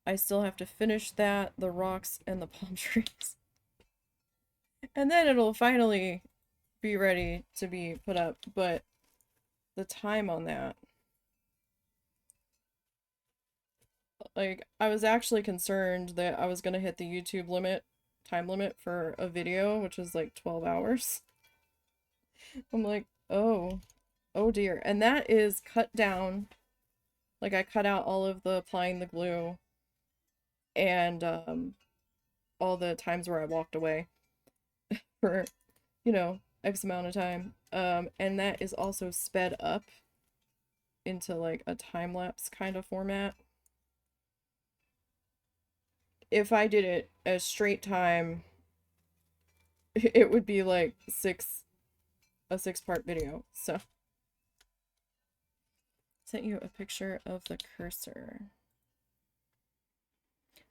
I still have to finish that, the rocks, and the palm trees. And then it'll finally be ready to be put up, but the time on that, like, I was actually concerned that I was gonna hit the YouTube time limit for a video, which is like 12 hours. I'm like, oh dear. And that is cut down. Like, I cut out all of the applying the glue and all the times where I walked away for, X amount of time. And that is also sped up into like a time-lapse kind of format. If I did it as straight time, it would be like a 6-part video. So sent you a picture of the cursor.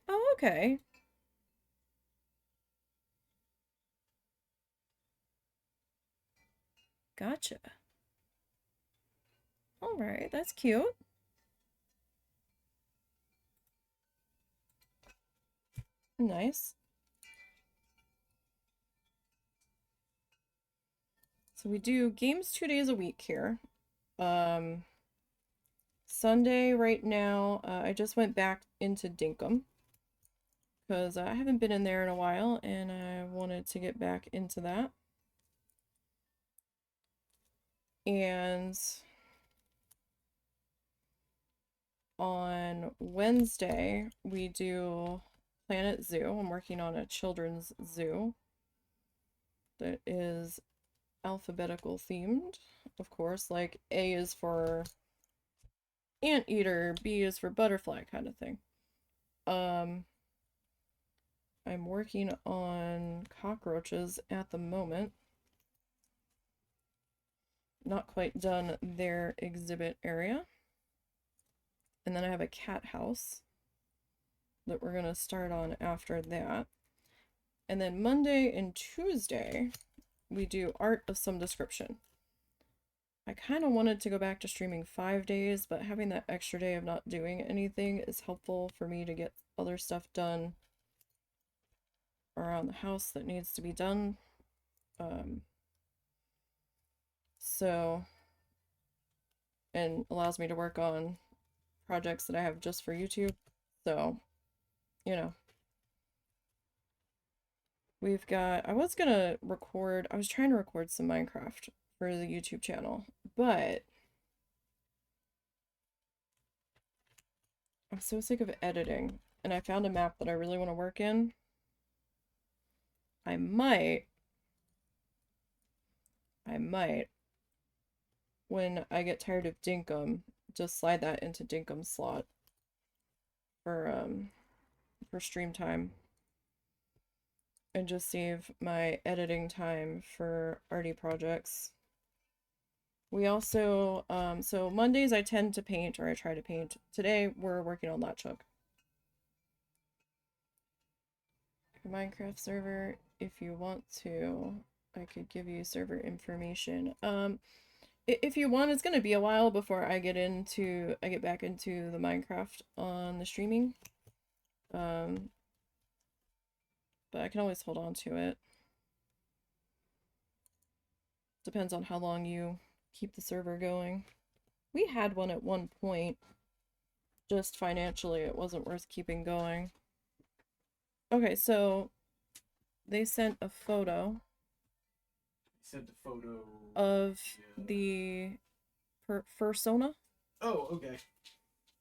Oh, okay. Gotcha. All right, that's cute. Nice. So we do games 2 days a week here. Sunday right now, I just went back into Dinkum because I haven't been in there in a while and I wanted to get back into that. And on Wednesday, we do Planet Zoo. I'm working on a children's zoo that is alphabetical themed, of course. Like A is for anteater, B is for butterfly kind of thing. I'm working on cockroaches at the moment. Not quite done their exhibit area. And then I have a cat house that we're going to start on after that. And then Monday and Tuesday, we do art of some description. I kind of wanted to go back to streaming 5 days, but having that extra day of not doing anything is helpful for me to get other stuff done around the house that needs to be done. And allows me to work on projects that I have just for YouTube. So, you know, we've got, I was trying to record some Minecraft for the YouTube channel, but I'm so sick of editing, and I found a map that I really want to work in. I might, when I get tired of Dinkum, just slide that into Dinkum slot for stream time. And just save my editing time for arty projects. We also, so Mondays I tend to paint, or I try to paint. Today we're working on Latch. Minecraft server, if you want to, I could give you server information. If you want, it's gonna be a while before I get back into the Minecraft on the streaming. But I can always hold on to it. Depends on how long you keep the server going. We had one at one point. Just financially, it wasn't worth keeping going. Okay, so they sent a photo. Of the fursona. Oh, okay.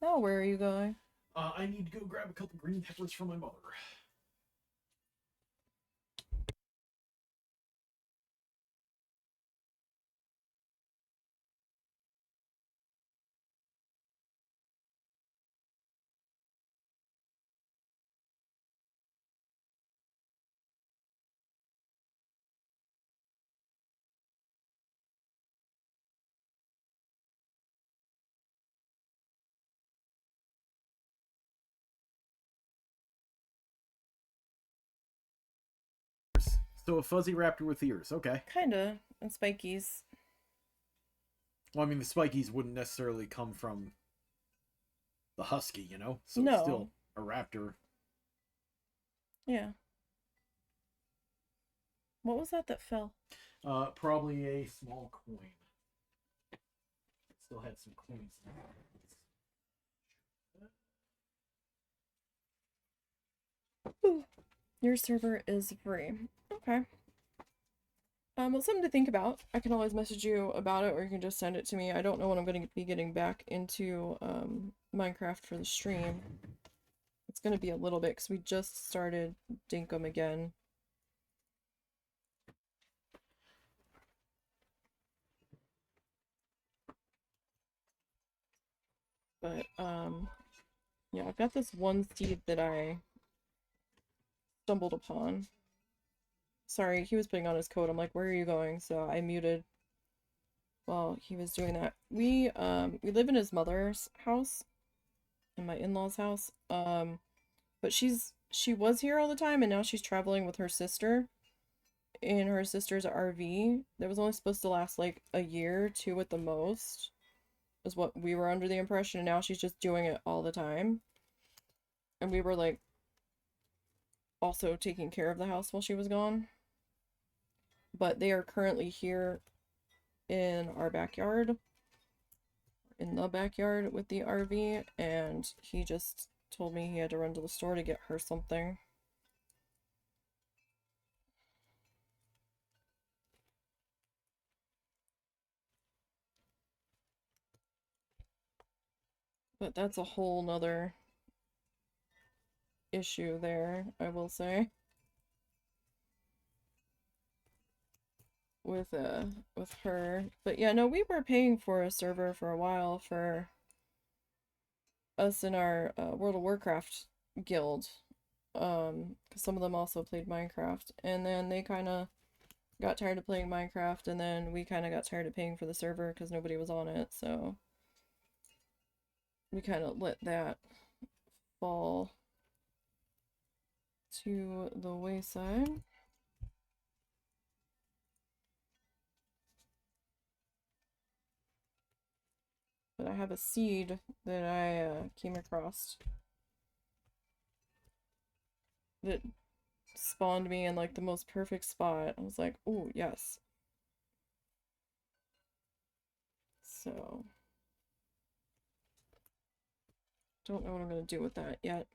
Oh, where are you going? I need to go grab a couple green peppers from my mother. So a fuzzy raptor with ears, okay. Kinda, and spikies. Well, I mean, the spikies wouldn't necessarily come from the husky, you know? So No. it's still a raptor. Yeah. What was that fell? Probably a small coin. It still had some coins in it. Your server is free. Okay. Well, something to think about. I can always message you about it, or you can just send it to me. I don't know when I'm going to be getting back into Minecraft for the stream. It's going to be a little bit, because we just started Dinkum again. But, yeah, I've got this one seed that I stumbled upon. Sorry, he was putting on his coat. I'm like, where are you going? So I muted while he was doing that. We live in his mother's house, in my in-laws' house. But she was here all the time, and now she's traveling with her sister in her sister's RV that was only supposed to last like a year, 2 at the most, is what we were under the impression, and now she's just doing it all the time. And we were like also taking care of the house while she was gone. But they are currently here in our backyard. in the backyard with the RV, and he just told me he had to run to the store to get her something. But that's a whole nother issue there, I will say. With her. But yeah, no, we were paying for a server for a while for us in our World of Warcraft guild. 'Cause some of them also played Minecraft, and then they kind of got tired of playing Minecraft, and then we kind of got tired of paying for the server because nobody was on it, so we kind of let that fall to the wayside. But I have a seed that I came across that spawned me in like the most perfect spot. I was like, oh, yes. So, don't know what I'm going to do with that yet.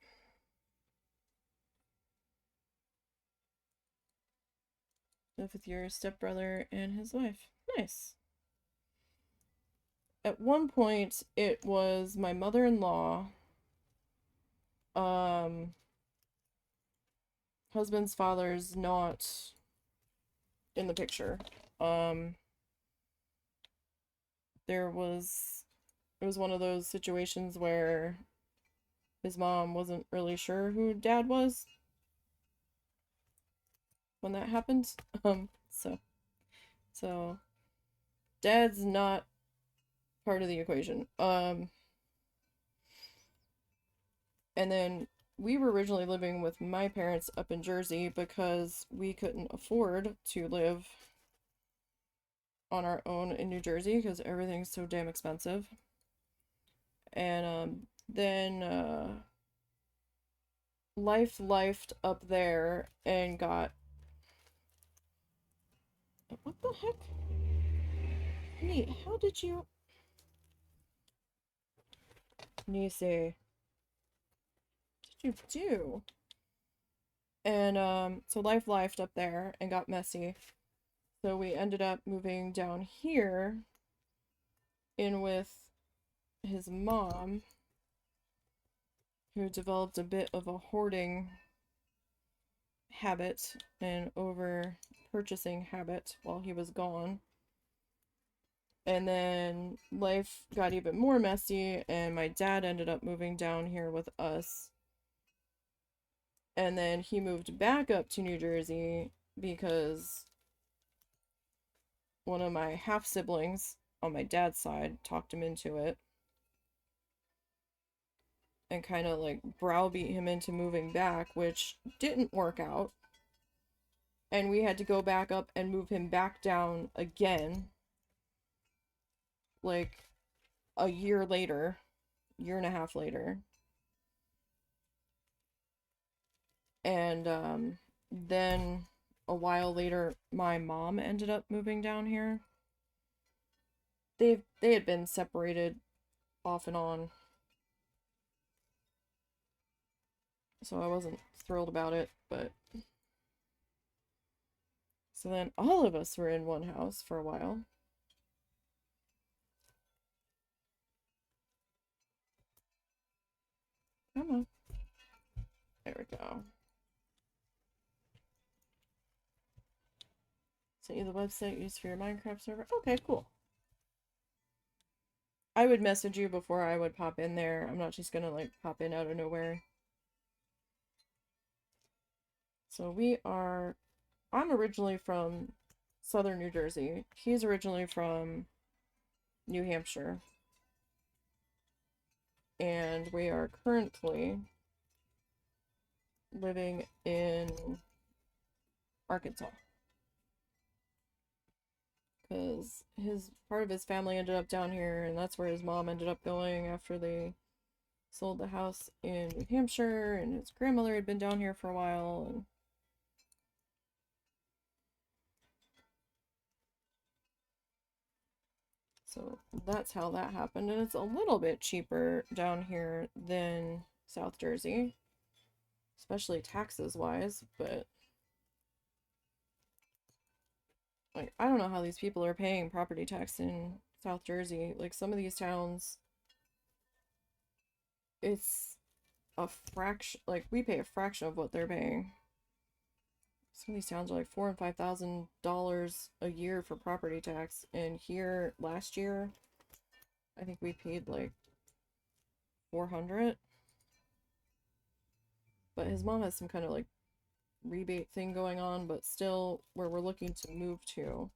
Live with your stepbrother and his wife. Nice. At one point, it was my mother-in-law, husband's father's not in the picture. It was one of those situations where his mom wasn't really sure who dad was when that happened. So dad's not part of the equation. And then we were originally living with my parents up in Jersey because we couldn't afford to live on our own in New Jersey because everything's so damn expensive. And then life lifed up there and got... What the heck? Honey, how did you... Nisey, what did you do? And so life lifed up there and got messy. So we ended up moving down here in with his mom, who developed a bit of a hoarding habit and over purchasing habit while he was gone. And then life got even more messy, and my dad ended up moving down here with us. And then he moved back up to New Jersey because one of my half siblings on my dad's side talked him into it and kind of like browbeat him into moving back, which didn't work out. And we had to go back up and move him back down again, like a year later, year and a half later. And then a while later, my mom ended up moving down here. They had been separated off and on, so I wasn't thrilled about it, but so then all of us were in one house for a while. Come on. There we go. Sent you the website used for your Minecraft server. Okay, cool. I would message you before I would pop in there. I'm not just gonna like pop in out of nowhere. So I'm originally from southern New Jersey. He's originally from New Hampshire. And we are currently living in Arkansas. Because part of his family ended up down here, and that's where his mom ended up going after they sold the house in New Hampshire, and his grandmother had been down here for a while. And So that's how that happened, and it's a little bit cheaper down here than South Jersey, especially taxes wise, but like I don't know how these people are paying property tax in South Jersey. Like some of these towns, it's a fraction, like we pay a fraction of what they're paying. Some of these towns are like $4,000 and $5,000 a year for property tax, and here last year I think we paid like 400. But his mom has some kind of like rebate thing going on, but still where we're looking to move to,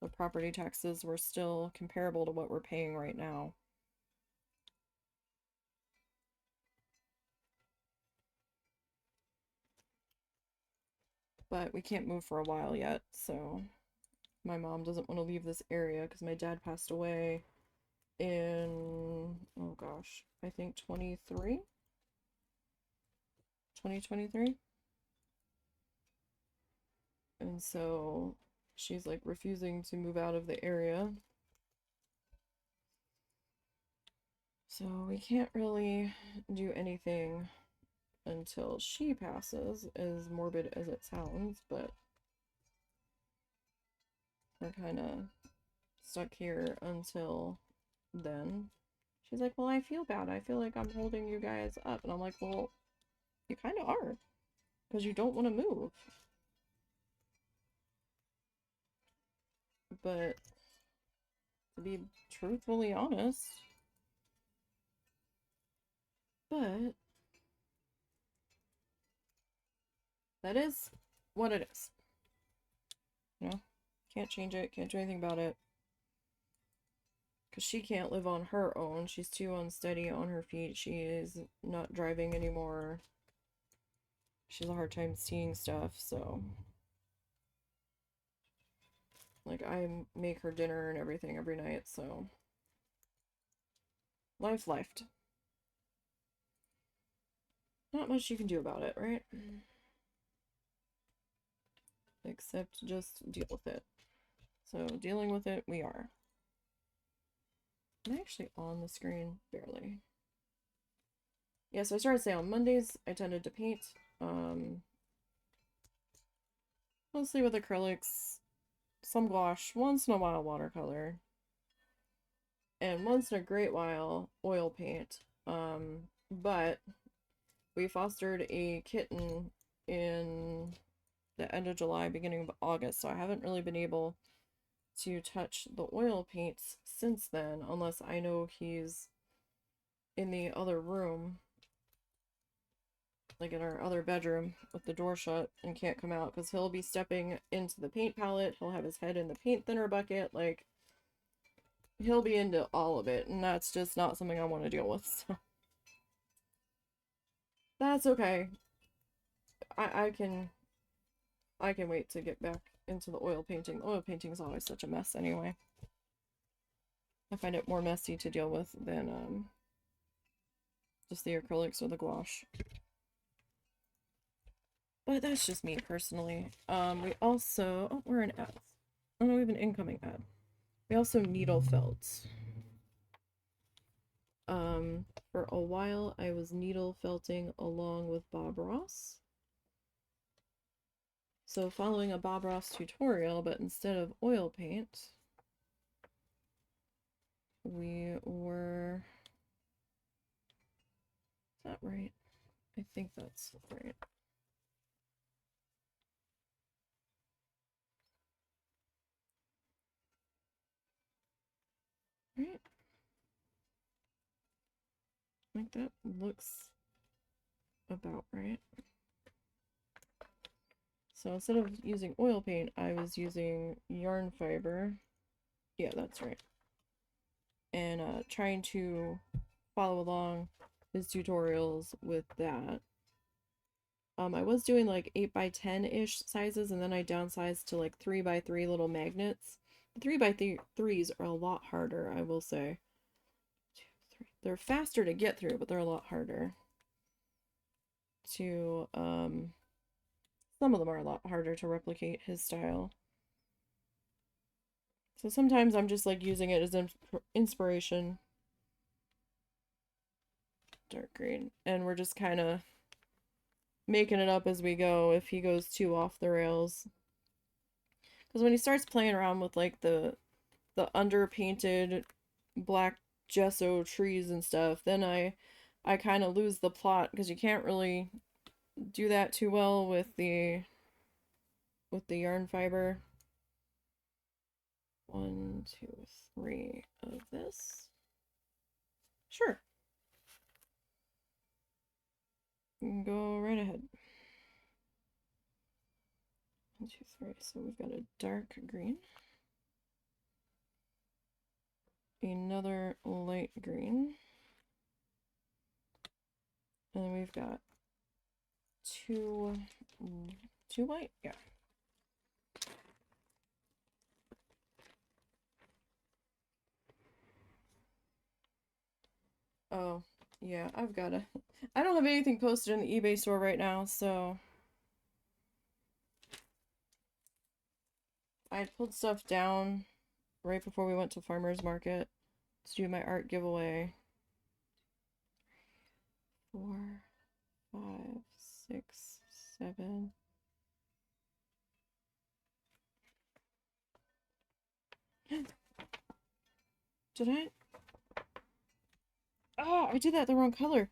the property taxes were still comparable to what we're paying right now. But we can't move for a while yet, so my mom doesn't want to leave this area because my dad passed away in, oh gosh, I think 2023. And so she's like refusing to move out of the area. So we can't really do anything until she passes, as morbid as it sounds, but we're kind of stuck here until then. She's like, well, I feel bad. I feel like I'm holding you guys up. And I'm like, well, you kind of are, because you don't want to move. But to be truthfully honest, but that is what it is. You know, can't change it, can't do anything about it. Because she can't live on her own. She's too unsteady on her feet. She is not driving anymore. She has a hard time seeing stuff, so. Like, I make her dinner and everything every night, so. Life left. Not much you can do about it, right? Except just deal with it. So, dealing with it, we are. I'm actually on the screen, barely. Yeah, so I started saying on Mondays, I tended to paint, mostly with acrylics, some gouache, once in a while watercolor, and once in a great while oil paint. But we fostered a kitten in the end of July, beginning of August, so I haven't really been able to touch the oil paints since then, unless I know he's in the other room, like in our other bedroom with the door shut, and can't come out because he'll be stepping into the paint palette, he'll have his head in the paint thinner bucket, like he'll be into all of it, and that's just not something I want to deal with, so that's okay. I can wait to get back into the oil painting. The oil painting is always such a mess anyway. I find it more messy to deal with than just the acrylics or the gouache. But that's just me personally. We also, oh, we're in ads. Oh no, we have an incoming ad. We also needle felt. For a while I was needle felting along with Bob Ross. So following a Bob Ross tutorial, but instead of oil paint, we were, is that right? I think that's right. Right? I think that looks about right. So instead of using oil paint, I was using yarn fiber. Yeah, that's right. And trying to follow along his tutorials with that. I was doing like 8x10-ish sizes, and then I downsized to like 3x3 little magnets. The 3x3s are a lot harder, I will say. 2, 3. They're faster to get through, but they're a lot harder to, some of them are a lot harder to replicate his style. So sometimes I'm just like using it as inspiration. Dark green. And we're just kind of making it up as we go if he goes too off the rails. Because when he starts playing around with like the underpainted black gesso trees and stuff, then I kind of lose the plot because you can't really do that too well with the yarn fiber. 1, 2, 3 of this. Sure. Go right ahead. 1, 2, 3. So we've got a dark green. Another light green. And then we've got two white? Yeah. Oh, yeah, I don't have anything posted in the eBay store right now, so I had pulled stuff down right before we went to farmer's market to do my art giveaway. 4, 5, 6, 7. Did I? Oh, I did that the wrong color.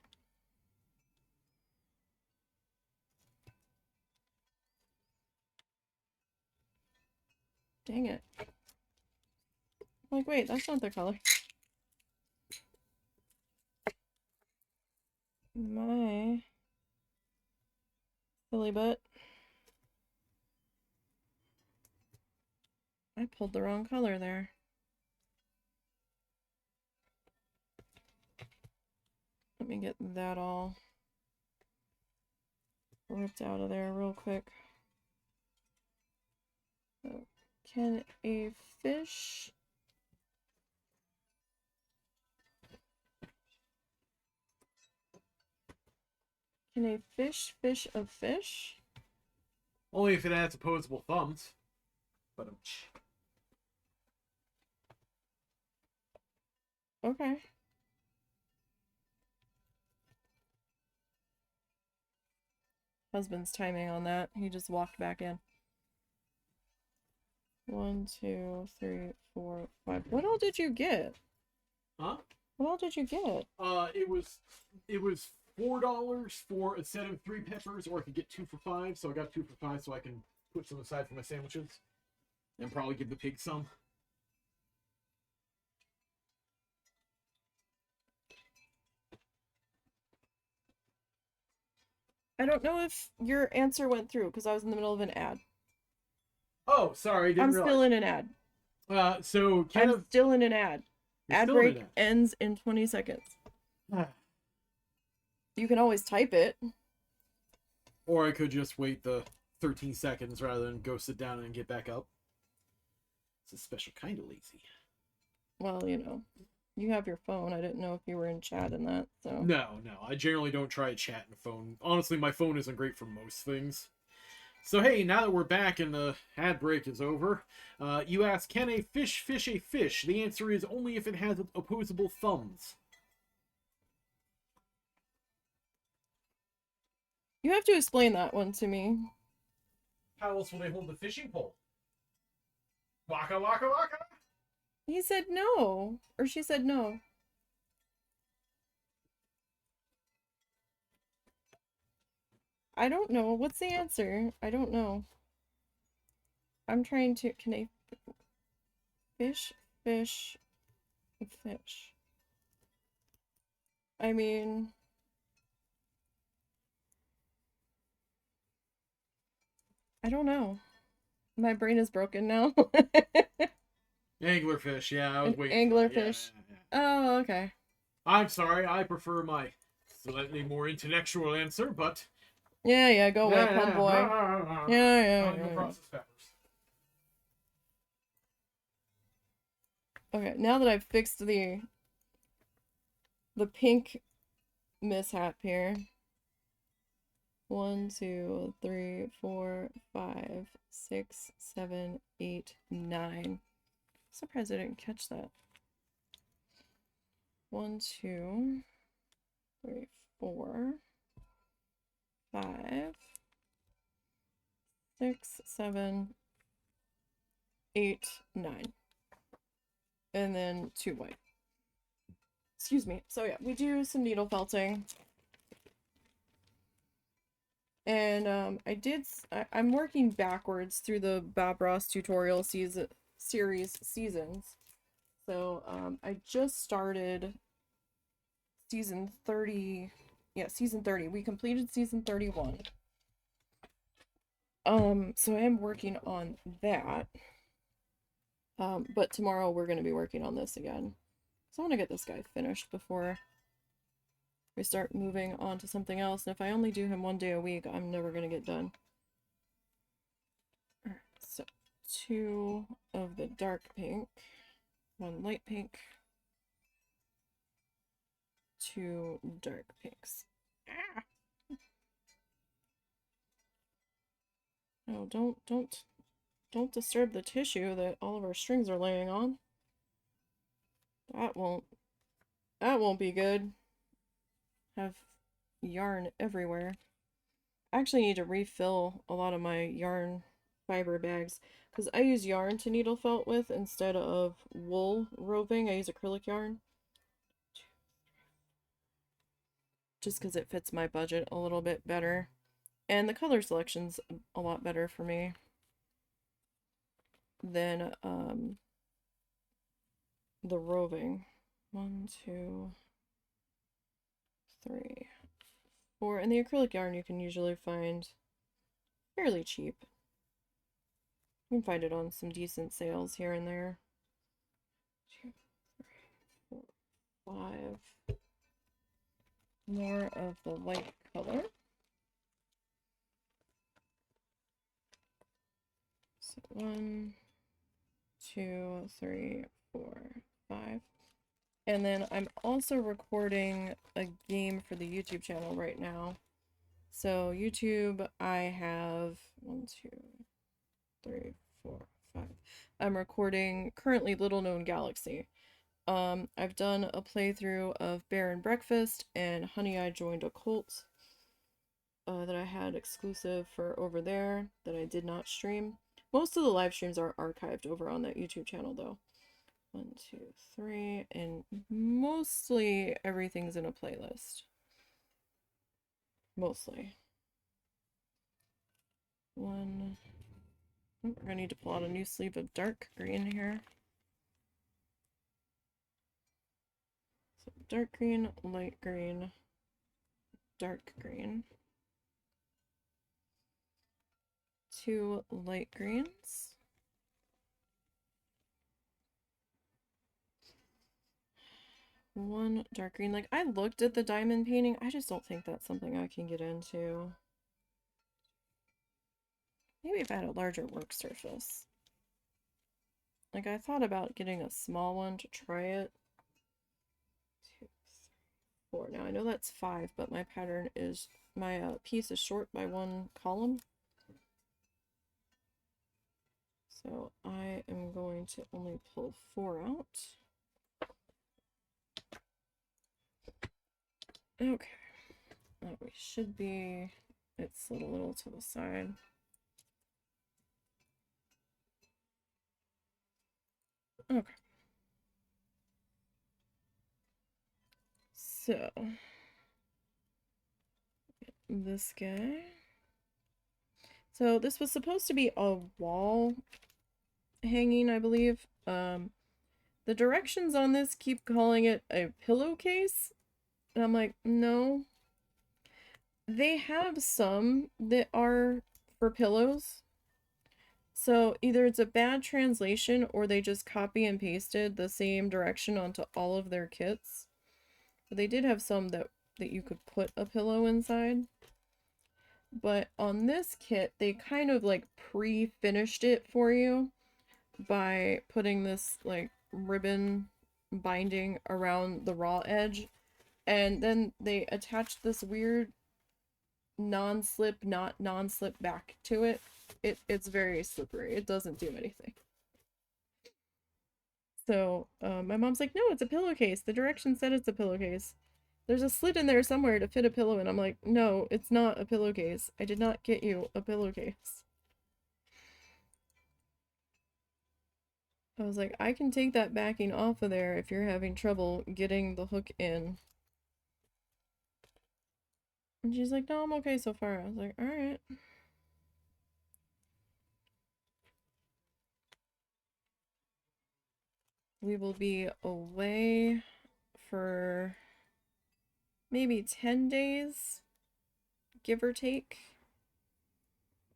Dang it. I'm like, wait, that's not the color. My silly butt. I pulled the wrong color there. Let me get that all ripped out of there real quick. So, can a fish... Can a fish fish a fish? Only if it has opposable thumbs. But Okay. Husband's timing on that. He just walked back in. 1, 2, 3, 4, 5. What all did you get? Huh? What all did you get? It was $4 for a set of 3 peppers, or I could get 2 for $5. So I got 2 for $5, so I can put some aside for my sandwiches, and probably give the pig some. I don't know if your answer went through because I was in the middle of an ad. Oh, sorry, I didn't realize. Still in an ad. So I'm still in an ad. Ad break ends in 20 seconds. You can always type it. Or I could just wait the 13 seconds rather than go sit down and get back up. It's a special kind of lazy. Well, you know, you have your phone. I didn't know if you were in chat and that, so. No. I generally don't try chat and phone. Honestly, my phone isn't great for most things. So hey, now that we're back and the ad break is over, you ask, can a fish fish a fish? The answer is only if it has opposable thumbs. You have to explain that one to me. How else will they hold the fishing pole? Waka waka waka! He said no. Or she said no. I don't know. What's the answer? I don't know. I'm trying to... Can I... Fish, fish, fish. I mean... I don't know. My brain is broken now. Anglerfish, yeah, I was waiting. Anglerfish. Yeah. Oh, okay. I'm sorry, I prefer my slightly more intellectual answer, but... Yeah, go away, pun boy. Yeah. Okay, now that I've fixed the pink mishap here. 1, 2, 3, 4, 5, 6, 7, 8, 9. Surprised I didn't catch that. 1, 2, 3, 4, 5, 6, 7, 8, 9. And then 2 white. Excuse me. So yeah, we do some needle felting. And I'm working backwards through the Bob Ross tutorial series seasons. So I just started season 30. Yeah, season 30. We completed season 31. So I am working on that. But tomorrow we're going to be working on this again. So I want to get this guy finished before we start moving on to something else. And if I only do him 1 day a week, I'm never going to get done. Alright, so 2 of the dark pink, 1 light pink, 2 dark pinks. Ah! No, don't disturb the tissue that all of our strings are laying on. That won't be good. Have yarn everywhere. I actually need to refill a lot of my yarn fiber bags because I use yarn to needle felt with instead of wool roving. I use acrylic yarn just because it fits my budget a little bit better, and the color selection's a lot better for me than the roving. 1, 2, 3, 4, and the acrylic yarn you can usually find fairly cheap. You can find it on some decent sales here and there. 2, 3, 4, 5. More of the light color. So 1, 2, 3, 4, 5. And then I'm also recording a game for the YouTube channel right now. So YouTube, I have 1, 2, 3, 4, 5. I'm recording currently Little Known Galaxy. I've done a playthrough of Bear and Breakfast and Honey I Joined a Cult that I had exclusive for over there that I did not stream. Most of the live streams are archived over on that YouTube channel though. 1, 2, 3, and mostly everything's in a playlist. Mostly. 1. Oh, we're gonna need to pull out a new sleeve of dark green here. So dark green, light green, dark green. 2 light greens. 1 dark green. Like, I looked at the diamond painting. I just don't think that's something I can get into. Maybe if I had a larger work surface. Like, I thought about getting a small one to try it. 2, 3, 4. Now, I know that's 5, but my pattern is, my piece is short by 1 column. So I am going to only pull 4 out. Okay. We should be, it's slid a little to the side. Okay. So, this guy. So this was supposed to be a wall hanging, I believe. The directions on this keep calling it a pillowcase. And I'm like, no. They have some that are for pillows. So either it's a bad translation or they just copy and pasted the same direction onto all of their kits. But they did have some that you could put a pillow inside. But on this kit, they kind of like pre-finished it for you by putting this like ribbon binding around the raw edge, and then they attached this weird non-slip, not non-slip back to it. It's very slippery. It doesn't do anything. So my mom's like, no, it's a pillowcase. The directions said it's a pillowcase. There's a slit in there somewhere to fit a pillow in. I'm like, no, it's not a pillowcase. I did not get you a pillowcase. I was like, I can take that backing off of there if you're having trouble getting the hook in. And she's like, no, I'm okay so far. I was like, alright. We will be away for maybe 10 days, give or take.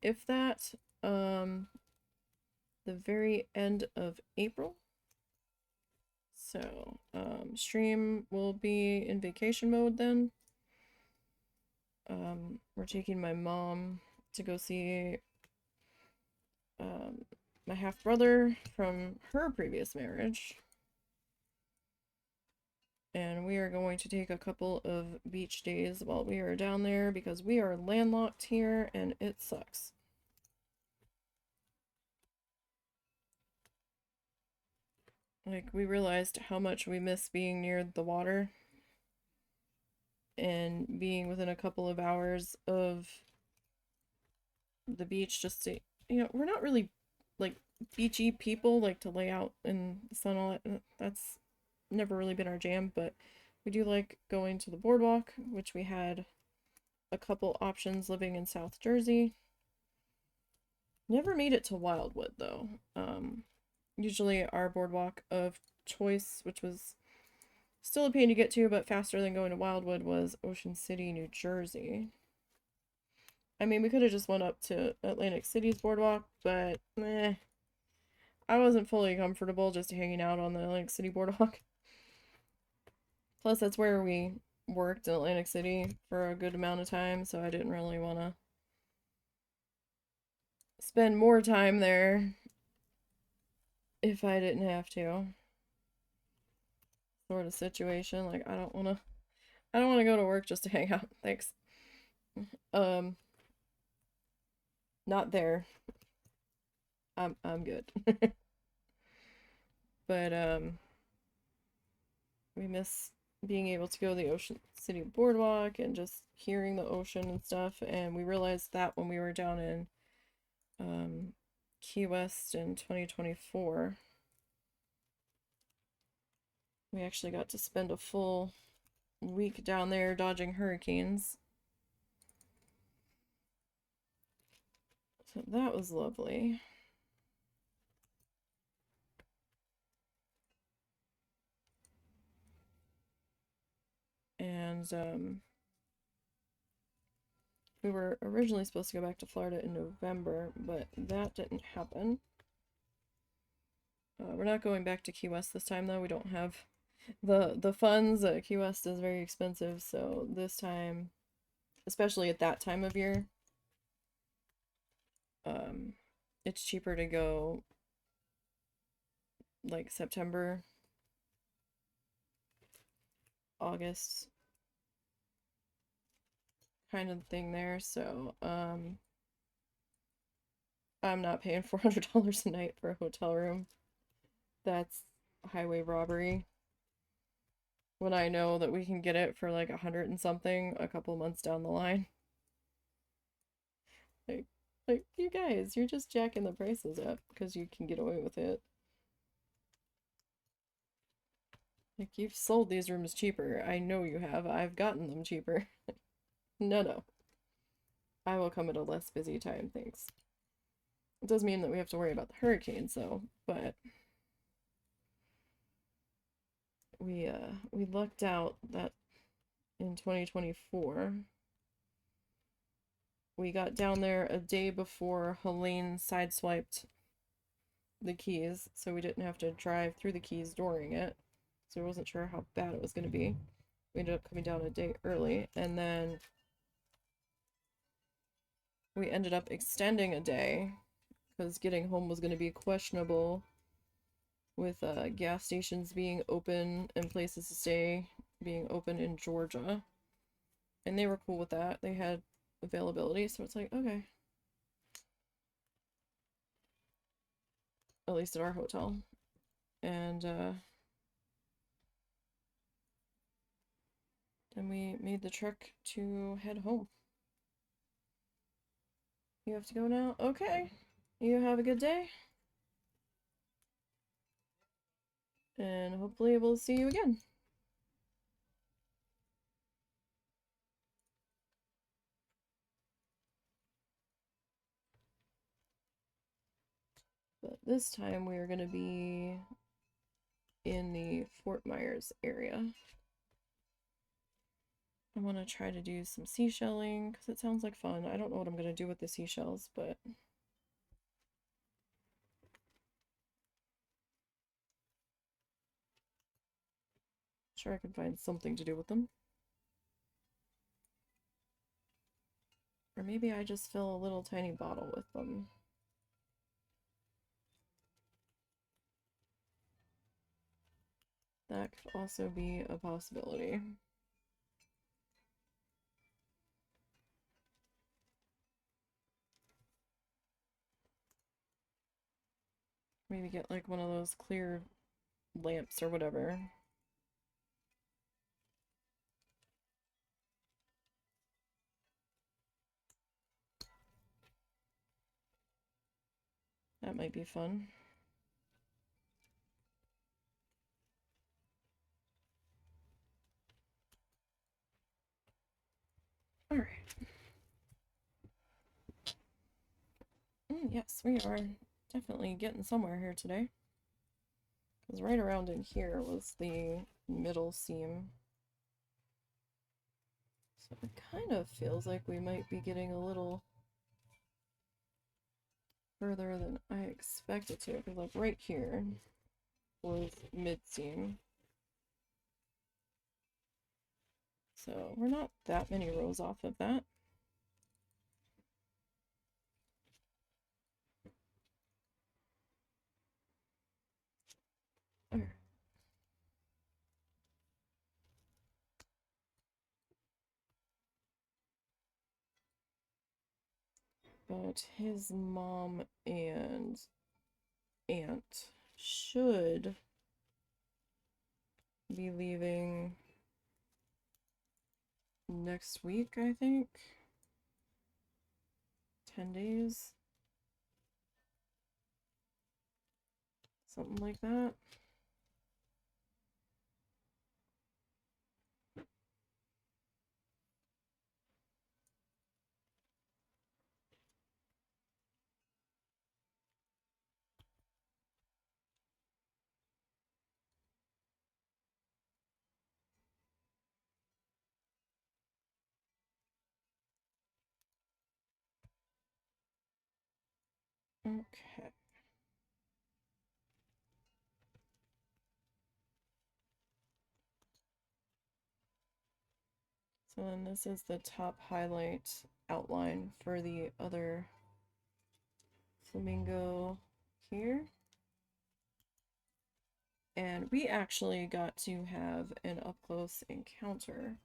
If that, the very end of April. So, stream will be in vacation mode then. We're taking my mom to go see my half brother from her previous marriage. And we are going to take a couple of beach days while we are down there because we are landlocked here and it sucks. Like, we realized how much we miss being near the water and being within a couple of hours of the beach just to, we're not really like beachy people, like to lay out in the sun all that. That's never really been our jam, but we do like going to the boardwalk, which we had a couple options living in South Jersey. Never made it to Wildwood though. Usually our boardwalk of choice, which was still a pain to get to, but faster than going to Wildwood, was Ocean City, New Jersey. I mean, we could have just went up to Atlantic City's boardwalk, but I wasn't fully comfortable just hanging out on the Atlantic City boardwalk. Plus, that's where we worked in Atlantic City for a good amount of time, so I didn't really want to spend more time there if I didn't have to. Sort of situation. Like, I don't want to go to work just to hang out. Thanks. Not there. I'm good. But we miss being able to go to the Ocean City Boardwalk and just hearing the ocean and stuff. And we realized that when we were down in Key West in 2024, we actually got to spend a full week down there dodging hurricanes. So that was lovely. And we were originally supposed to go back to Florida in November, but that didn't happen. We're not going back to Key West this time, though. We don't have the funds. Key West is very expensive, so this time, especially at that time of year, it's cheaper to go like September, August kind of thing there. So I'm not paying $400 a night for a hotel room. That's highway robbery. When I know that we can get it for like 100 and something a couple months down the line. Like, you guys, you're just jacking the prices up because you can get away with it. Like, you've sold these rooms cheaper. I know you have. I've gotten them cheaper. No. I will come at a less busy time, thanks. It does mean that we have to worry about the hurricanes, though, but we lucked out that in 2024 we got down there a day before Helene sideswiped the Keys, so we didn't have to drive through the Keys during it. So I wasn't sure how bad it was going to be. We ended up coming down a day early, and then we ended up extending a day because getting home was going to be questionable with gas stations being open and places to stay being open in Georgia. And they were cool with that. They had availability, so it's like, okay. At least at our hotel. and then we made the trek to head home. You have to go now? Okay. You have a good day. And hopefully we'll see you again. But this time we are going to be in the Fort Myers area. I want to try to do some seashelling because it sounds like fun. I don't know what I'm going to do with the seashells, but sure I can find something to do with them. Or maybe I just fill a little tiny bottle with them. That could also be a possibility. Maybe get like one of those clear lamps or whatever. That might be fun. Alright. Yes, we are definitely getting somewhere here today. Because right around in here was the middle seam. So it kind of feels like we might be getting a little further than I expected to. Because like right here was mid-seam. So we're not that many rows off of that. Alright. But his mom and aunt should be leaving next week, I think. 10 days. Something like that. Okay. So then this is the top highlight outline for the other flamingo here. And we actually got to have an up-close encounter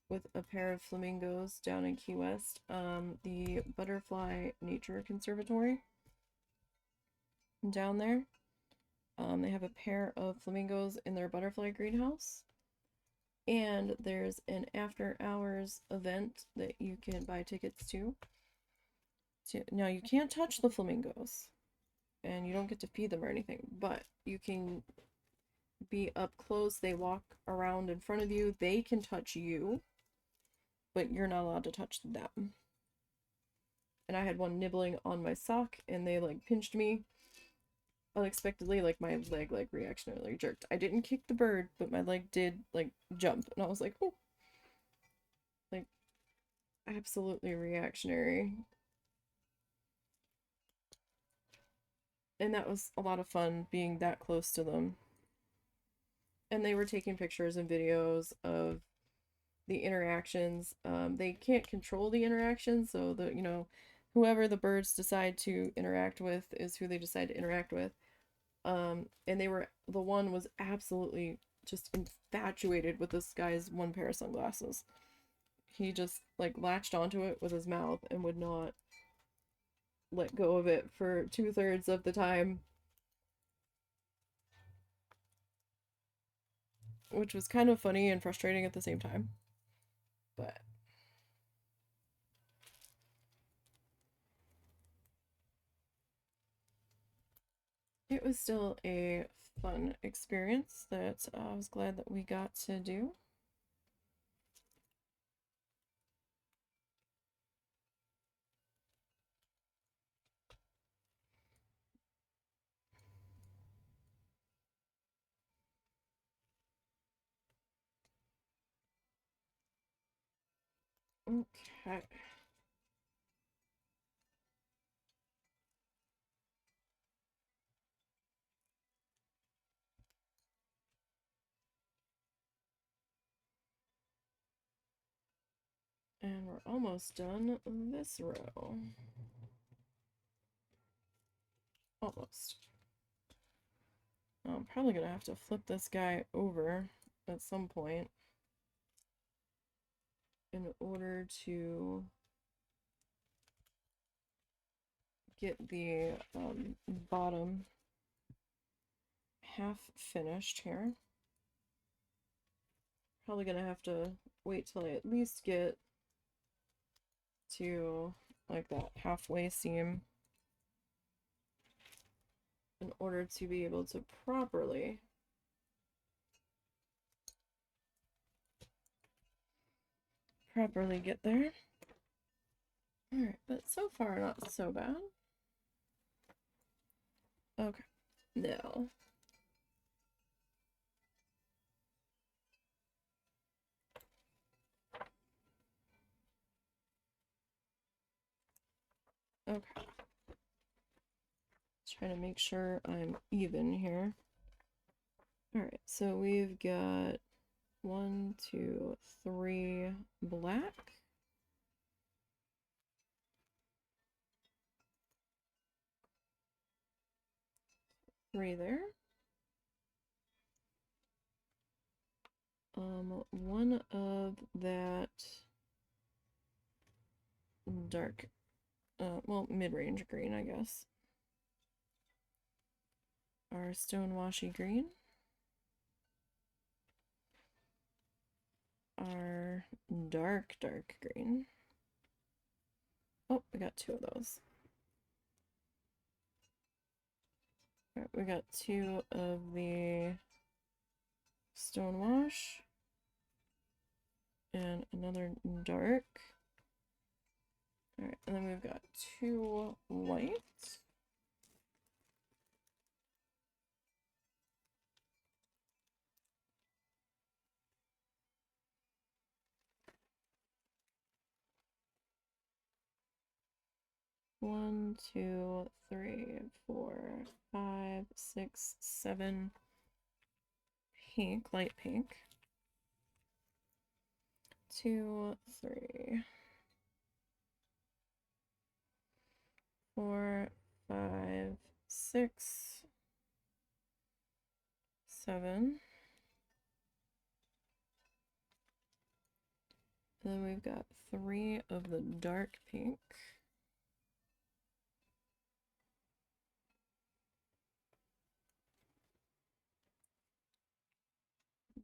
with a pair of flamingos down in Key West, the Butterfly Nature Conservatory down there. They have a pair of flamingos in their butterfly greenhouse. And there's an after hours event that you can buy tickets to. Now, you can't touch the flamingos, and you don't get to feed them or anything, but you can be up close. They walk around in front of you. They can touch you, but you're not allowed to touch them. And I had one nibbling on my sock, and they like pinched me unexpectedly. Like my leg like reactionarily jerked. I didn't kick the bird, but my leg did like jump, and I was like, oh, like absolutely reactionary. And that was a lot of fun being that close to them. And they were taking pictures and videos of the interactions. They can't control the interactions, so the whoever the birds decide to interact with is who they decide to interact with. And the one was absolutely just infatuated with this guy's one pair of sunglasses. He just like latched onto it with his mouth and would not let go of it for 2/3 of the time. which was kind of funny and frustrating at the same time. But it was still a fun experience that I was glad that we got to do. Okay. And we're almost done this row. Almost. I'm probably gonna have to flip this guy over at some point in order to get the bottom half finished here. Probably gonna have to wait till I at least get to like that halfway seam in order to be able to properly get there. Alright, but so far not so bad. Okay, now okay. Trying to make sure I'm even here. Alright, so we've got 1, 2, 3 black. Three there. One of that dark, well, mid-range green, I guess. Our stonewashy green. Our dark green. Oh, we got two of those. All right, we got two of the stonewash and another dark. All right, and then we've got two white. One, two, three, four, five, six, seven. Pink, light pink. 2, 3, 4, 5, 6, 7. And then we've got 3 of the dark pink.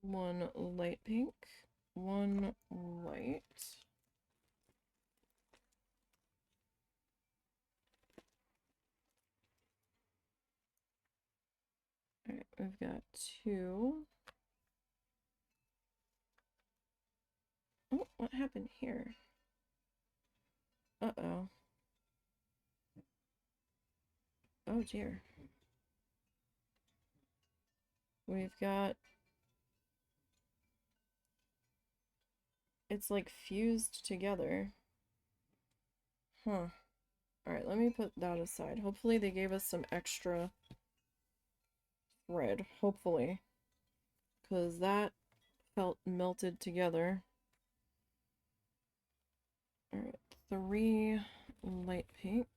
One light pink, one white. All right, we've got 2. Oh, what happened here? Uh-oh. Oh dear. We've got... It's like fused together. Huh. Alright, let me put that aside. Hopefully they gave us some extra thread. Hopefully. Because that felt melted together. Alright, 3 light pink.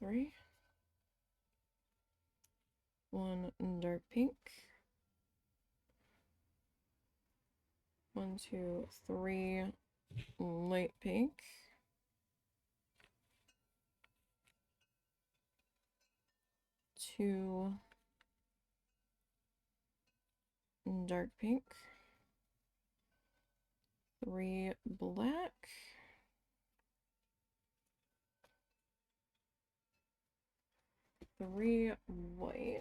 2, 3. 1 dark pink. 1, 2, 3 light pink. 2 dark pink, 3 black, 3 white,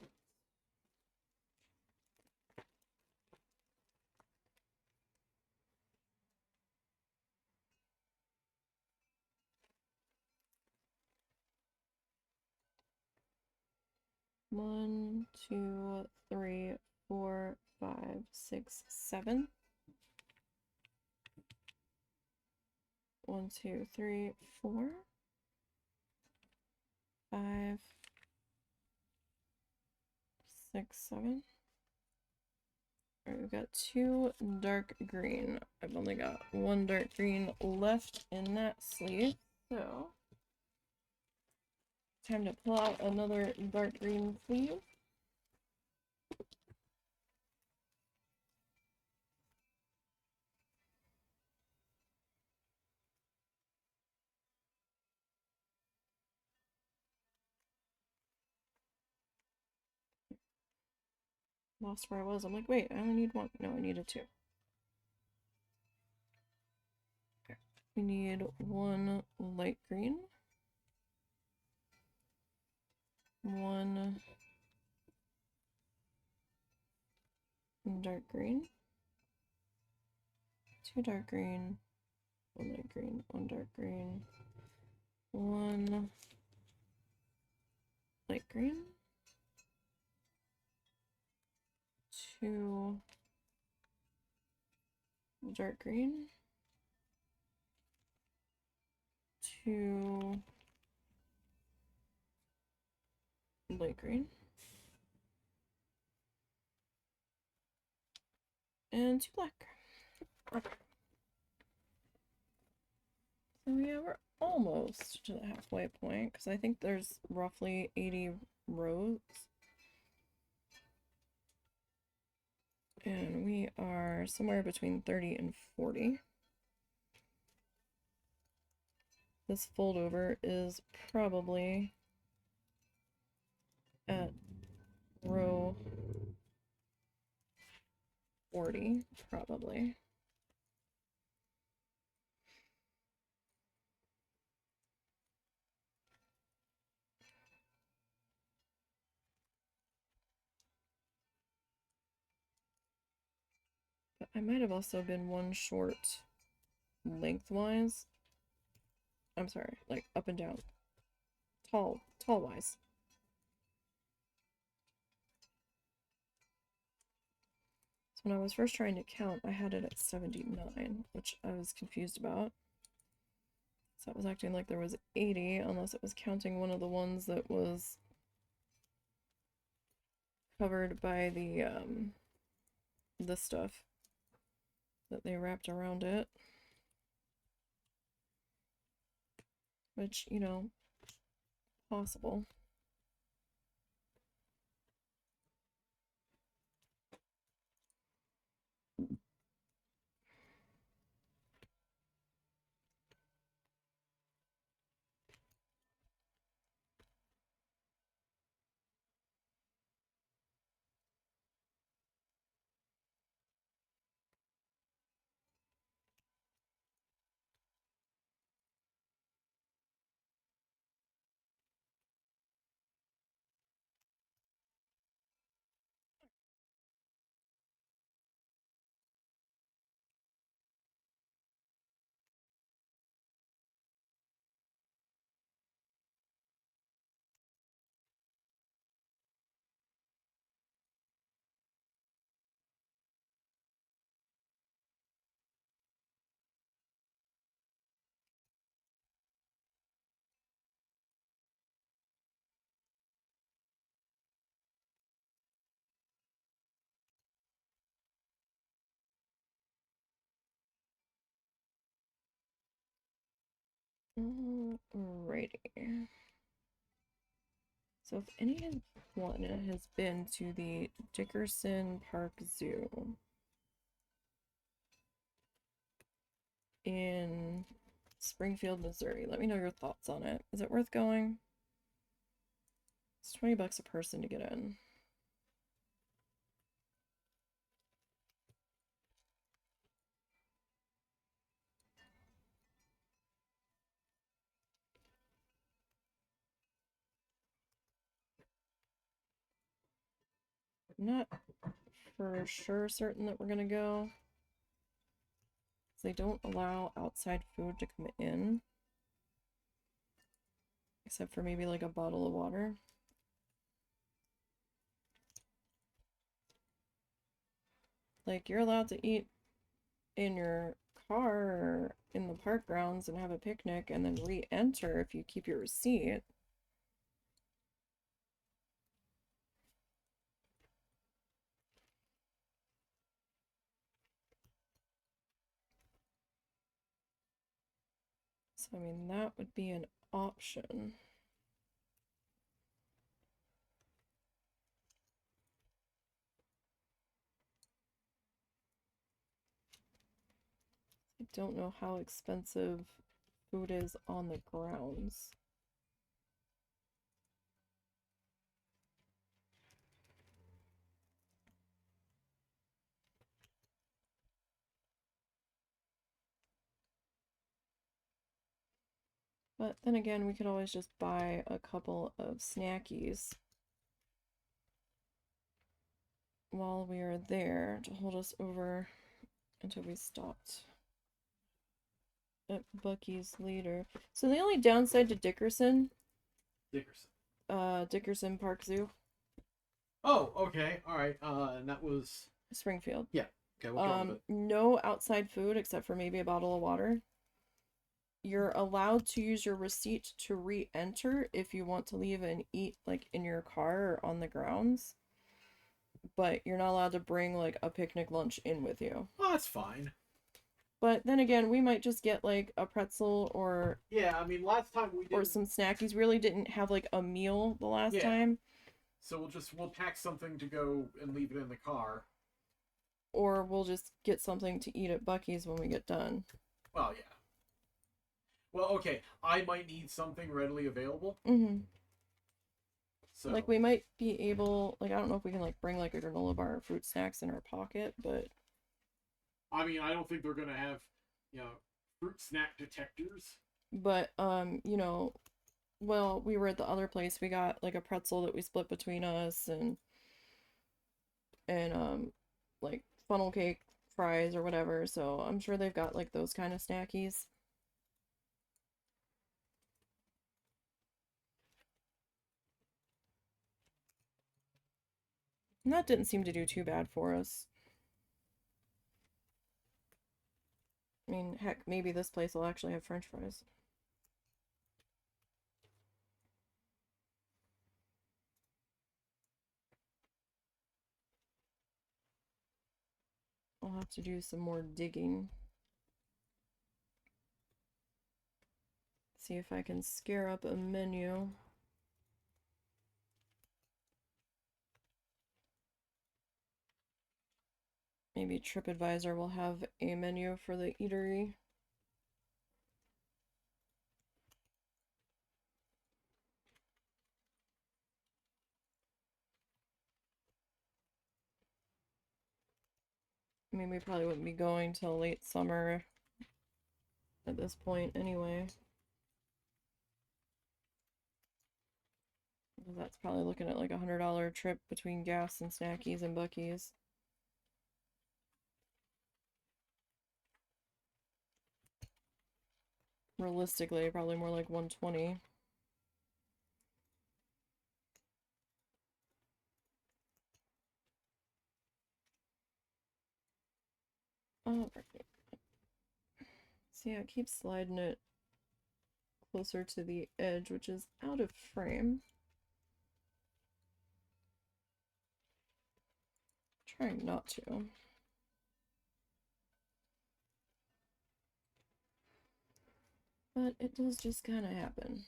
1, 2, 3, 4, 5, 6, 7. 1, 2, 3, 4, 5, 6, 7. Alright, we've got 2 dark green. I've only got 1 dark green left in that sleeve, so time to pull out another dark green sleeve. Lost where I was. I'm like, wait, I only need 1. No, I needed 2. Okay. We need 1 light green, 1 dark green, 2 dark green, 1 light green, 1 dark green, 1 light green, 2 dark green, 2 light green, and 2 black. Okay. So yeah, we're almost to the halfway point, because I think there's roughly 80 rows. And we are somewhere between 30 and 40. This fold over is probably at row 40, probably. But I might have also been 1 short lengthwise. I'm sorry, like up and down. Tall-wise. So when I was first trying to count, I had it at 79, which I was confused about. So it was acting like there was 80, unless it was counting one of the ones that was covered by the stuff that they wrapped around it. Which, you know, possible. Alrighty. So if anyone has been to the Dickerson Park Zoo in Springfield, Missouri, let me know your thoughts on it. Is it worth going? It's $20 a person to get in. I'm not for sure certain that we're gonna go. They don't allow outside food to come in. Except for maybe like a bottle of water. Like, you're allowed to eat in your car or in the park grounds and have a picnic and then re-enter if you keep your receipt. So, I mean, that would be an option. I don't know how expensive food is on the grounds. But then again, we could always just buy a couple of snackies while we are there to hold us over until we stopped at Buc-ee's later. So the only downside to Dickerson Park Zoo. Oh, okay. All right. And that was Springfield. Yeah. Okay, we'll go with it. No outside food except for maybe a bottle of water. You're allowed to use your receipt to re-enter if you want to leave and eat like in your car or on the grounds. But you're not allowed to bring like a picnic lunch in with you. Oh, that's fine. But then again, we might just get like a pretzel or Yeah, I mean, last time we did or some snackies. We really didn't have like a meal the last time. So we'll pack something to go and leave it in the car. Or we'll just get something to eat at Buc-ee's when we get done. Well, yeah. Well, okay. I might need something readily available. Mm-hmm. So, like, we might be able, like, I don't know if we can, like, bring, like, a granola bar or fruit snacks in our pocket, but... I mean, I don't think they're gonna have, fruit snack detectors. But, you know, well, we were at the other place, we got, like, a pretzel that we split between us, and, like, funnel cake, fries, or whatever, so I'm sure they've got, like, those kind of snackies. And that didn't seem to do too bad for us. I mean, heck, maybe this place will actually have French fries. I'll have to do some more digging. See if I can scare up a menu. Maybe TripAdvisor will have a menu for the eatery. I mean, we probably wouldn't be going till late summer at this point anyway. That's probably looking at like $100 trip between gas and snackies and Buc-ee's. Realistically, probably more like 120. Oh, perfect. See, it keeps sliding it closer to the edge, which is out of frame. Trying not to. But it does just kind of happen.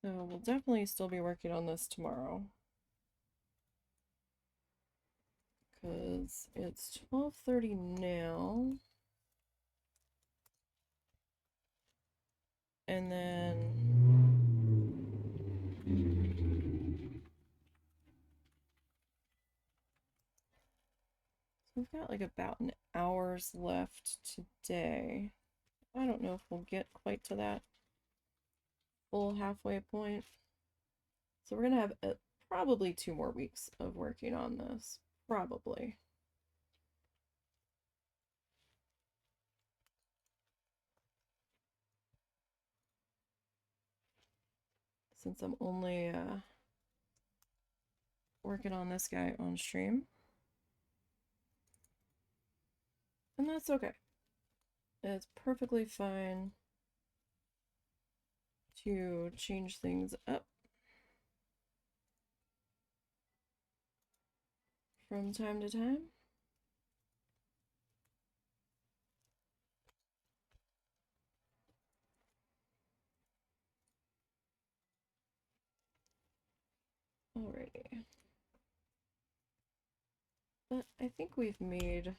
So we'll definitely still be working on this tomorrow. Because it's 12:30 now. And then we've got like about an hour's left today. I don't know if we'll get quite to that full halfway point. So we're gonna have probably 2 more weeks of working on this. Probably. Since I'm only working on this guy on stream. And that's okay. It's perfectly fine to change things up from time to time. Alrighty. But I think we've made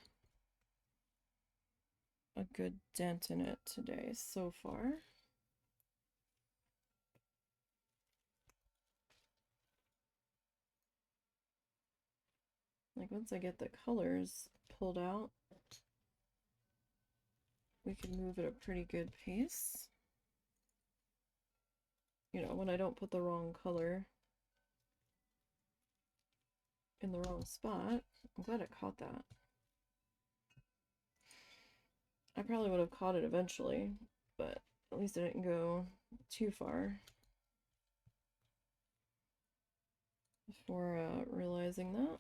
a good dent in it today so far. Like once I get the colors pulled out, we can move at a pretty good pace. You know, when I don't put the wrong color in the wrong spot. I'm glad I caught that. I probably would have caught it eventually, but at least I didn't go too far before realizing that.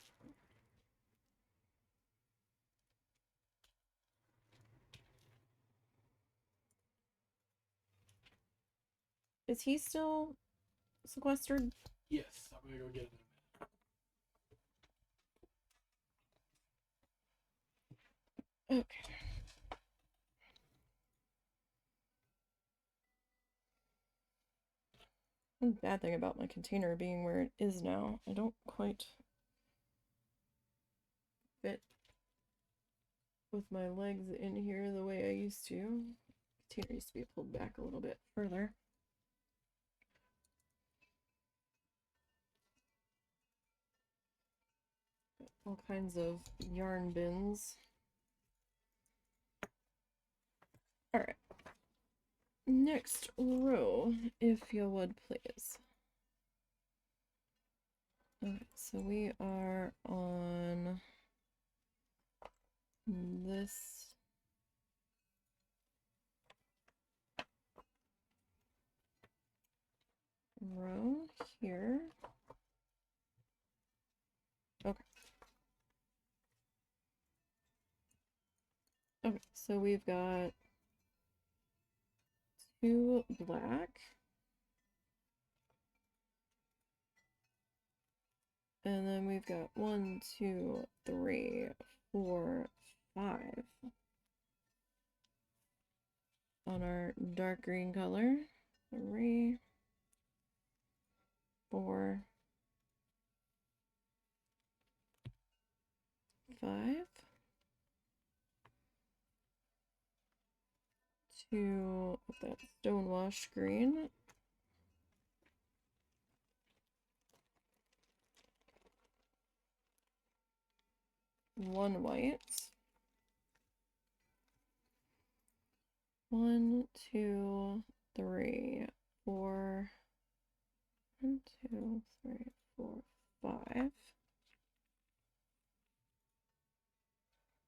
Is he still sequestered? Yes, I'm gonna go get it in a minute. Okay. One bad thing about my container being where it is now, I don't quite fit with my legs in here the way I used to. The container used to be pulled back a little bit further. Got all kinds of yarn bins. Alright. Next row, if you would please. Okay, so we are on this row here. Okay. Okay, so we've got 2 black. And then we've got 1, 2, 3, 4, 5 on our dark green color. 3, 4, 5. 2 with that stonewash green. 1 white. 1, 2, 3, 4. 1, 2, 3, 4, 5.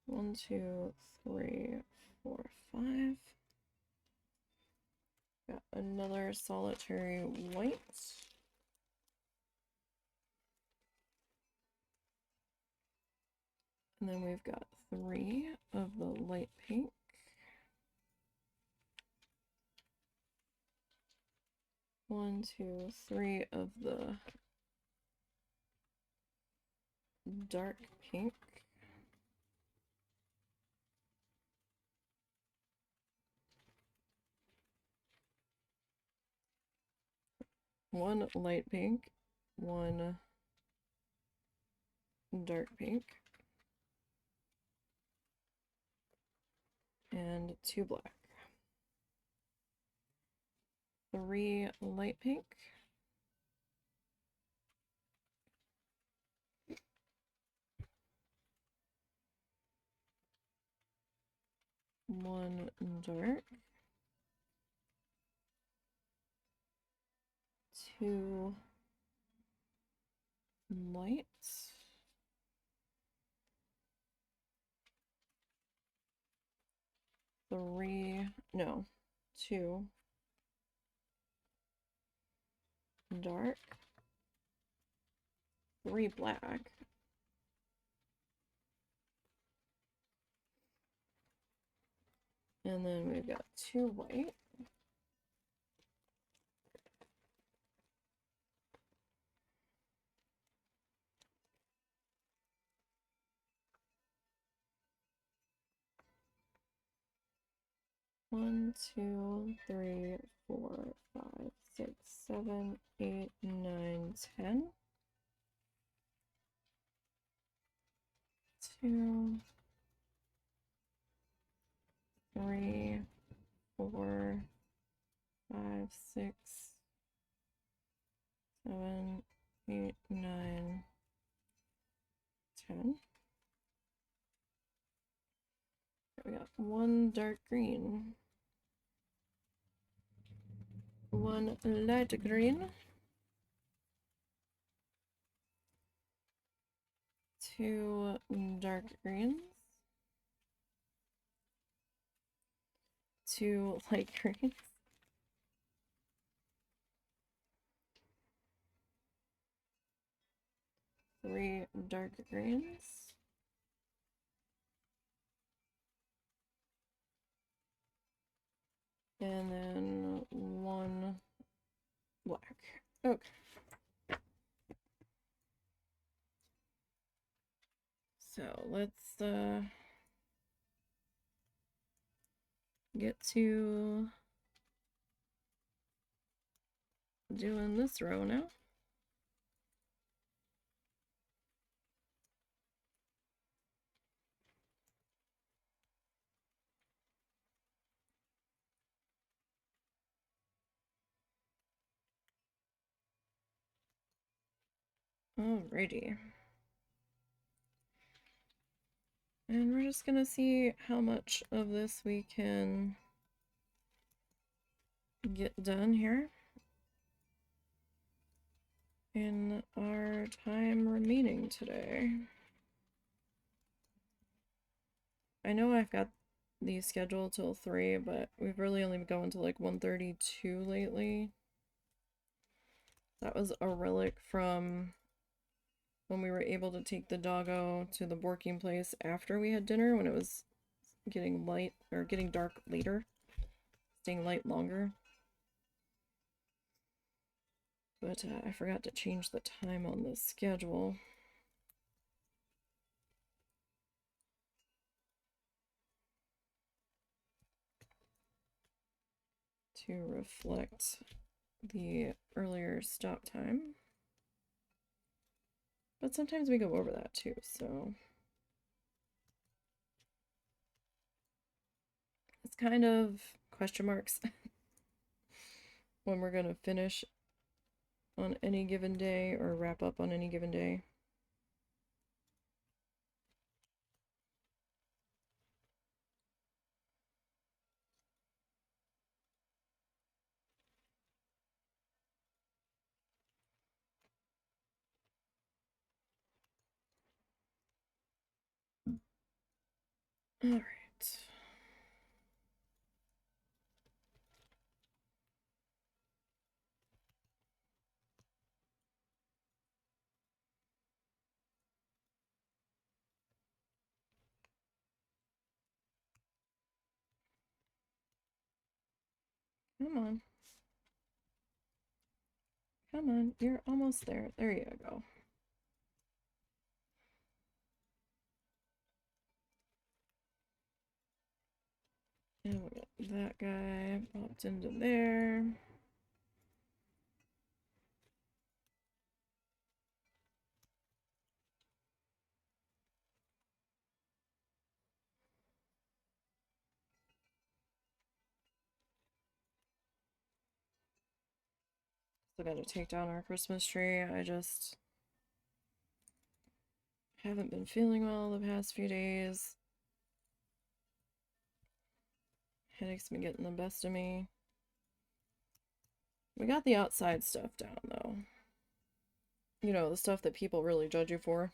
1, 2, 3, 4, 5. Got another solitary white. And then we've got 3 of the light pink. 1, 2, 3 of the dark pink. one light pink, one dark pink, and 2 black. 3 light pink, 1 dark, 2 light, 2 dark, 3 black, and then we've got 2 white, One, 2, 3, 4, 5, 6, 7, 8, 9, 10. 2, 3, 4, 5, 6, 7, 8, 9, 10. We got 1 dark green, 1 light green, 2 dark greens, 2 light greens, 3 dark greens, and then 1 black. Okay. So let's get to doing this row now. Alrighty. And we're just gonna see how much of this we can get done here in our time remaining today. I know I've got these scheduled till 3, but we've really only been going to like 1:32 lately. That was a relic from when we were able to take the doggo to the working place after we had dinner, when it was getting light, or getting dark later, staying light longer. But I forgot to change the time on the schedule. To reflect the earlier stop time. But sometimes we go over that too, so it's kind of question marks when we're gonna finish on any given day or wrap up on any given day. All right. Come on. Come on, you're almost there. There you go. And we got that guy popped into there. Still gotta take down our Christmas tree. I just haven't been feeling well the past few days. Headaches been getting the best of me. We got the outside stuff down, though. You know, the stuff that people really judge you for.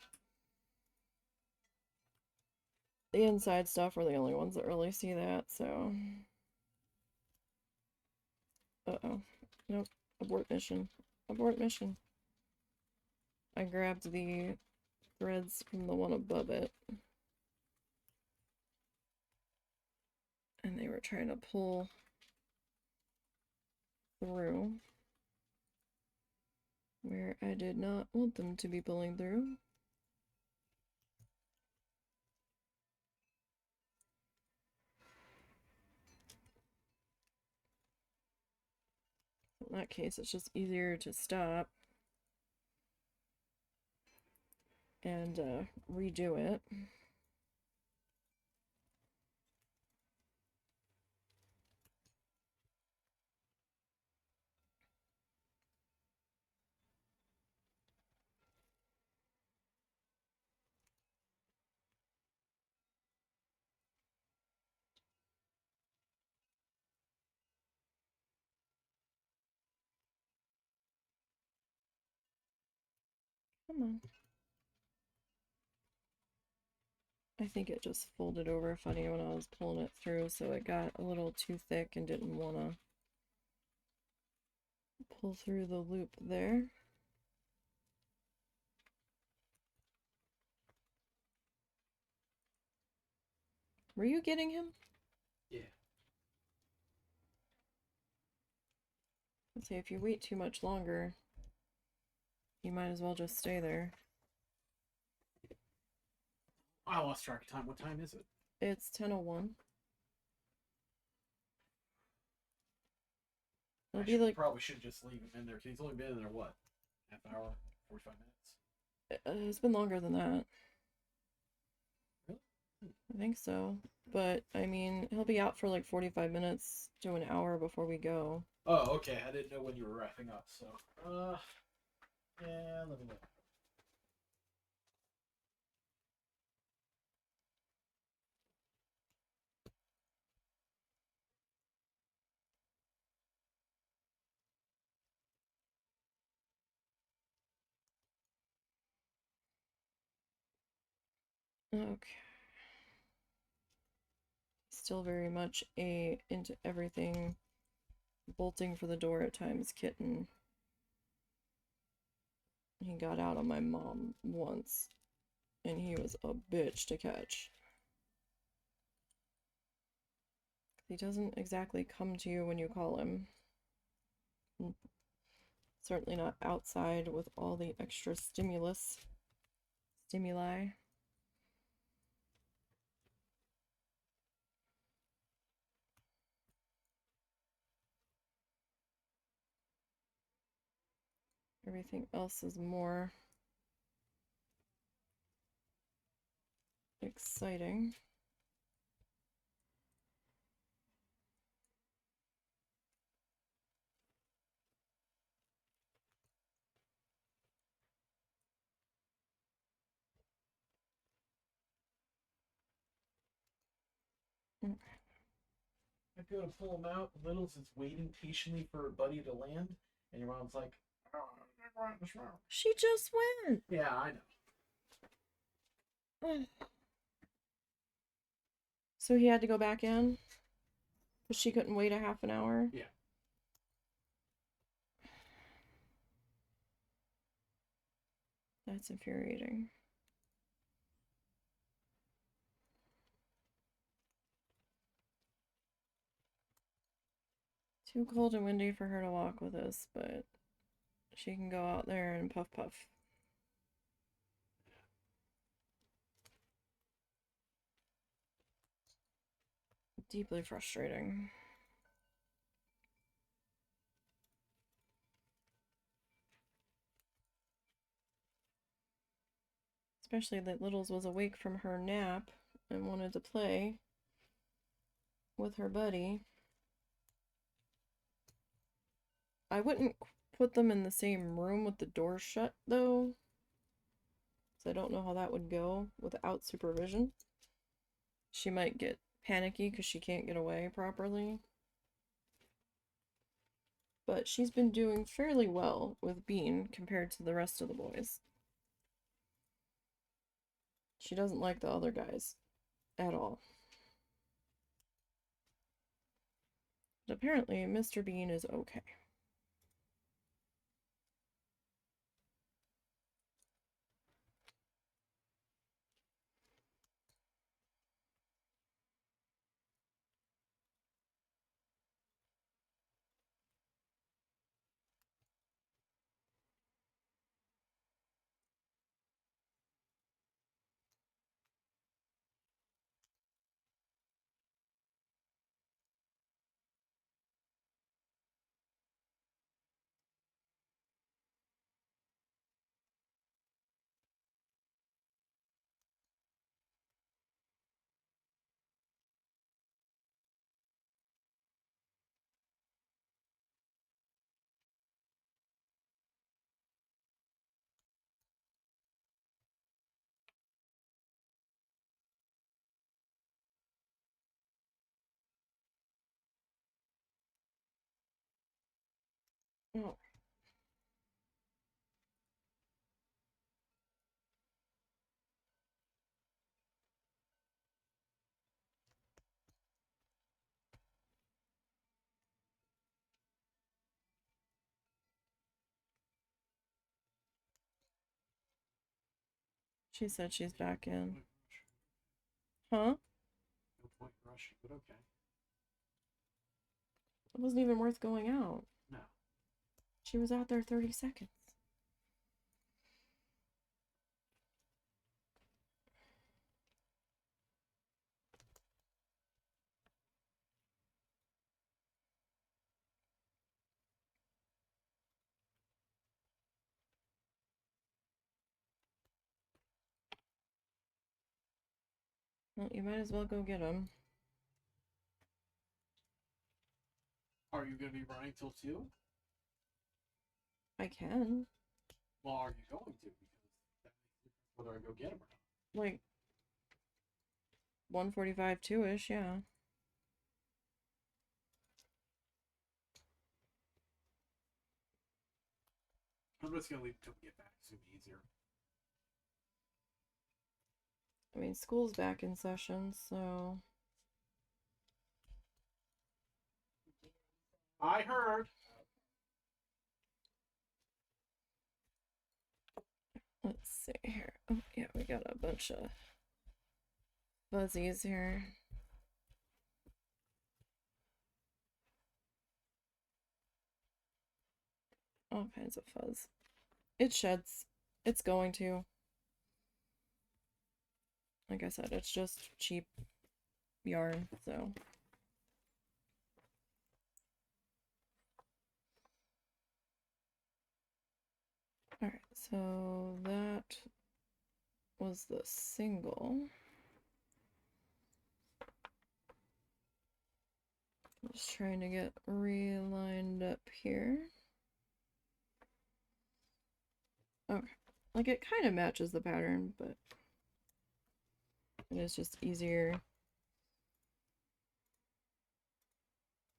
The inside stuff are the only ones that really see that, so... Uh-oh. Nope. Abort mission. Abort mission. I grabbed the threads from the one above it. And they were trying to pull through where I did not want them to be pulling through. In that case, it's just easier to stop and redo it. Come on. I think it just folded over funny when I was pulling it through, so it got a little too thick and didn't want to pull through the loop there. Were you getting him? Yeah. Let's say if you wait too much longer, you might as well just stay there. I lost track of time. What time is it? It's 10:01. It'll be like... Probably should just leave him in there, because he's only been in there, what? Half hour? 45 minutes? It's been longer than that. Really? I think so. But, I mean, he'll be out for like 45 minutes to an hour before we go. Oh, okay. I didn't know when you were wrapping up, so... yeah, let me know. Okay. Still very much a into everything, bolting for the door at times kitten. He got out on my mom once, and he was a bitch to catch. He doesn't exactly come to you when you call him. Certainly not outside with all the extra stimuli. Everything else is more exciting. I go to pull him out. Littles is waiting patiently for her buddy to land, and your mom's like, "Oh, I'm going to swim." She just went. Yeah, I know. So he had to go back in? Because she couldn't wait a half an hour? Yeah. That's infuriating. Too cold and windy for her to walk with us, but she can go out there and puff puff. Deeply frustrating. Especially that Littles was awake from her nap and wanted to play with her buddy. I wouldn't put them in the same room with the door shut, though. So I don't know how that would go without supervision. She might get panicky because she can't get away properly. But she's been doing fairly well with Bean compared to the rest of the boys. She doesn't like the other guys at all. But apparently, Mr. Bean is okay. Oh. She said she's back in. Huh? No point rushing, but okay. It wasn't even worth going out. No. She was out there 30 seconds. Well, you might as well go get him. Are you going to be running till 2? I can. Well, are you going to? Because that makes a difference whether I go get him or not. Like 1:45, 2-ish, yeah. I'm just going to leave until we get back. It's going to be easier. I mean, school's back in session, so... I heard. Let's see here. Oh, yeah, we got a bunch of fuzzies here. All kinds of fuzz. It sheds. It's going to. Like I said, it's just cheap yarn, so... Alright, so that was the single. Just trying to get relined up here. Okay, like it kind of matches the pattern, but it is just easier.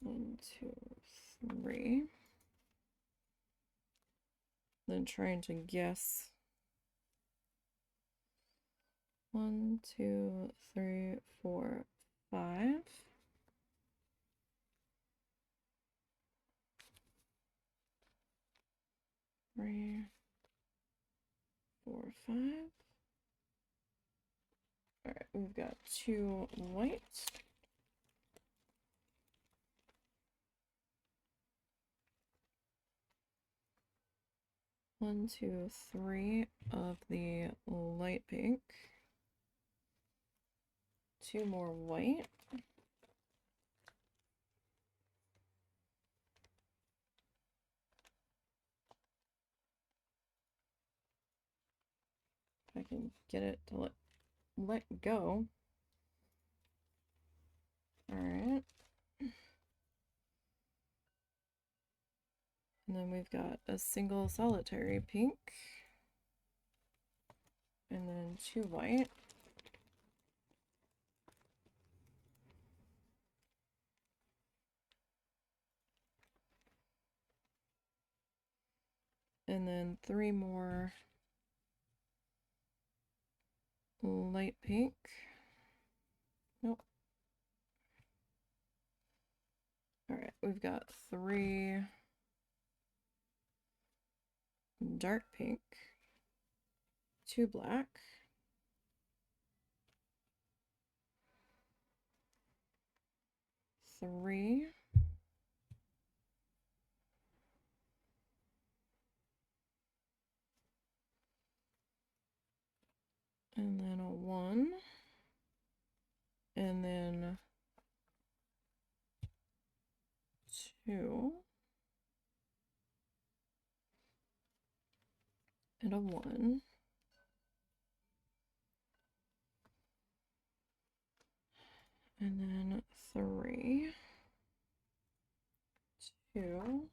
1, 2, 3. Then trying to guess. 1, 2, 3, 4, 5. Three, 4, 5. Alright, we've got 2 white. One, 2, 3 of the light pink. 2 more white. If I can get it to let go. Alright. And And then we've got a single solitary pink. And then 2 white. And then 3 more light pink. Nope. Alright, we've got 3 dark pink, 2 black, 3, and then a 1, and then 2, and a 1, and then 3, 2,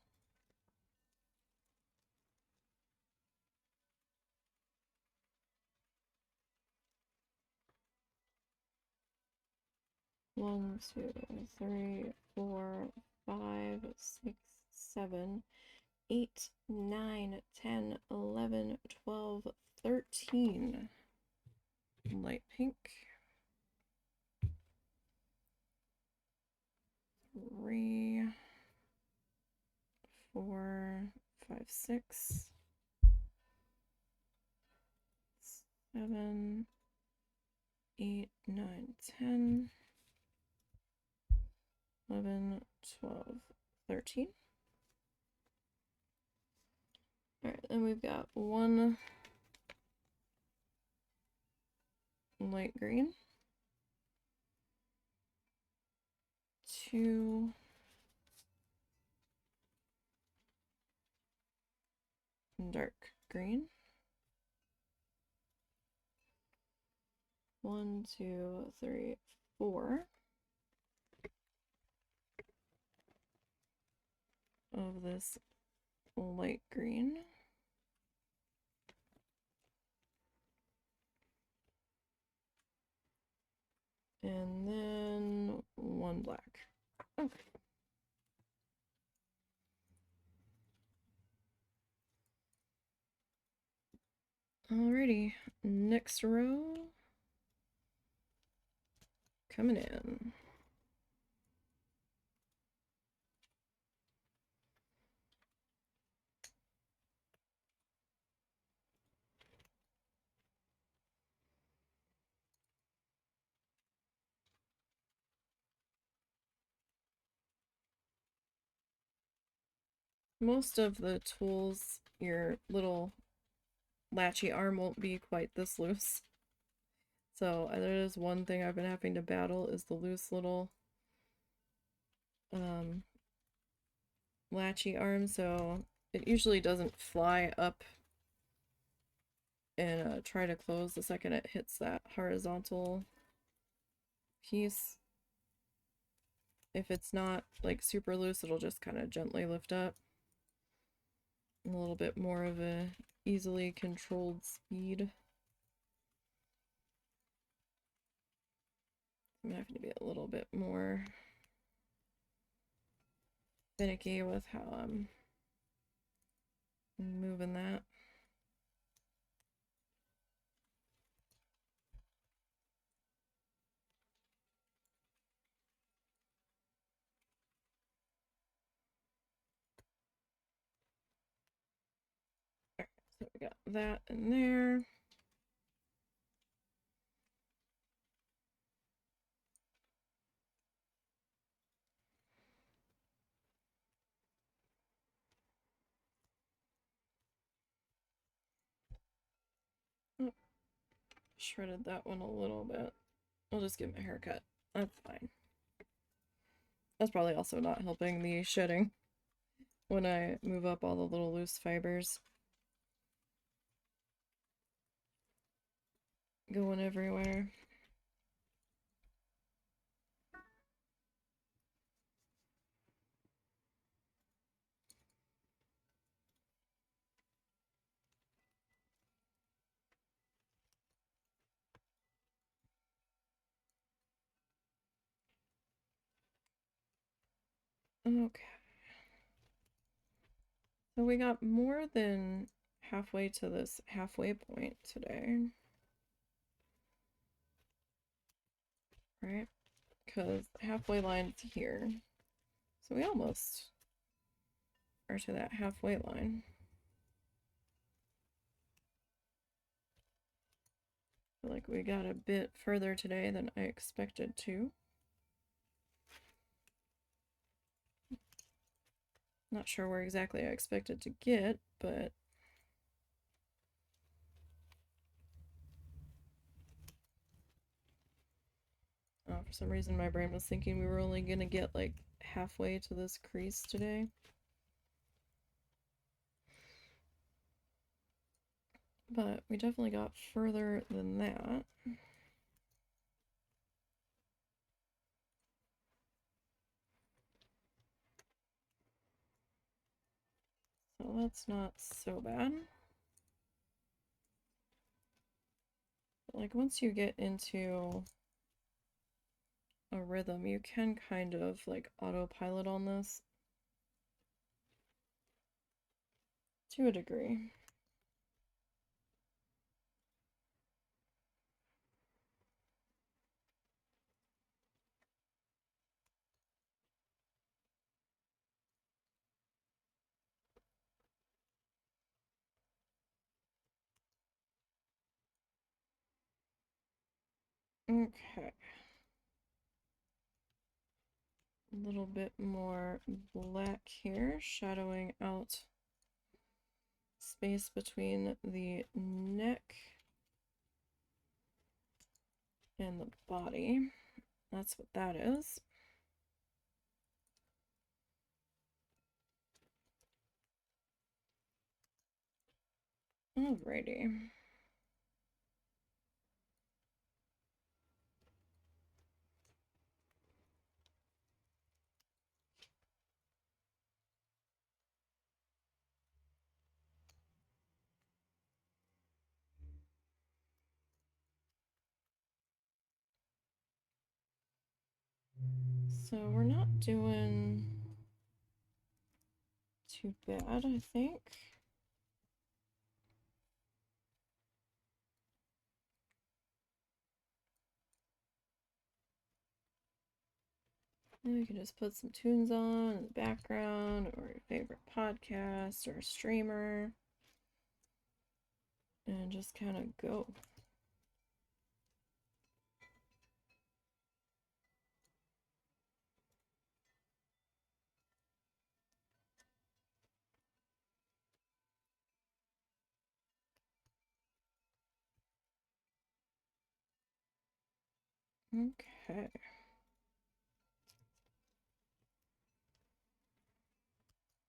one, 2, 3, 4, 5, 6, 7, 8, 9, 10, 11, 12, 13 light pink, 3, 4, 5, 6, 7, 8, 9, 10, 11, 12, 13. Alright, then we've got 1 light green, 2 dark green, 1, 2, 3, 4 of this light green, and then 1 black. Okay. Alrighty, next row coming in. Most of the tools, your little latchy arm won't be quite this loose. So that is one thing I've been having to battle, is the loose little latchy arm. So it usually doesn't fly up and try to close the second it hits that horizontal piece. If it's not like super loose, it'll just kind of gently lift up. A little bit more of a easily controlled speed. I'm having to be a little bit more finicky with how I'm moving that. Alright, so we got that in there. Oh, shredded that one a little bit. I'll just give him a haircut. That's fine. That's probably also not helping the shedding when I move up all the little loose fibers going everywhere. Okay. So we got more than halfway to this halfway point today. Right? Because halfway line's here. So we almost are to that halfway line. Feel like we got a bit further today than I expected to. Not sure where exactly I expected to get, but for some reason my brain was thinking we were only gonna get like halfway to this crease today. But we definitely got further than that. So that's not so bad. But like once you get into a rhythm, you can kind of like autopilot on this to a degree. Okay. A little bit more black here, shadowing out space between the neck and the body. That's what that is. Alrighty. So we're not doing too bad, I think. And you can just put some tunes on in the background, or your favorite podcast or streamer, and just kind of go. Okay.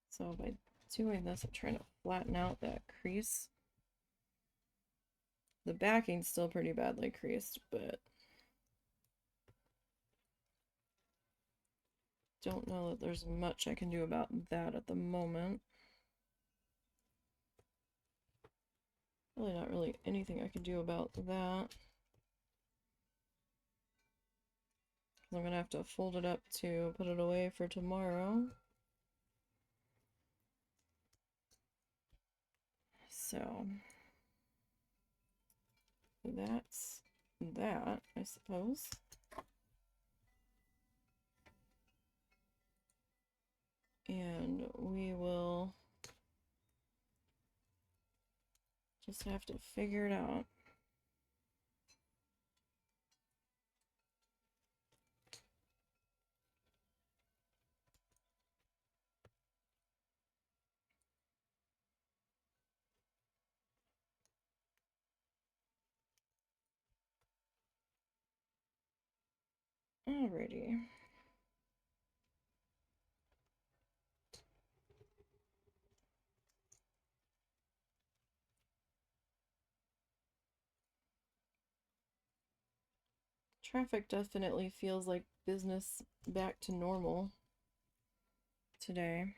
So by doing this, I'm trying to flatten out that crease. The backing's still pretty badly creased, but don't know that there's much I can do about that at the moment. Really not really anything I can do about that. I'm gonna have to fold it up to put it away for tomorrow. So that's that, I suppose. And we will just have to figure it out. Alrighty. Traffic definitely feels like business back to normal today.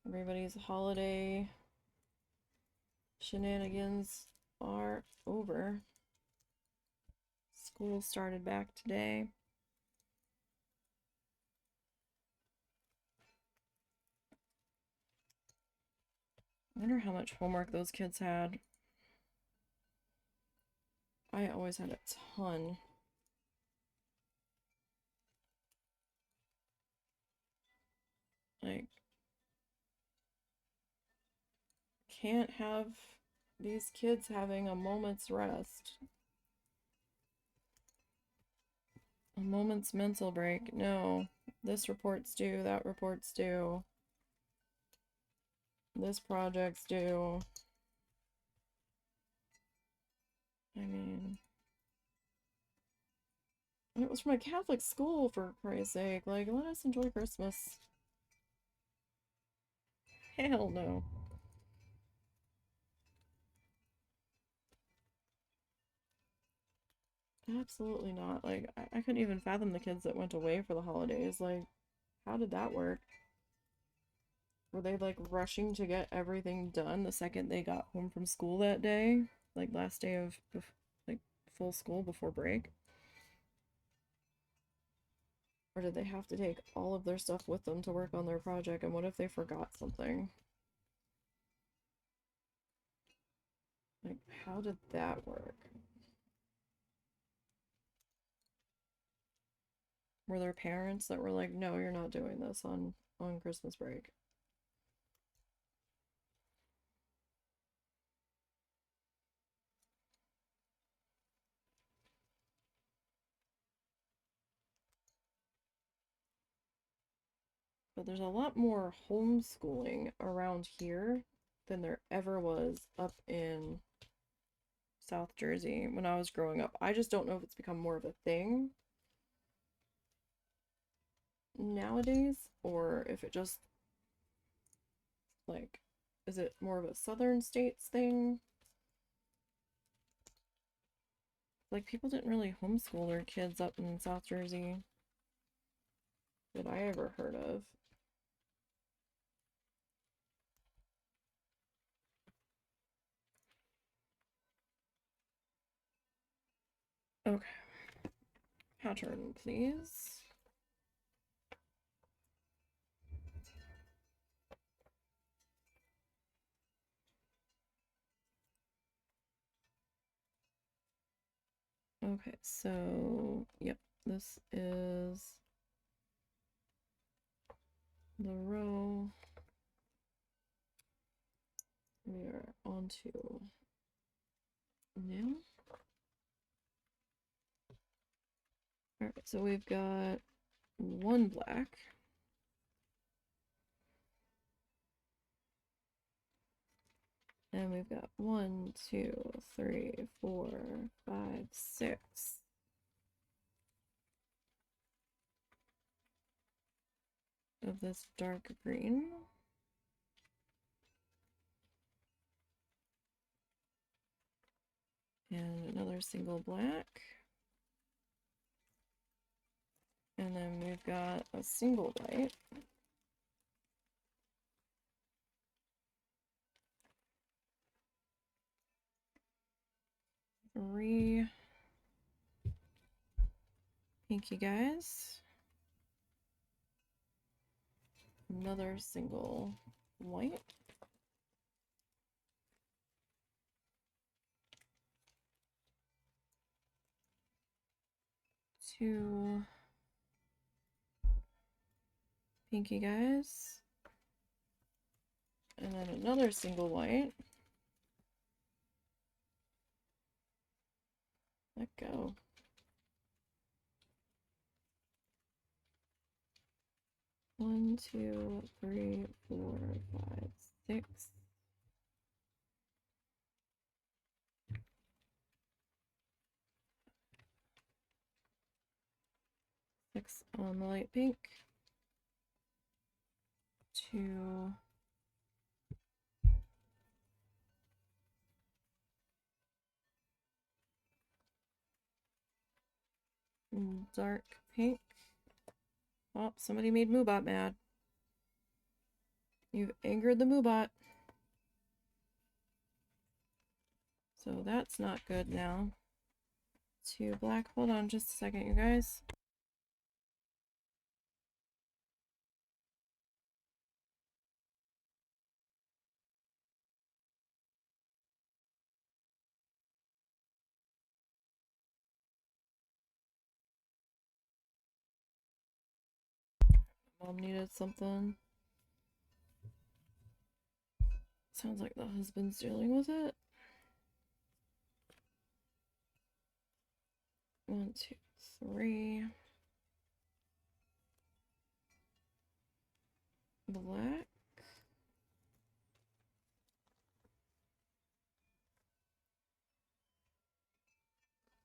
Everybody's holiday shenanigans are over. School started back today. wonder how much homework those kids had. I always had a ton. Like, can't have these kids having a moment's rest. A moment's mental break. No. This report's due, that report's due. This project's due. I mean, it was from a Catholic school, for Christ's sake. Like, let us enjoy Christmas. Hell no. Absolutely not. Like, I couldn't even fathom the kids that went away for the holidays. Like, how did that work? Were they, like, rushing to get everything done the second they got home from school that day? Like, last day of, like, full school before break? Or did they have to take all of their stuff with them to work on their project? And what if they forgot something? Like, how did that work? Were there parents that were like, no, you're not doing this on Christmas break? But there's a lot more homeschooling around here than there ever was up in South Jersey when I was growing up. I just don't know if it's become more of a thing nowadays or if it just, like, is it more of a southern states thing? Like, people didn't really homeschool their kids up in South Jersey that I ever heard of. Okay. Pattern, please. Okay, so, yep, this is the row we are on to now. Alright, so we've got one black. And we've got 1, 2, 3, 4, 5, 6. Of this dark green. And another single black. And then we've got a single white. Three pinky guys. Another single white. Two pinky guys. And then another single white. Let go. One, two, three, 4, 5, 6. Six on the light pink. 2. Dark pink. Oh, somebody made Moobot mad. You've angered the Moobot. So that's not good now. 2 black. Hold on just a second, you guys. Mom needed something. Sounds like the husband's dealing with it. 1, 2, 3. Black.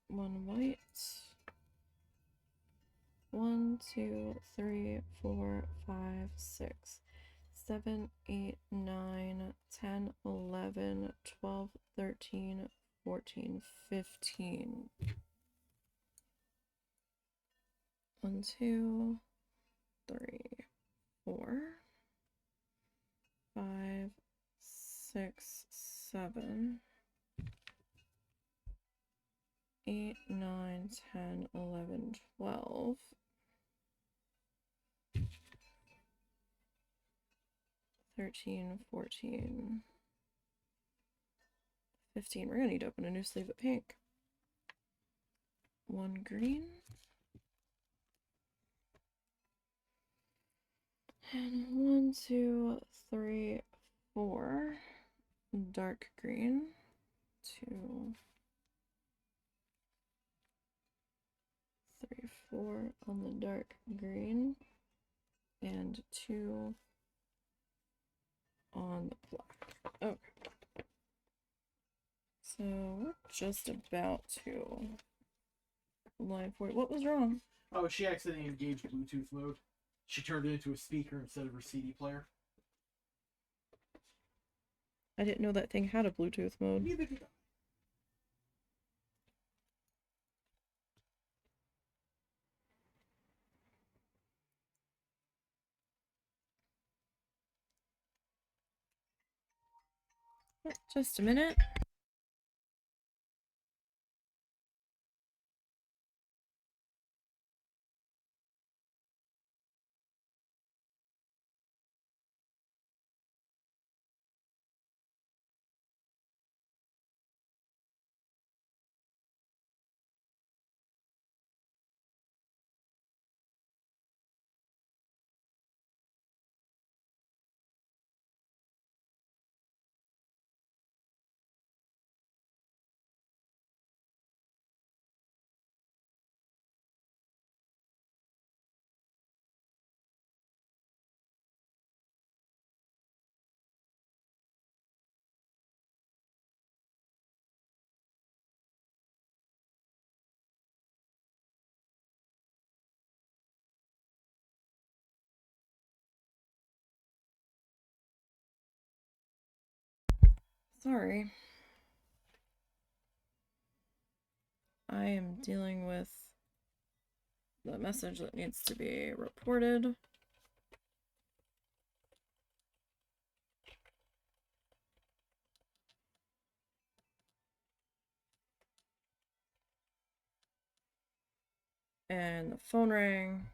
One white. 1, 2, 3, 4, 5, 6, 7, 8, 9, 10, 11, 12, 13, 14, 15. 1, 2, 3, 4, 5, 6, 7, 8, 9, 10, 11, 12. 13, 14, 15. We're gonna need to open a new sleeve of pink. 1 green. And 1, 2, 3, 4 dark green. 2, 3, 4 on the dark green. And 2 on the black. Okay. So we're just about to line 40. What was wrong? Oh, she accidentally engaged Bluetooth mode. She turned it into a speaker instead of her CD player. I didn't know that thing had a Bluetooth mode. Neither did I. Just a minute. Sorry. I am dealing with the message that needs to be reported. And the phone rang.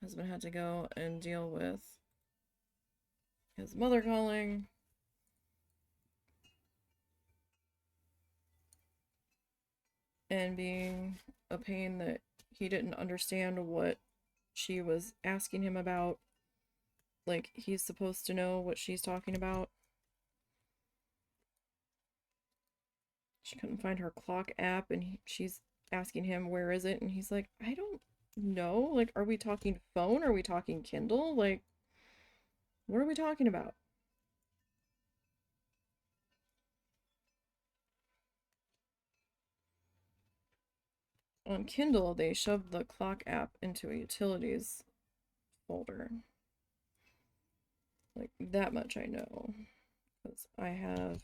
Husband had to go and deal with his mother calling. And being a pain that he didn't understand what she was asking him about. Like, he's supposed to know what she's talking about. She couldn't find her clock app, and she's asking him, where is it? And he's like, I don't know. Like, are we talking phone? Are we talking Kindle? Like, what are we talking about? On Kindle, they shoved the clock app into a utilities folder. Like, that much I know. Because I have,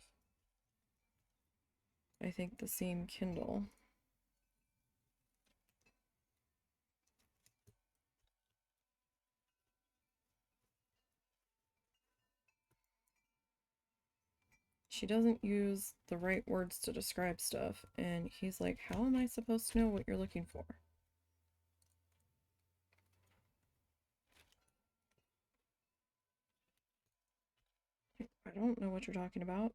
I think, the same Kindle. She doesn't use the right words to describe stuff, and he's like, how am I supposed to know what you're looking for? I don't know what you're talking about.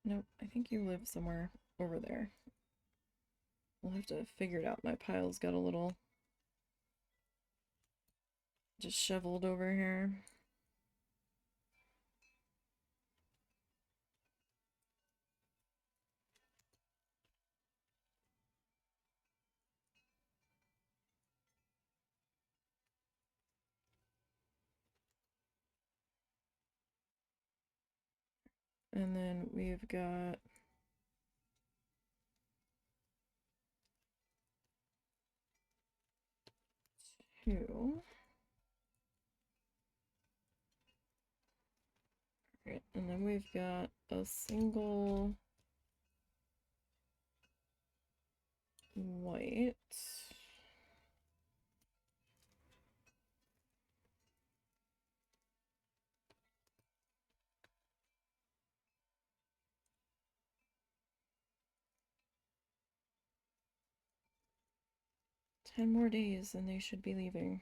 Nope, I think you live somewhere over there. We'll have to figure it out. My pile's got a little disheveled over here. And then we've got two. Right, and then we've got a single white. 10 more days and they should be leaving.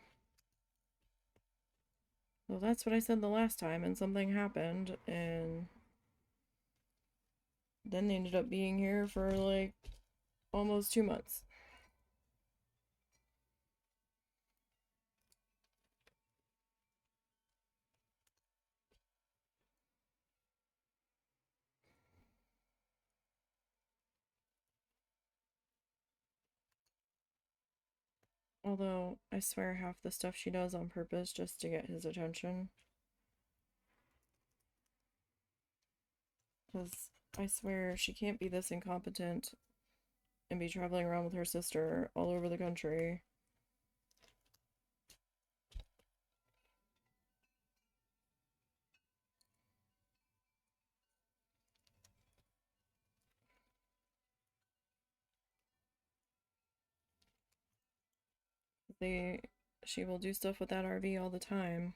Well, that's what I said the last time, and something happened, and then they ended up being here for like almost 2 months. Although, I swear half the stuff she does on purpose just to get his attention. Because I swear she can't be this incompetent and be traveling around with her sister all over the country. She will do stuff with that RV all the time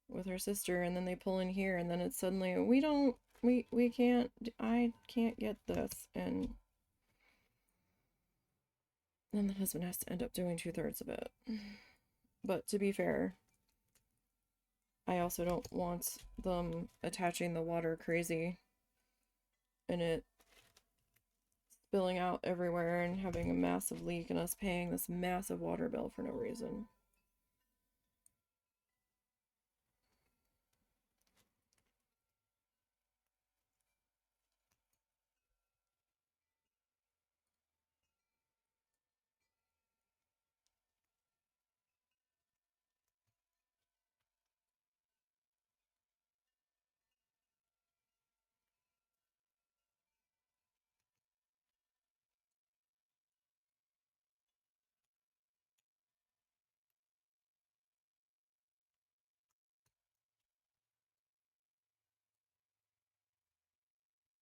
with her sister, and then they pull in here, and then it's suddenly we can't, I can't get this, and then the husband has to end up doing 2/3 of it. But to be fair, I also don't want them attaching the water crazy and it spilling out everywhere and having a massive leak and us paying this massive water bill for no reason.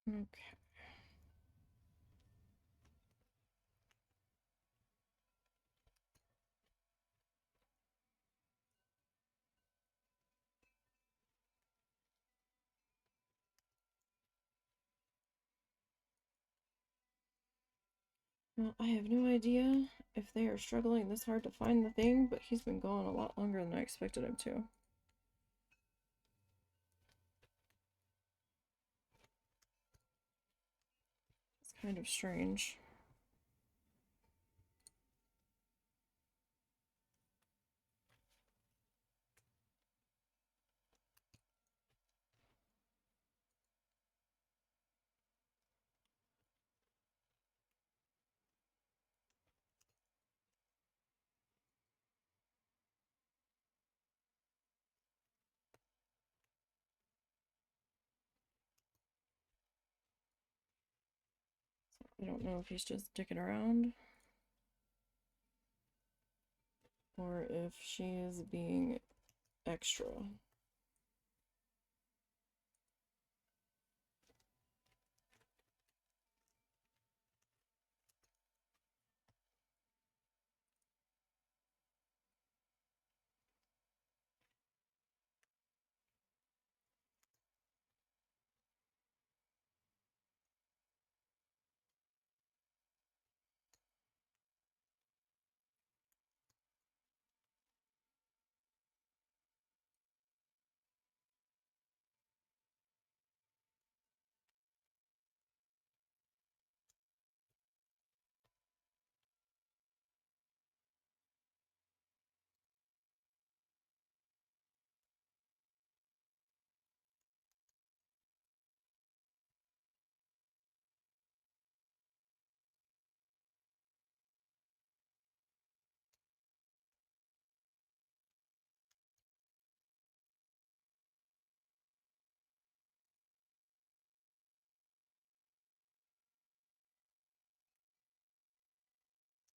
Okay. Well, I have no idea if they are struggling this hard to find the thing, but he's been gone a lot longer than I expected him to. It's kind of strange. I don't know if he's just dicking around or if she is being extra.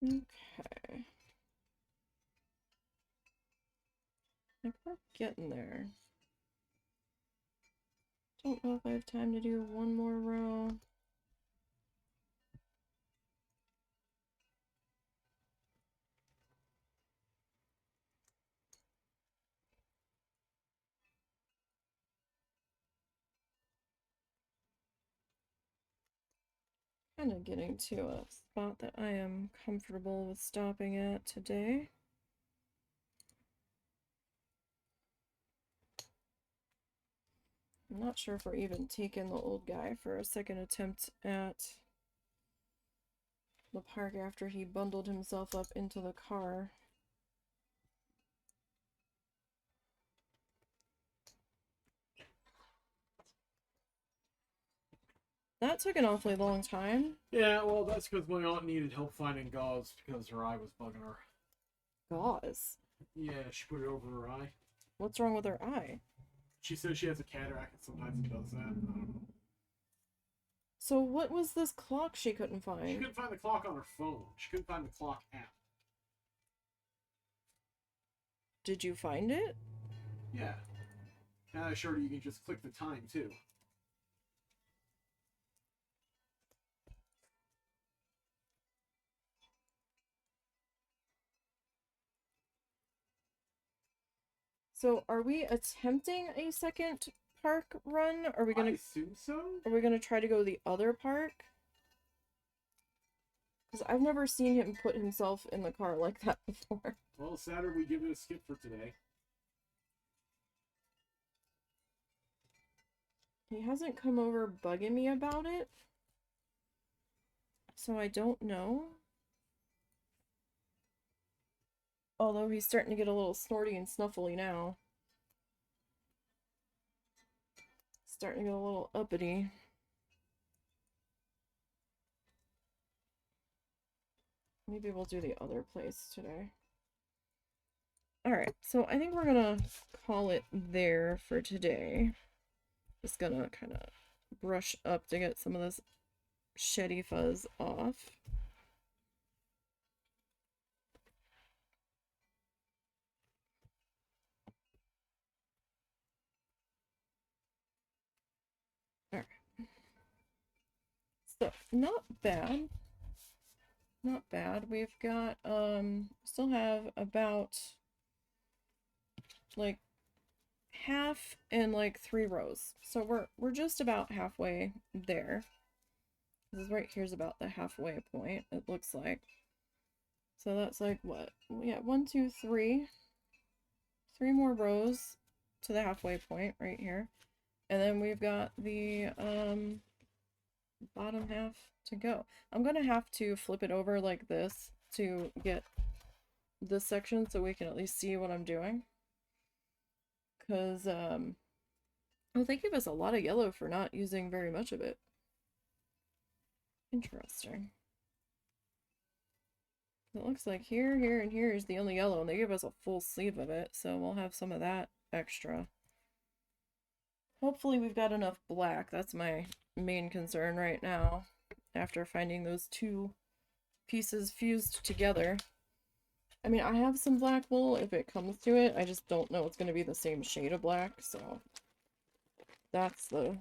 Okay. I think we're getting there. Don't know if I have time to do one more row. Kind of getting to a spot that I am comfortable with stopping at today. I'm not sure if we're even taking the old guy for a second attempt at the park after he bundled himself up into the car. That took an awfully long time. Yeah, well, that's because my aunt needed help finding gauze because her eye was bugging her. Gauze? Yeah, she put it over her eye. What's wrong with her eye? She says she has a cataract and sometimes it does that. I don't know. So what was this clock she couldn't She find? couldn't find the clock on her phone. She couldn't find the clock app. Did you find it? Yeah. And I showed her you can just click the time too. So are we attempting a second park run? Are we I gonna assume so. Are we gonna try to go to the other park? Because I've never seen him put himself in the car like that before. Well, Saturday we give it a skip for today. He hasn't come over bugging me about it. So I don't know. Although he's starting to get a little snorty and snuffly now. Starting to get a little uppity. Maybe we'll do the other place today. Alright, so I think we're gonna call it there for today. Just gonna kind of brush up to get some of this sheddy fuzz off. Alright. So, not bad. Not bad. We've got, still have about, like, half and, like, 3 rows. So we're just about halfway there. This is right here's about the halfway point, it looks like. So that's like, what? Yeah, 1, 2, 3. 3 more rows to the halfway point right here. And then we've got the, bottom half to go. I'm gonna have to flip it over like this to get this section so we can at least see what I'm doing. Because, oh, they give us a lot of yellow for not using very much of it. Interesting. It looks like here, here, and here is the only yellow, and they give us a full sleeve of it, so we'll have some of that extra. Hopefully we've got enough black. That's my main concern right now, after finding those 2 pieces fused together. I mean, I have some black wool if it comes to it. I just don't know it's going to be the same shade of black, so that's the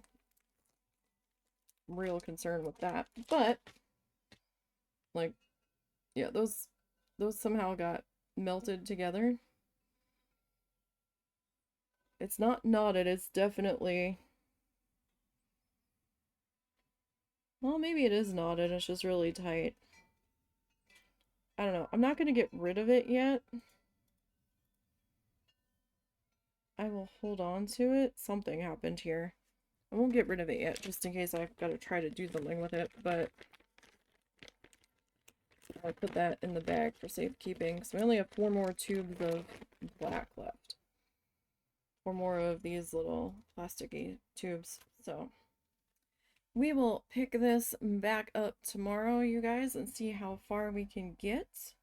real concern with that. But, like, yeah, those somehow got melted together. It's not knotted, it's definitely... Well, maybe it is knotted, it's just really tight. I don't know. I'm not going to get rid of it yet. I will hold on to it. Something happened here. I won't get rid of it yet, just in case I've got to try to do something with it, but I'll put that in the bag for safekeeping, because we only have 4 more tubes of black left. 4 more of these little plasticky tubes, so we will pick this back up tomorrow, you guys, and see how far we can get.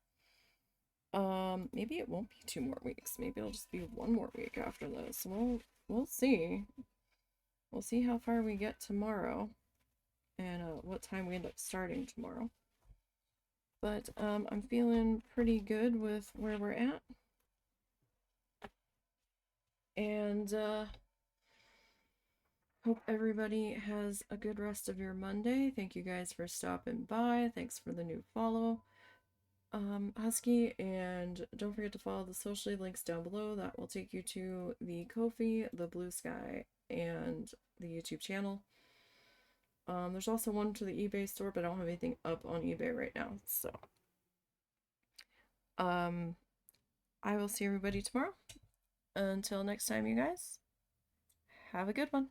Maybe it won't be 2 more weeks. Maybe it'll just be 1 more week after this. We'll see. We'll see how far we get tomorrow, and what time we end up starting tomorrow. But I'm feeling pretty good with where we're at. And hope everybody has a good rest of your Monday. Thank you guys for stopping by. Thanks for the new follow, Husky. And don't forget to follow the social links down below. That will take you to the Ko-fi, the Blue Sky, and the YouTube channel. There's also one to the eBay store, but I don't have anything up on eBay right now. So, I will see everybody tomorrow. Until next time, you guys, have a good one.